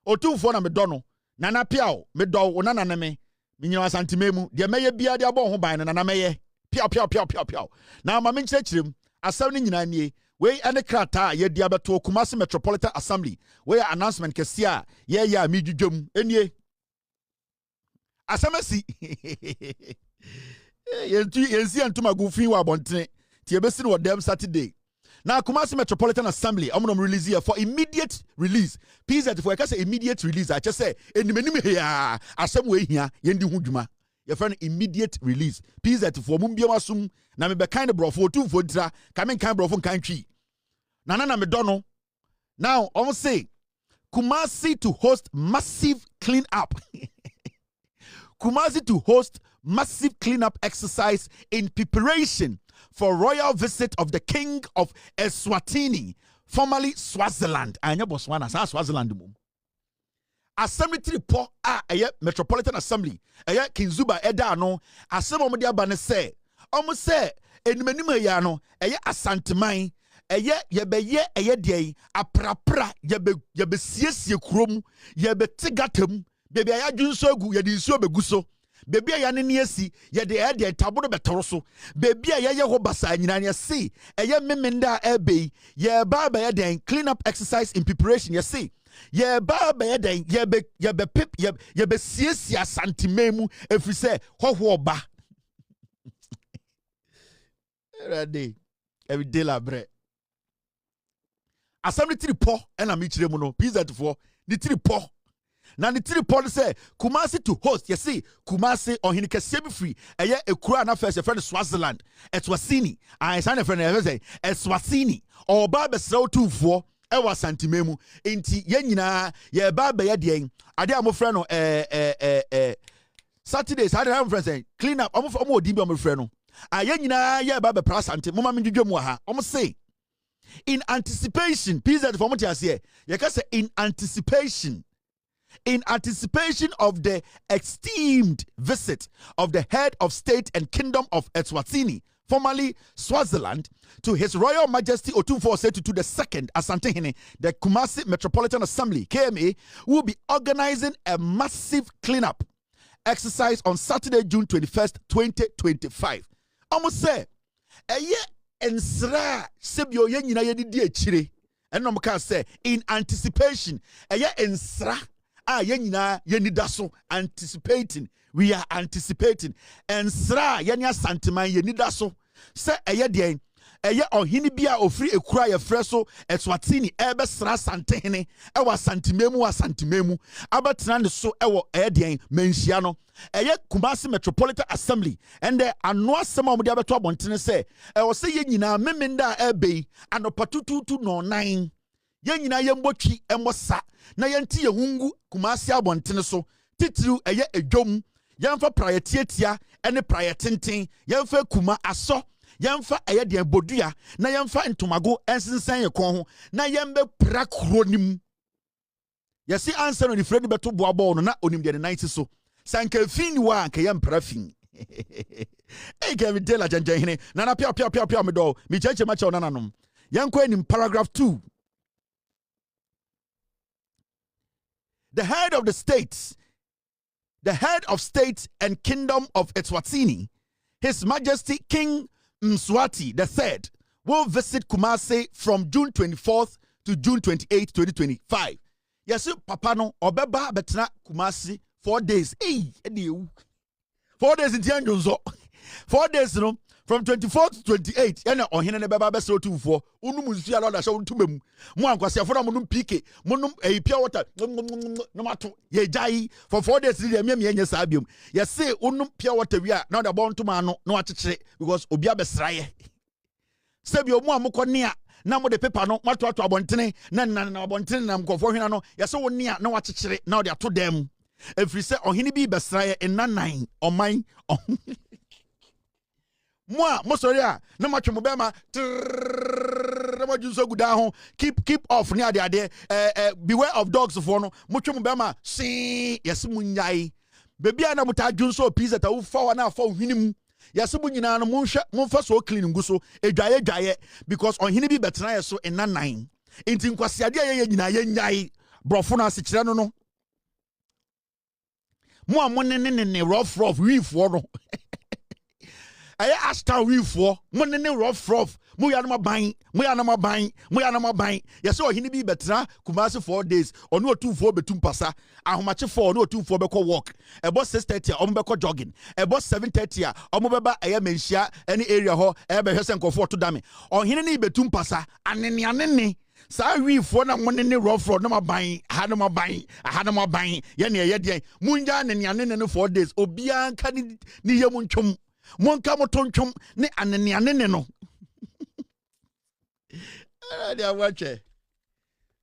[SPEAKER 1] O 2 for na me dono. Nana piao me do nana na me. Minyo santimemu. De meye bia de abon ho ban na meye. Piao. Now my man chechrim asem ni nyina nie. We ene krata ye dia beto Kumasi Metropolitan Assembly. We announcement kesia ye mi jom enie. Asemesi. Yensi antuma gufin wa bonten ti ebesi no dem Saturday. Now Kumasi Metropolitan Assembly I'm release here for immediate release. PZ for say immediate release. I just say enimeni here asem we hia yendi hu dwuma. Your friend immediate release. PZ for mumbia wasum na me be kind of brofo 2 for dra kamen kind brofo kan twi. Na me dono. Now almost say Kumasi to host massive clean up. Kumasi to host massive cleanup exercise in preparation for royal visit of the King of Eswatini, formerly Swaziland. Anya Botswana, Swaziland. Assembly report Metropolitan Assembly. King Zuba Edano. Assembly abane say. Almost say enmenima yano. Asantemai. Yebe diye aprapra yebe siesi krom yebe tigatem. baby aya dwunso gu ye di nsuo beguso baby aya ne ne asi ye de tabodo betoro so baby aya ye ho basa nyina ne see eye memenda ebe ye baba ye den clean up exercise in preparation ye see ye baba ye den ye be pip ye be siesia santimemu efrise hoho ba ready every day la bre assembly tiri po na me kire mu no pizza for the tiri po na the tiri po say Kumasi to host you see Kumasi on hini kese be free eye ekura na first friend Swaziland Eswatini I sign a friend say Eswatini or baba sell two for ewa santimemu enti ye nyina ye baba ye de ade amofre no Saturdays ade amofre say clean up amofre mo odi bi amofre no aye nyina ye baba pra sante mama me dwedwam wa ha omo say in anticipation PZ for much here you can say in anticipation of the esteemed visit of the head of state and kingdom of Eswatini, formerly Swaziland, to His Royal Majesty Otumfuo Osei-Tutu II Asante-Hene, the Kumasi Metropolitan Assembly KMA will be organizing a massive cleanup exercise on Saturday, June 21st, 2025. Almost say ensra sebio ye nyina ye di akire eno mo ka say in anticipation ensra ye nyina ye nida so anticipating we are anticipating ensra ye nya santiman ye nida so say de ohini bia ofri ekura ye freso Eswatini ebe sra santehene ewa santimemu abatena ne so ewo de menhia no Kumasi Metropolitan Assembly and the anwa sema omudi abeto abontene se say ye nyina memenda ebe anopatututu no 9 ye nyina ye mbotwi embosa na ye nti ye hungu Kumasi abontene so titiru edwom yemfa prayetia ene prayetenten yemfa kuma aso yemfa de bodua na yemfa ntomago ensensan ye kon ho na yembe pra kronim yesi answer no ni fredi beto boabo no na onim de 90 so sanka fin wa anka yem prafin Kevin Taylor janjehene nana pia me do mi cheche macha onananom yanko enim paragraph 2 the head of state and kingdom of Eswatini, His Majesty King Mswati III, will visit Kumasi from June 24th to June 28th, 2025. Yes, Papa no obeba betna Kumasi 4 days. 4 days in Tianjonzo. 4 days no from 24th to 28th. Yana ohine ne beba beso tu for unu musia lo da sha untumem. Mo ankwase afo na mo num pike, mo num pure water. No matter ye jai for 4 days dey me enya sa biom. Ye say unum pure water wi a na da bon tuma no no akekere because obi abesraye. Sebi omu amukone a na mo de paper no mato abontene na abontene na mkofo hwena no ye say woni a na wakekere na de ato dem. Every say ohini bi besraye enna 9 oman moi sorry na matwe mo be ma na junso guda ho keep off near ade beware of dogs for no motwe mo be ma si yes munyai baby na muta junso pizza ta wo fa na fa hwinim yes mu nyina no mo fa so clean nguso edwaye because ohini bi betena yeso enna 9 enti nkwasiade ye nyina ye nyai brofo na sekire no mo amonene rough we for no I asked how we for money rough Muyanama buying. Yes, so he be better Kumasi 4 days or no 2-4 betum pasa. How much 4 no 2-4 beko walk. About 6:30 beko jogging. About 7:30 omobeba menshia any area ho ebe hesen comfort to dame. Or hinni betum pasa anene. Sa we for na money rough no ma buying. I had my buying. Yene munja and 4 days. Obian can ni yamunchum. Monka motonchom ne anene no.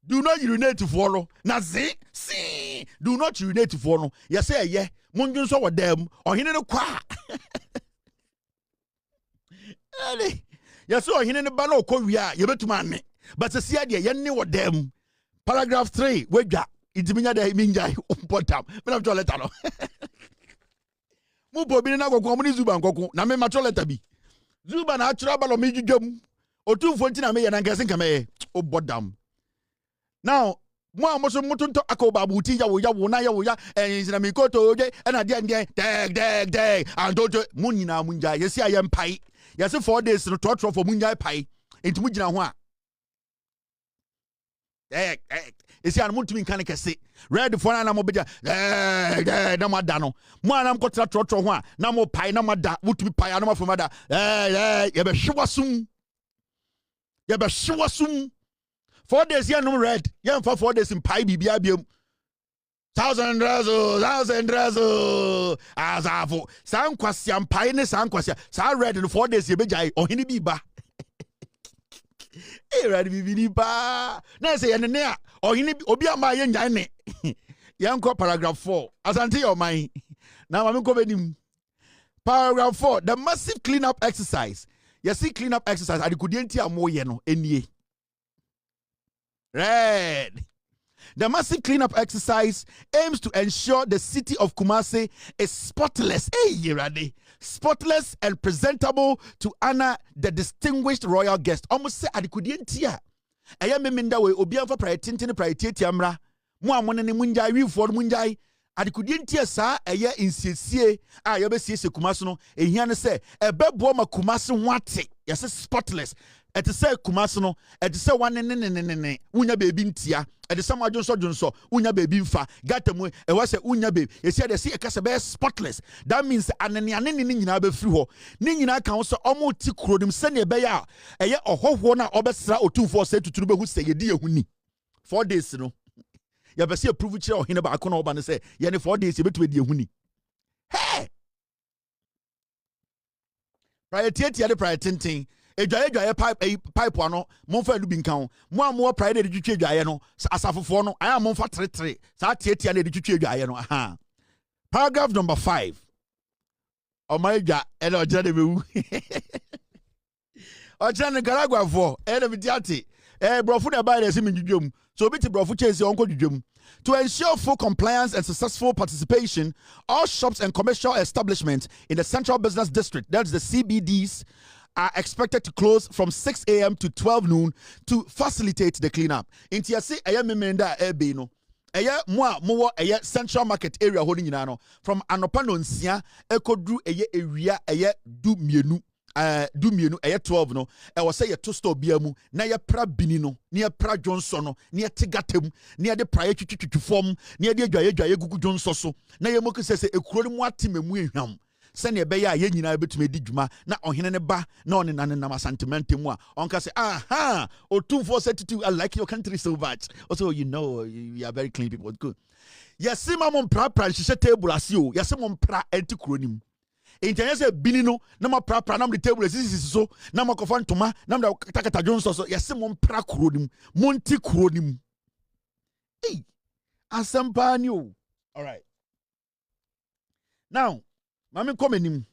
[SPEAKER 1] Do not urinate to follow. Na see. Do not urinate to follow. Yes, yeah. Munjun so with them or he no kwa. Yes, so he no balo ko wia ye betumane. But see dia ye ne with them. Paragraph 3 wega itiminya da minjai umpotam. Me na to letter no. Mu bobi na gwagwa mu ni zuba nkoko na me matro letter bi zuba na atura balo me dwudwam otumfo nti na me ye na ngese nka me obodam now Mo amoso mutunto akobabuti ya wo na ya wo ya enzina mikoto oje na de deg and dojo munina munja yesi ayem pai yesi 4 days no trotro for munja pai enti mugina ho a yesi an muntumi kan kese red for na mo beja na mada no mo anam kotra trotro ho a na mo pai na mada mutumi pai na mo fomada ye be hwasum 4 days here no red. Yeah, for 4 days in pie bibia biom. 1,000 razo. Azavo. San kwasiam pie ne san kwasia. San red in 4 days ye bejai ohini biba. Red bibi ba. Na say ene ne a ohini obi ama ye nyan ne. Yanko paragraph 4. Asante your mind. Now I'm go benim. Paragraph 4. The massive cleanup exercise. You see cleanup exercise. Adikudienti amoye no enie. Red. The massive cleanup exercise aims to ensure the city of Kumasi is spotless. Spotless and presentable to honor the distinguished royal guest. Almost say adikudientia. Aya meminda we obianfa prayetintin prayetiamra. Mo amone ne munjai wi for munjai. Adikudientia sa aya insiesie a yebesiesie Kumasi no ehia ne se ebebo ma Kumasi wate. Yes, spotless. Et say Kumasi no, et say one ne unya baby ntia, et some Johnson, unya baby mfa, gatemu, e was a unya baby. You said they see a casabay spotless. That means an nyina be free ho. Nina council almost tikrodim send a beya, a year or ho one obesra or 2 4 say to Truba who say ye dear huni. 4 days no. You ever see a proof chair or hinaba akono ban say, Yanni 4 days you bet with your huni. Hey! Prior the prior tinting. Edwaye pipe wano monfa du binkan mo amwo pride de twitwe edwaye no asafofo no aya monfa tretre sa tietia na de twitwe edwaye no aha. Paragraph number 5 omaja ele ojira de bewu ojira ne garagwa fo ele bitiate brofu de ba de se mindwudwom so obi ti brofu chase onko dwudwom. To ensure full compliance and successful participation, all shops and commercial establishments in the Central Business District, that's the CBDs, are expected to close from 6 a.m. to 12 noon to facilitate the cleanup. Inti yasi aya memenda ebe no. Aya mo aya Central Market area holding no from anopa no nsia ekodru aya area aya du mienu 12 no e wo say ye to store bia mu na ye pra bini no na ye pra Johnson no na ye tegatem na ye de praye twitwitwu fom na ye de adwaye gugu Johnson so na ye moku sese ekuro mu atememu ehwam sene ebeya ye nyina betumi di dwuma na ohene ne ba na one nanam sentimentum a onka say aha o 2472 I like your country so much also you know you are very clean people good yes mom pra hihye table ase o yes mom pra enti kronim enti say bini no na ma pra na the table sisi so na ma kofa ntoma na ma takata Johnson so yes mom pra kronim monti kronim hey asampa ni o all right now Mami Komenim.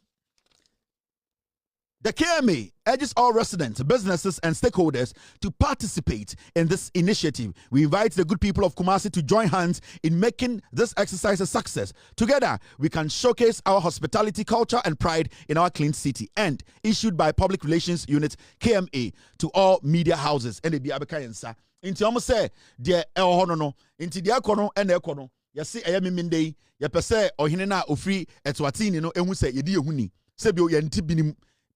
[SPEAKER 1] The KMA urges all residents, businesses, and stakeholders to participate in this initiative. We invite the good people of Kumasi to join hands in making this exercise a success. Together, we can showcase our hospitality culture and pride in our clean city. And issued by Public Relations Unit KMA to all media houses. And they be abekayensa. Inti almost say, dear no. Inti dear kono and ekono. Yasi ayami mindei ya pese ohine na ofri etwatini no ehu se yedi ehuni se bi yenti binim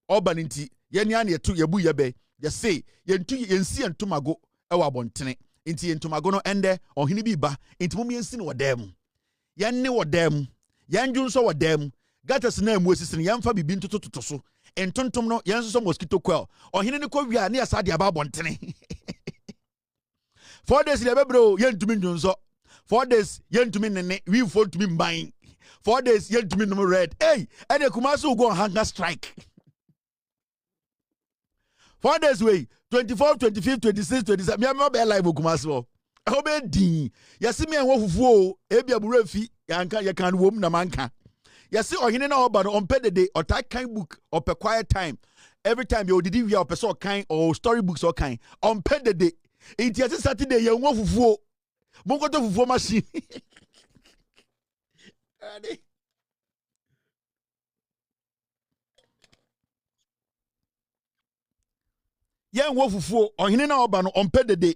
[SPEAKER 1] oban nti yeni an yetu yebu yebe yase yentu yensi entumago ewa bontene nti entumago no ende ohine bi ba nti mum yensi no wodam yenne wodam yanju nso wodam gatas na emu esisi yemfa bibi ntototo so entontom no yenso so mosquito coil ohine ne ko wia na yasa de aba bontene 4 days lebe bro yentumi njunso 4 days yentumi nene we fall to me buying 4 days yentumi no red hey and the Kumasi will go on hunger strike 4 days way 24 25 26 27 me am be live Kumasi wo e be din yesi me enwo fufuo ebi aburo fi yanka ye kan wom na manka yesi ohine na oba no ompe dede otai kan book ope quiet time every time you did we ope so kan or story books or kan ompe dede it yesi Saturday ye enwo fufuo Mongo to fufuo machine. Yen wo fufuo ohine na oba no ompe dede.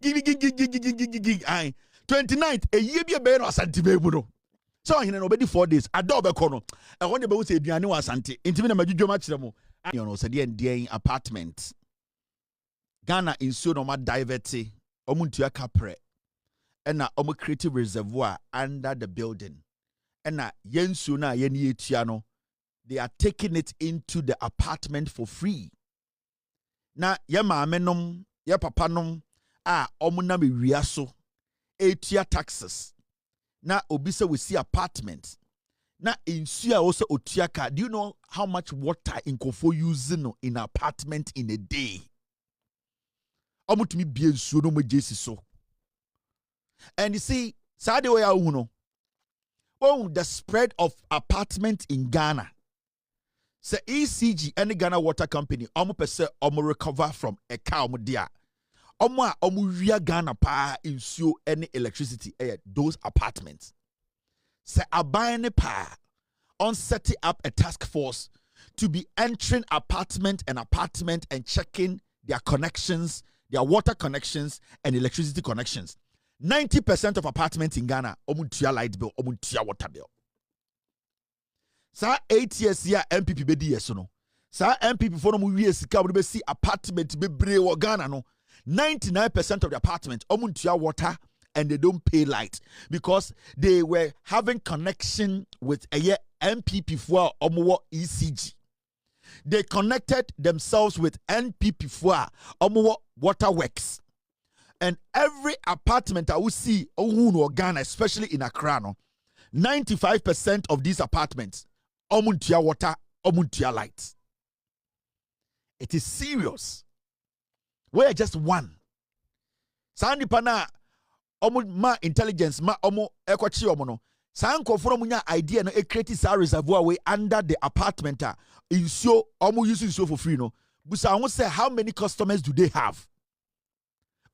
[SPEAKER 1] gig. 29th, a year be a bear or Santibebuno. So I know 4 days. I do be kono. I want to say Diani was Santi. Intimate Majujo Machamo. You know, said the apartment. Ghana in so no diverty. Omuntia capre. And na omu creative reservoir under the building. And na yensuna yeni tiano. They are taking it into the apartment for free. Na ye maamenom, ye papanom, omu na me wiaso. Etia taxes. Na obisa we see apartments. Na insuya also otiaka. Do you know how much water in Kofo using in an apartment in a day? Omutumi bien so no mo jesi so. And you see, Saturday way uno. Oh, the spread of apartment in Ghana. Say ECG any Ghana Water Company, pese recover from a cow dia. Ria Ghana pa insure any electricity those apartments. Say abine pa on setting up a task force to be entering apartment and checking their connections, their water connections and electricity connections. 90% of apartments in Ghana omuntia light bill, omuntia water bill. Sa 8 years here NPP be di yeso no. Sa NPP for no mu wie sika we be see apartment be bre wo Ghana no. 99% of the apartments omuntia water and they don't pay light because they were having connection with a year NPP for omuwo ECG. They connected themselves with NPP for omuwo waterworks. And every apartment I will see or Ghana, especially in Accra, no, 95% of these apartments omuntia water, omuntia light. It is serious. We're just one. Sandi pana omo ma intelligence ma omo ekwachi omo no saa nkofo no nya idea no e create sa reservoir way under the apartment insuo omo use insuo for free no busa won say how many customers do they have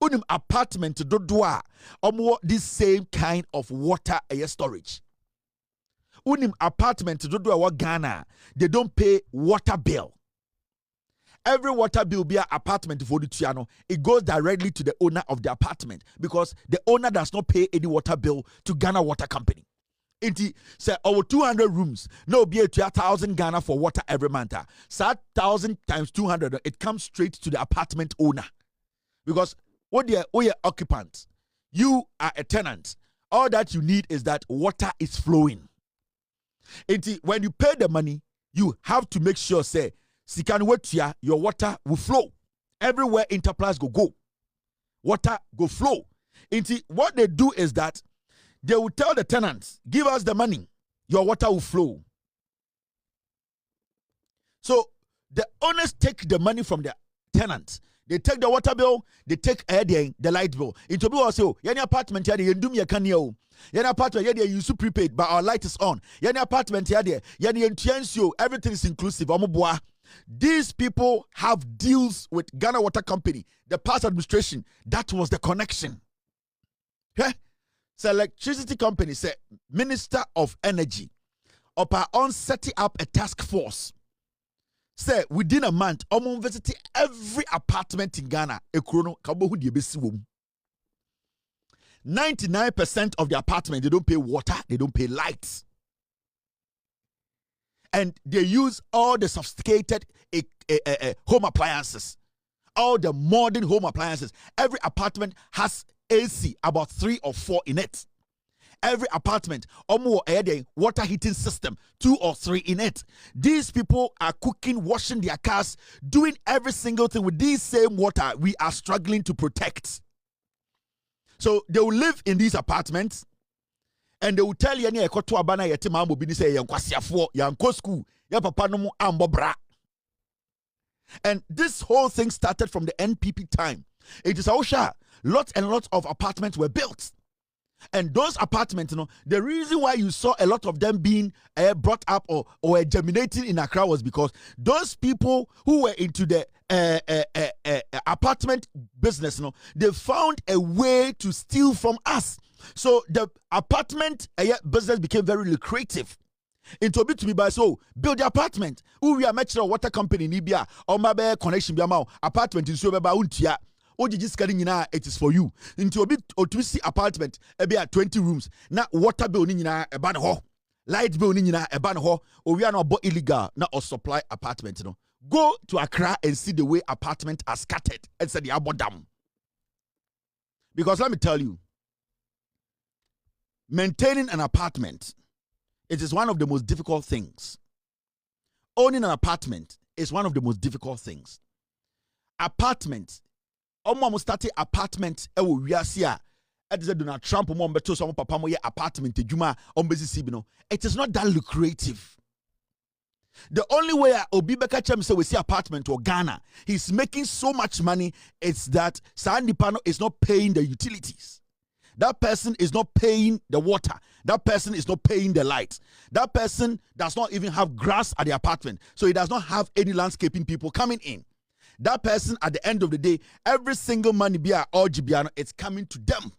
[SPEAKER 1] unim apartment dodo a omo this same kind of water air storage unim apartment dodo a Ghana they don't pay water bill. Every water bill be an apartment for the Tiano. It goes directly to the owner of the apartment because the owner does not pay any water bill to Ghana Water Company. Inti say over 200 rooms, no be a 1,000 Ghana for water every month. So 1,000 times 200, it comes straight to the apartment owner. Because what you are occupant, you are a tenant. All that you need is that water is flowing. Inti when you pay the money, you have to make sure say Sikan wetia, your water will flow. Everywhere Enterprise go. Water go flow. Into what they do is that they will tell the tenants, give us the money, your water will flow. So the owners take the money from the tenants. They take the water bill, they take the light bill. Into people say, any apartment here, you do me a canio. Any apartment here, you use prepaid, but our light is on. Any apartment here, you everything is inclusive. These people have deals with Ghana Water Company, the past administration. That was the connection. Yeah? So electricity company said, Minister of Energy, on setting up a task force. Say within a month, visit every apartment in Ghana. 99% of the apartment, they don't pay water, they don't pay lights. And they use all the sophisticated home appliances, all the modern home appliances. Every apartment has AC, about 3 or 4 in it. Every apartment, water heating system, 2 or 3 in it. These people are cooking, washing their cars, doing every single thing with this same water we are struggling to protect. So they will live in these apartments. And they will tell you, and this whole thing started from the NPP time. It is Osha. Lots and lots of apartments were built. And those apartments, the reason why you saw a lot of them being brought up or germinating in Accra was because those people who were into the apartment business, they found a way to steal from us. So the apartment business became very lucrative. Into bit to be by so build the apartment. Who we are metro water company in Libya or my connection be apartment in Suba Untia. It is for you. Into a bit or to see apartment, a 20 rooms. Now water bill in a ban ho, light bill in a ban ho, or we are not illegal, not or supply apartment. Go to Accra and see the way apartments are scattered and say the abodam. Because let me tell you, maintaining an apartment, it is one of the most difficult things. Owning an apartment is one of the most difficult things. Apartment, started apartment we are here. It is Donald Trump apartment it is not that lucrative. The only way Obi Bekachem say we see apartment or Ghana, he's making so much money. It's that Sandy Pano is not paying the utilities. That person is not paying the water. That person is not paying the light. That person does not even have grass at the apartment. So he does not have any landscaping people coming in. That person, at the end of the day, every single money or Gibiano, it's coming to them.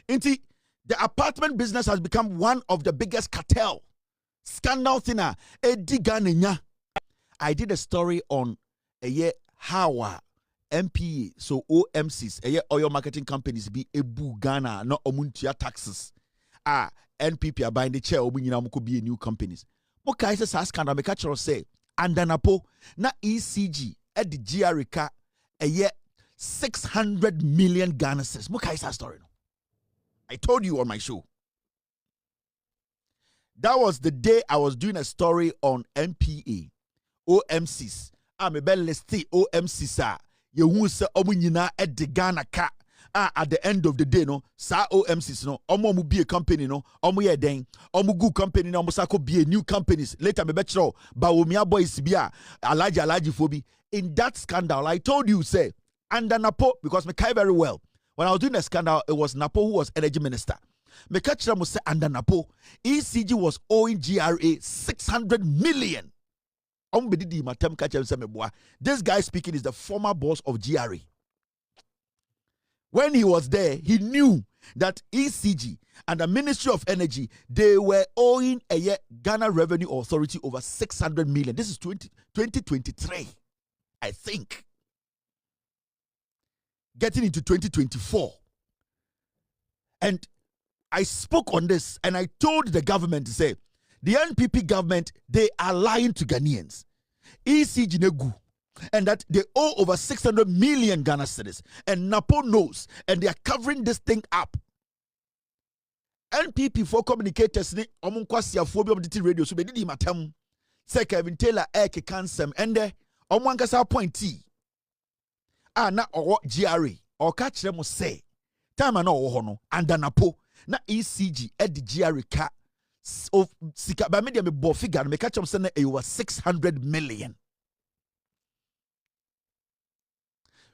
[SPEAKER 1] Inti, the apartment business has become one of the biggest cartel. Scandal thinner. I did a story on a year how NPP, so OMCs, oil marketing companies be ebu Ghana, not omuntia taxes. NPP are buying the chair, could be new companies. Moka is a scandal, make a say, and Danapo, na ECG, at the GRK, a year 600 million Ghana cedis. Moka is a story. I told you on my show. That was the day I was doing a story on NPA, OMCs. I'm a bell list OMCs. You say omunyina at the Ghana ka at the end of the day no sa OMCs no omo be a company no omo ye den omo good company no omo sako be a new companies later me betro Bawumia boys bia alaji fobi. In that scandal I told you say under Napo, because me kai very well. When I was doing the scandal, it was Napo who was energy minister. Me catch them say under Napo, ECG was owing GRA 600 million. This guy speaking is the former boss of GRA. When he was there, he knew that ECG and the Ministry of Energy, they were owing a Ghana Revenue Authority over 600 million. This is 2023, I think. Getting into 2024. And I spoke on this and I told the government to say, the NPP government, they are lying to Ghanaians. ECG negu. And that they owe over 600 million Ghana cedis. And Napo knows. And they are covering this thing up. NPP for communicators ni omunkwasi afobia obditi radio so be didi matam. Say Kevin Taylor eke kansem. Ende omuankasa appointee. Na owo GRA. Or catch them say. Time na owo no. And Napo. Na ECG edi GRA ka. Of sika ba media me bo figure me catch them say na over 600 million.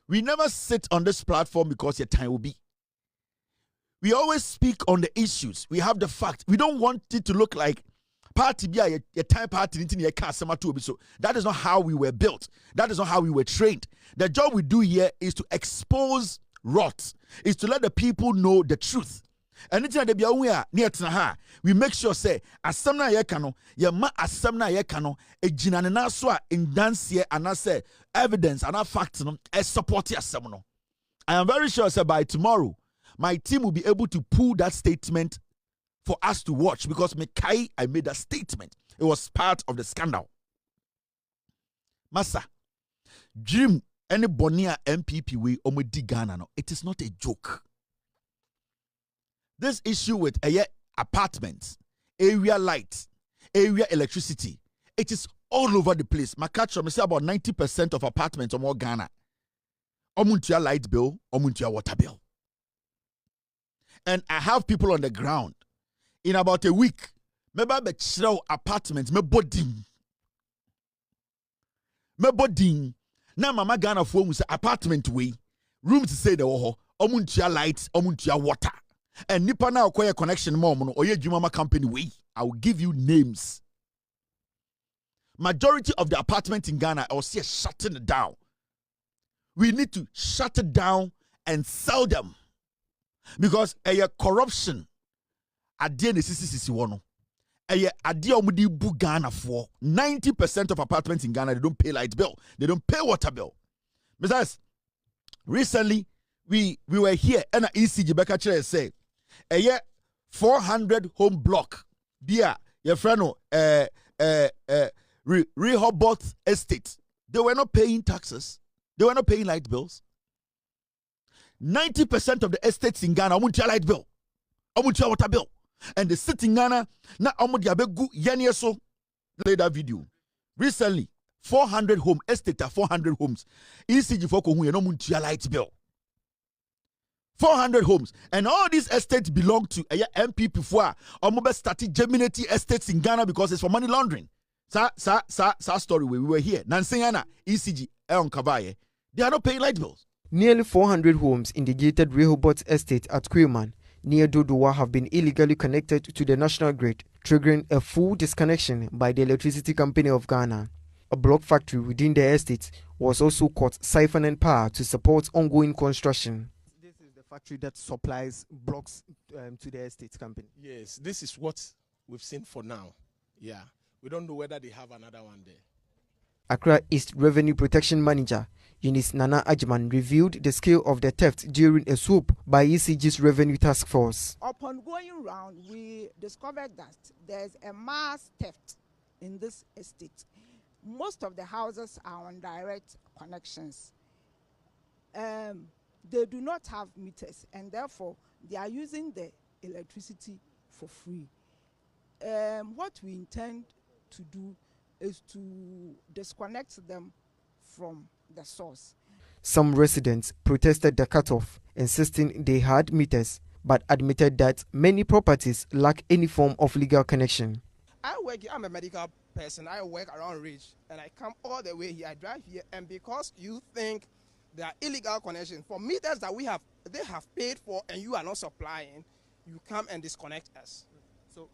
[SPEAKER 1] We never sit on this platform because your time will be. We always speak on the issues. We have the fact. We don't want it to look like party be a time party. So that is not how we were built. That is not how we were trained. The job we do here is to expose rot, is to let the people know the truth. And we make sure say asamna yekano yema asamna yekano e jinanena so a in dance here and I say evidence and a fact no e support asamno. I am very sure say by tomorrow my team will be able to pull that statement for us to watch because I made a statement. It was part of the scandal. Massa, dream any Bonia NPP way omedi Ghana no. It is not a joke. This issue with apartments, area lights, area electricity, it is all over the place. My catch from say about 90% of apartments or more Ghana. Omuntia light bill, omuntia water bill. And I have people on the ground. In about a week, maybe be chiro apartments, me boding. Na mama Ghana for say apartment way, rooms to say the omuntia lights, omuntia water. And nipa na acquire connection mom no oye jumama company way. I will give you names. Majority of the apartments in Ghana I will see shutting it down. We need to shut it down and sell them. Because a corruption adie ne sisi wono. Adie omudi bu Ghana for 90% of apartments in Ghana they don't pay light bill. They don't pay water bill. Besides, recently we were here and ECG Becca Chere say 400 home block dia your friend Rehoboth Estate. They were not paying taxes. They were not paying light bills. 90% of the estates in Ghana omuntia light bill, omuntia water bill, and the city in Ghana na omudia begu yanye so. Play that video. Recently 400 home estate 400 homes. ECG for ko hu no omuntia light bill. 400 homes, and all these estates belong to MPP for Omobe started Geminity estates in Ghana because it's for money laundering. Sa story we were here. Nansingana, ECG, on Kabaye, they are not paying light bills.
[SPEAKER 8] Nearly 400 homes in the gated Rehoboth estate at Quilman near Dodowa have been illegally connected to the national grid, triggering a full disconnection by the Electricity Company of Ghana. A block factory within the estate was also caught siphoning power to support ongoing construction.
[SPEAKER 9] Factory that supplies blocks to the estate company.
[SPEAKER 10] Yes, this is what we've seen for now. Yeah, we don't know whether they have another one there.
[SPEAKER 8] Accra East Revenue Protection Manager Eunice Nana Ajman revealed the scale of the theft during a swoop by ECG's Revenue Task Force.
[SPEAKER 11] Upon going around, we discovered that there's a mass theft in this estate. Most of the houses are on direct connections. They do not have meters and therefore they are using the electricity for free. What we intend to do is to disconnect them from the source.
[SPEAKER 8] Some residents protested the cutoff, insisting they had meters, but admitted that many properties lack any form of legal connection.
[SPEAKER 9] I'm a medical person. I work around Ridge and I come all the way here. I drive here, and because you think
[SPEAKER 12] there are illegal connections for meters that they have paid for and you are not supplying. You come and disconnect us.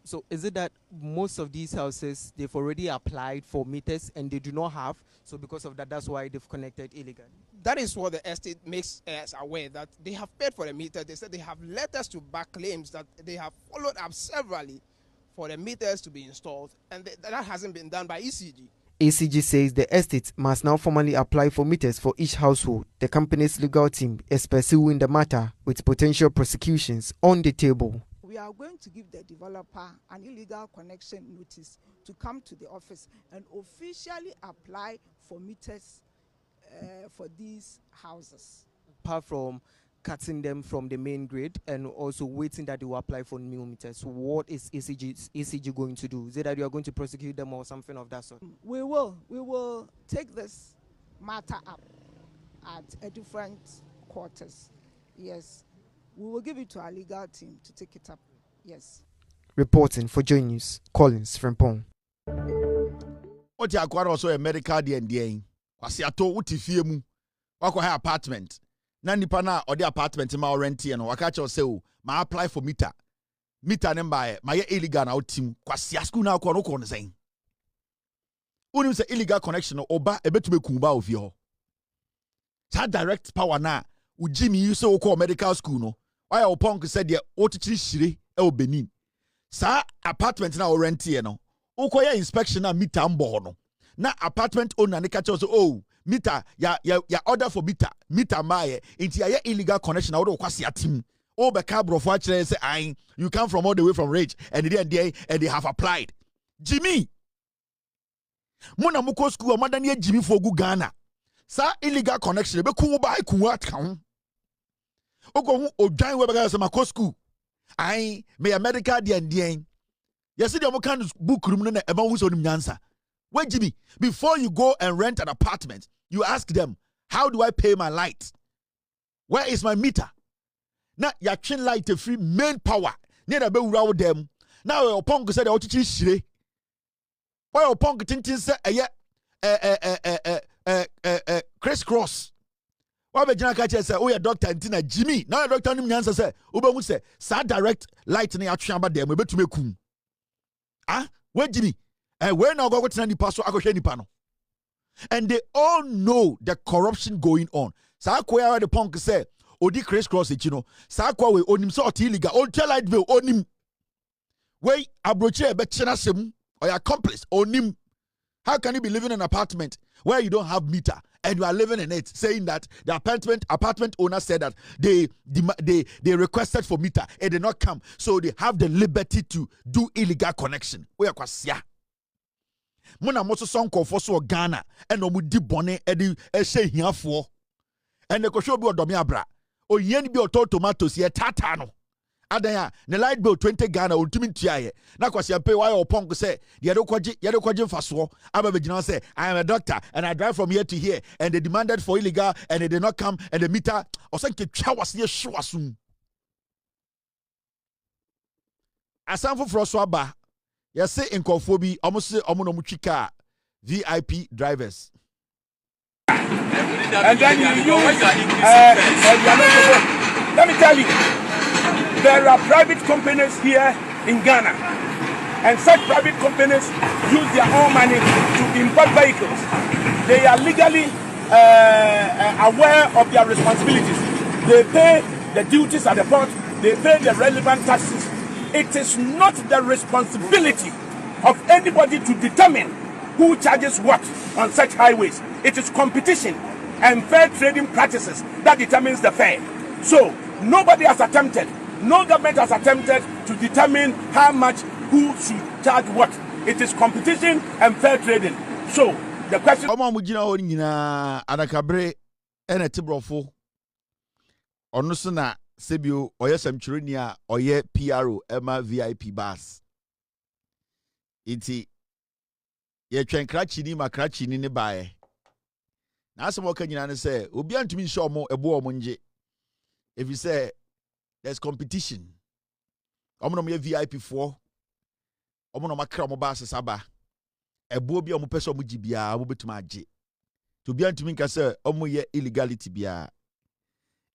[SPEAKER 9] So is it that most of these houses, they've already applied for meters and they do not have, so because of that, that's why they've connected illegally?
[SPEAKER 12] That is what the estate makes us aware, that they have paid for the meter. They said they have letters to back claims that they have followed up severally for the meters to be installed, and that hasn't been done by ECG.
[SPEAKER 8] ECG says the estate must now formally apply for meters for each household. The company's legal team is pursuing the matter with potential prosecutions on the table.
[SPEAKER 11] We are going to give the developer an illegal connection notice to come to the office and officially apply for meters for these houses.
[SPEAKER 9] Apart from cutting them from the main grid and also waiting that they will apply for new meters, what is ECG going to do? Is it that you are going to prosecute them or something of that sort?
[SPEAKER 11] We will take this matter up at a different quarters. Yes. We will give it to our legal team to take it up. Yes.
[SPEAKER 8] Reporting for Joy News, Collins Frimpong.
[SPEAKER 1] What you acquire also a medical DND. Wasiato utifie mu. Wako ha apartment. Na nipa na odi apartment ma renti no waka che say o ma apply for meter. Meter number ma ye illegal na otim. Kwasia school na akọ no kọ no sen. Unim say illegal connection oba ebetume kumba ofie ho. Sa direct power na ujimi you say okọ medical school no. Why o punk said the otichiri shire e Benin. Sa apartment na o renti no. Ukoya inspection na meter mbo no. Na apartment owner ne catch us oh meter ya order for meter maye into ya illegal connection na kwasi atim o be ka brofo akire say I you come from all the way from Rage and they have applied. Jimmy Mona muko school madani Jimmy for gu Ghana. Sa illegal connection be ku ba ku atkan. Ogo odwan we be ga say mako school. I me a medical DND. Yes, the kind book room na eba hu so nim nyansa. Wait, Jimmy, before you go and rent an apartment, you ask them, how do I pay my light? Where is my meter? Now, your chin light a free main power. Near be around them. Now, your punk said, why your punk tintin say, crisscross. Why be Jana Kacha say, oh, your doctor and Jimmy. Now, your doctor nim nyansa say, Uba say, sa direct light in your chamba them, we bet to make kum. Ah, wait, Jimmy. Where now go to the pastor pano. And they all know the corruption going on. Sa kwa the punk say, odi crisscross it, you know. Sa kwa we onim so illegal. Old light bill onim. We abroche a betchena sem or your accomplice onim. How can you be living in an apartment where you don't have meter and you are living in it, saying that the apartment owner said that they requested for meter and did not come, so they have the liberty to do illegal connection. We are kwasia. Mona moso sonko for so Ghana and omu di bone edi ehye hiafo and the kosho bi odomi abra o yen bi oto tomatoes ye tata no adan ya ne light bill 20 Ghana ontumi ntuaye na kwase pay why opon say ye de kwaje mfaso aba begina say I am a doctor and I drive from here to here and they demanded for illegal and they did not come and the meter osanke twa wase ye hwasum asanfo froso aba. Yes, say in Kofobi, almost Omonomchika VIP drivers.
[SPEAKER 13] And then you let me tell you, there are private companies here in Ghana, and such private companies use their own money to import vehicles. They are legally aware of their responsibilities. They pay the duties at the port, they pay the relevant taxes. It is not the responsibility of anybody to determine who charges what on such highways. It is competition and fair trading practices that determines the fare. So nobody has attempted, no government has attempted to determine how much who should charge what. It is competition and fair trading. So the question.
[SPEAKER 1] Sebio oye semchurunia oye PRO ema VIP bus. Iti ye twen krachini makrachini ne bae. Na asem oka nyina ne say obi antumi nso omo ebo omo nje. If you say there's competition. Omo no me VIP for. Omo no makra omo bus saba. Ebo bi omo pese omo gibia omo betuma age. to be antimi nka say omo ye illegality bia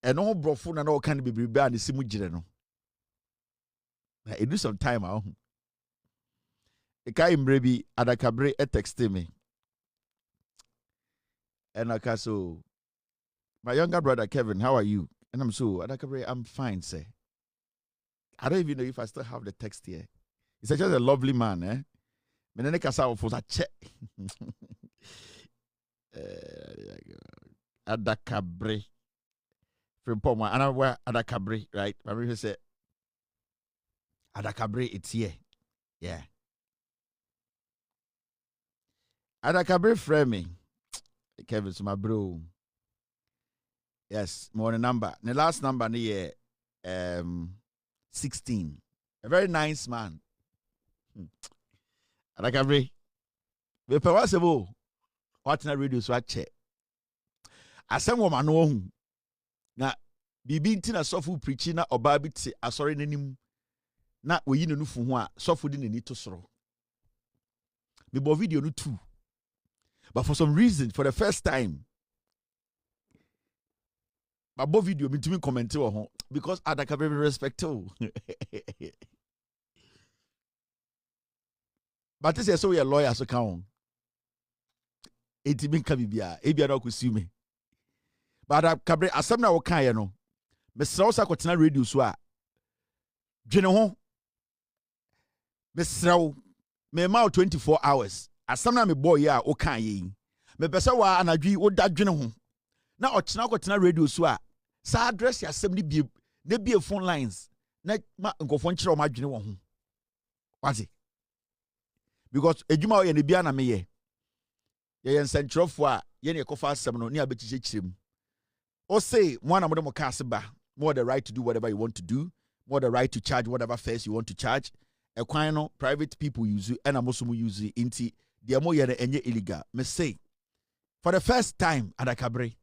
[SPEAKER 1] eno ho brofo na o kan bebrebe a ne simu gire no na it do some time a e kai mrebi adakabre e text me and I so my younger brother Kevin, how are you? And I'm so adakabre, I'm fine, say. I don't even know if I still have the text here. He's such a lovely man, eh? Menene kasa of a check. Adakabre. From Poma, and I wear Adakabre, right? My brother said, Adakabre, it's here. Yeah. Adakabre framing. Kevin's my bro. Yes, more the number. The last number near 16. A very nice man. Adakabre. We possible. What na radio so check. Asem wo mano na bibi ntina sofu preaching na oba bi te asori nanim na oyi ne nufu ho a sofu di nani to soro. Me bo video no too. But for some reason, for the first time, my bo video me to me comment because Adakabre respect too. But this is so we a lawyer so count. It been kabibia, ebia do sue me. But Adakabre asem na wo kan ye no. Me sraw sa kwetena radio so a. Dwene ho. Me sraw me ma 24 hours. Asam na me boy ya o kan yi me pese wa anadwi wo da dwene ho na ochena kwetena radio so a sa address ya asem ni bie phone lines na ma nkofo nkire o ma dwene wo ho wati because ejuma ye ne bia na me ye nsentrofo a ye ne ekofa asem no ne abechiche kirem o say one amode mo ka aseba more the right to do whatever you want to do, more the right to charge whatever fares you want to charge. Ekwan no private people use it and amoso use it inti the mo yere enye illegal. Me say for the first time Adakabre.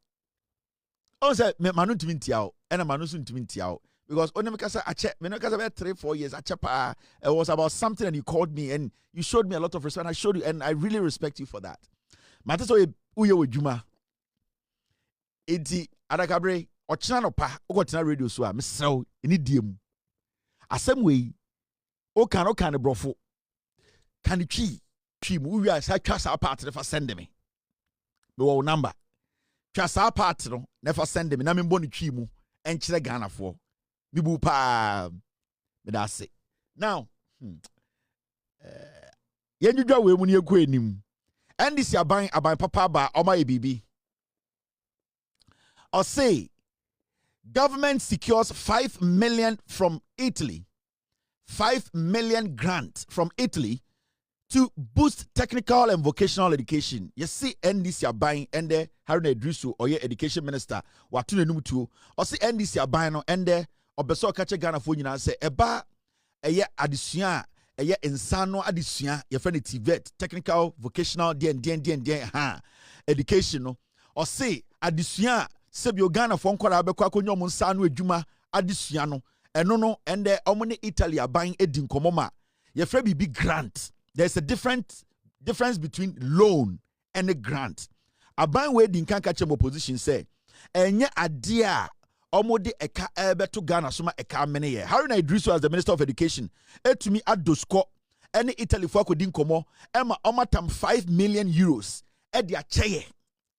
[SPEAKER 1] On say me manu ntimi ntiao and manu so ntimi ntiao because onem kasa ache me no kasa 3-4 years ache pa it was about something and you called me and you showed me a lot of respect and I showed you and I really respect you for that. Mate so uye wejuma enti Adakabre ochina no pa ogotina radio so a me sew eni diem asem we o kan brofo kan twi mu wi asa twa sa part never send me wo number twa sa part no never send me na me mbɔ ne twi mu enkyere Ghana fo me bu pa me da se now yenjudwa we mu ne ekɔ enim and this aban papa ba oma ebibi or say government secures 5 million from Italy 5 million grant from Italy to boost technical and vocational education. You see, NDC are buying and the Haruna Idrisu or your education minister, what to the number or see NDC are buying and the Obeso Kacha Ghana for you say, Eba, a year addition, a year insano addition, your friend TVET, technical, vocational, educational, or say addition, Sebio Ghana for Nkora Bekwa Nyomun Sanu Juma addition. And no, and the Omni Italy are buying a dinkomoma. Your friend be grant. There's a difference between loan and a grant. A buying way din can catch a position say, and yet a dear omode eka ebe to Ghana suma eka many year. Haruna Idrisu as the Minister of Education, to me at dosko, any Italy for dinkomo, Emma omatam 5 million euros, dia chaye,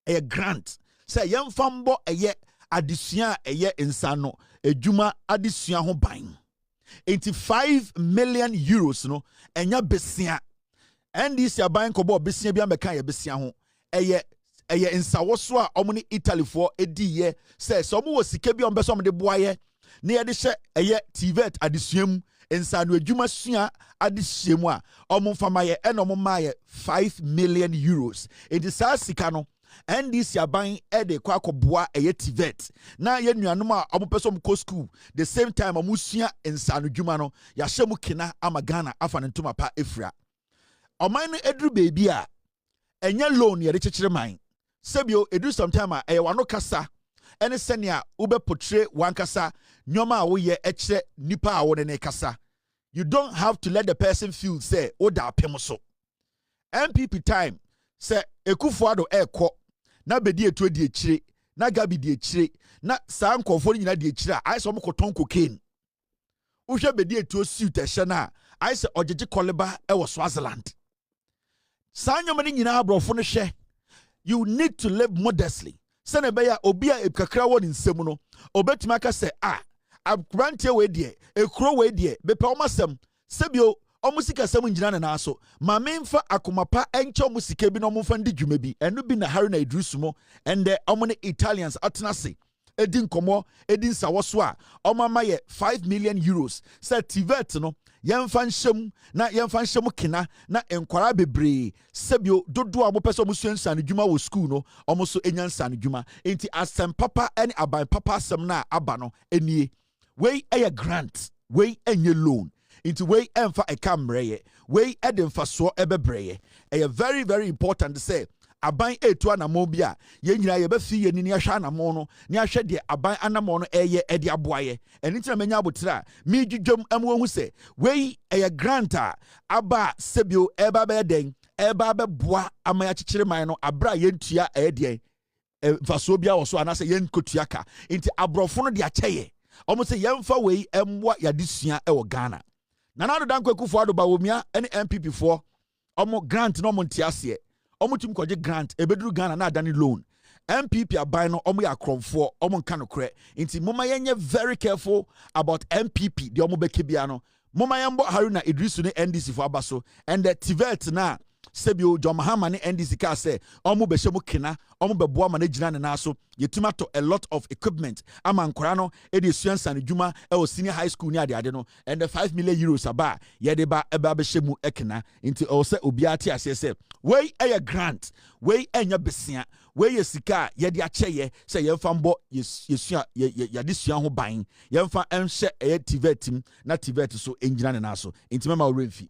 [SPEAKER 1] a grant. Say young fambo a ye addition a ye insano. Ejuma addition ho ban 85 million euros no enya besia and this ya ban kobo besia bia meka ya besia ho eye insawo so a omni Italy for edi ye say so mo sika bia ombe so omde boaye na ye de hye eye TVET addition insa no ejuma sua addition mu a omo famaye ena omo maye 5 million euros it is a sika no and this yaban ede kwa koboa eye TVET na ye nuanom a omo person ko school the same time amusua ensano dwuma no ya hyemu kina ama Ghana afa ne ntoma pa efra oman no edru baby a enya loan ye de kyekere man sebio edu sometime a eye wano kasa ene senia ube portray wan kasa nyoma a wo ye ekire nipa a wo ne kasa you don't have to let the person feel say oda apem so NPP time say Ekufuado eko na bedi etu di echire na gabi di echire na saa nkofo nyina di echire a ayese omokoton cocaine uhwe bedi etu suit ehye na ayese ogege koleba e wo Swaziland saa nyoma ni nyina abrofo no hwe you need to live modestly sene beya obi a kakra wo nsem no obetuma ka se abrantie we de ekro we de bepe omasem sebio omusika sem ngina na so ma memfa akomapa enche omusika bi no omfa ndi dwuma bi enu bi na hari na idrusumo ende omone Italians atenase edin komo edin sawoso a omama ye 5 million euros se tivet no yemfa nhyem na yemfa nhyem kina na enkwara bebre sebio dodo a mopese omusu ensane dwuma wo school no omuso enyansane dwuma enti asem papa ene aban papa asem na aba no enie we eye grant we enye loan into way emfa a camreye way edemfa so ebebreye a very very important to say aban etu anamo bia ye nyina ye befi ye ni ahwa anamo no ni ahwe de aban anamo no eye ede aboaye eni tina menya abotira mi dwudwom amwo se we a granta aba sebio eba be den eba be boa amaya chichire man no abra ye ntua ede faso bia wo so anase ye nkotua ka nti abrofo no de acheye omo se yemfa we emwa yadesua e wo Ghana Nanado Dankwa Dr Bawumia any NPP for omo grant no montiasie omo tim koje grant ebeduru Ghana na adani loan NPP abai no omo ya kromfo omo nka no kre nti moma yenye very careful about NPP the omo bekebia no moma yembo Haruna Idrisu ne NDC for abaso and the Tivet na sebio John Mahama ne NDC ka say omo be hyemu kina omo be boa ma na gina ne na so yetima to a lot of equipment ama nkora no e de suansa ne dwuma e o senior high school ni ade no and the 5 million euros aba ye de ba eba be hyemu ekina nti o se obi ate ase se we e grant we enya besia we ye sika ye de acheye se ye mfa mbo yesua ye de sua ho ban ye mfa enhye e tivetim na tivet so engina ne na so nti mema o remfi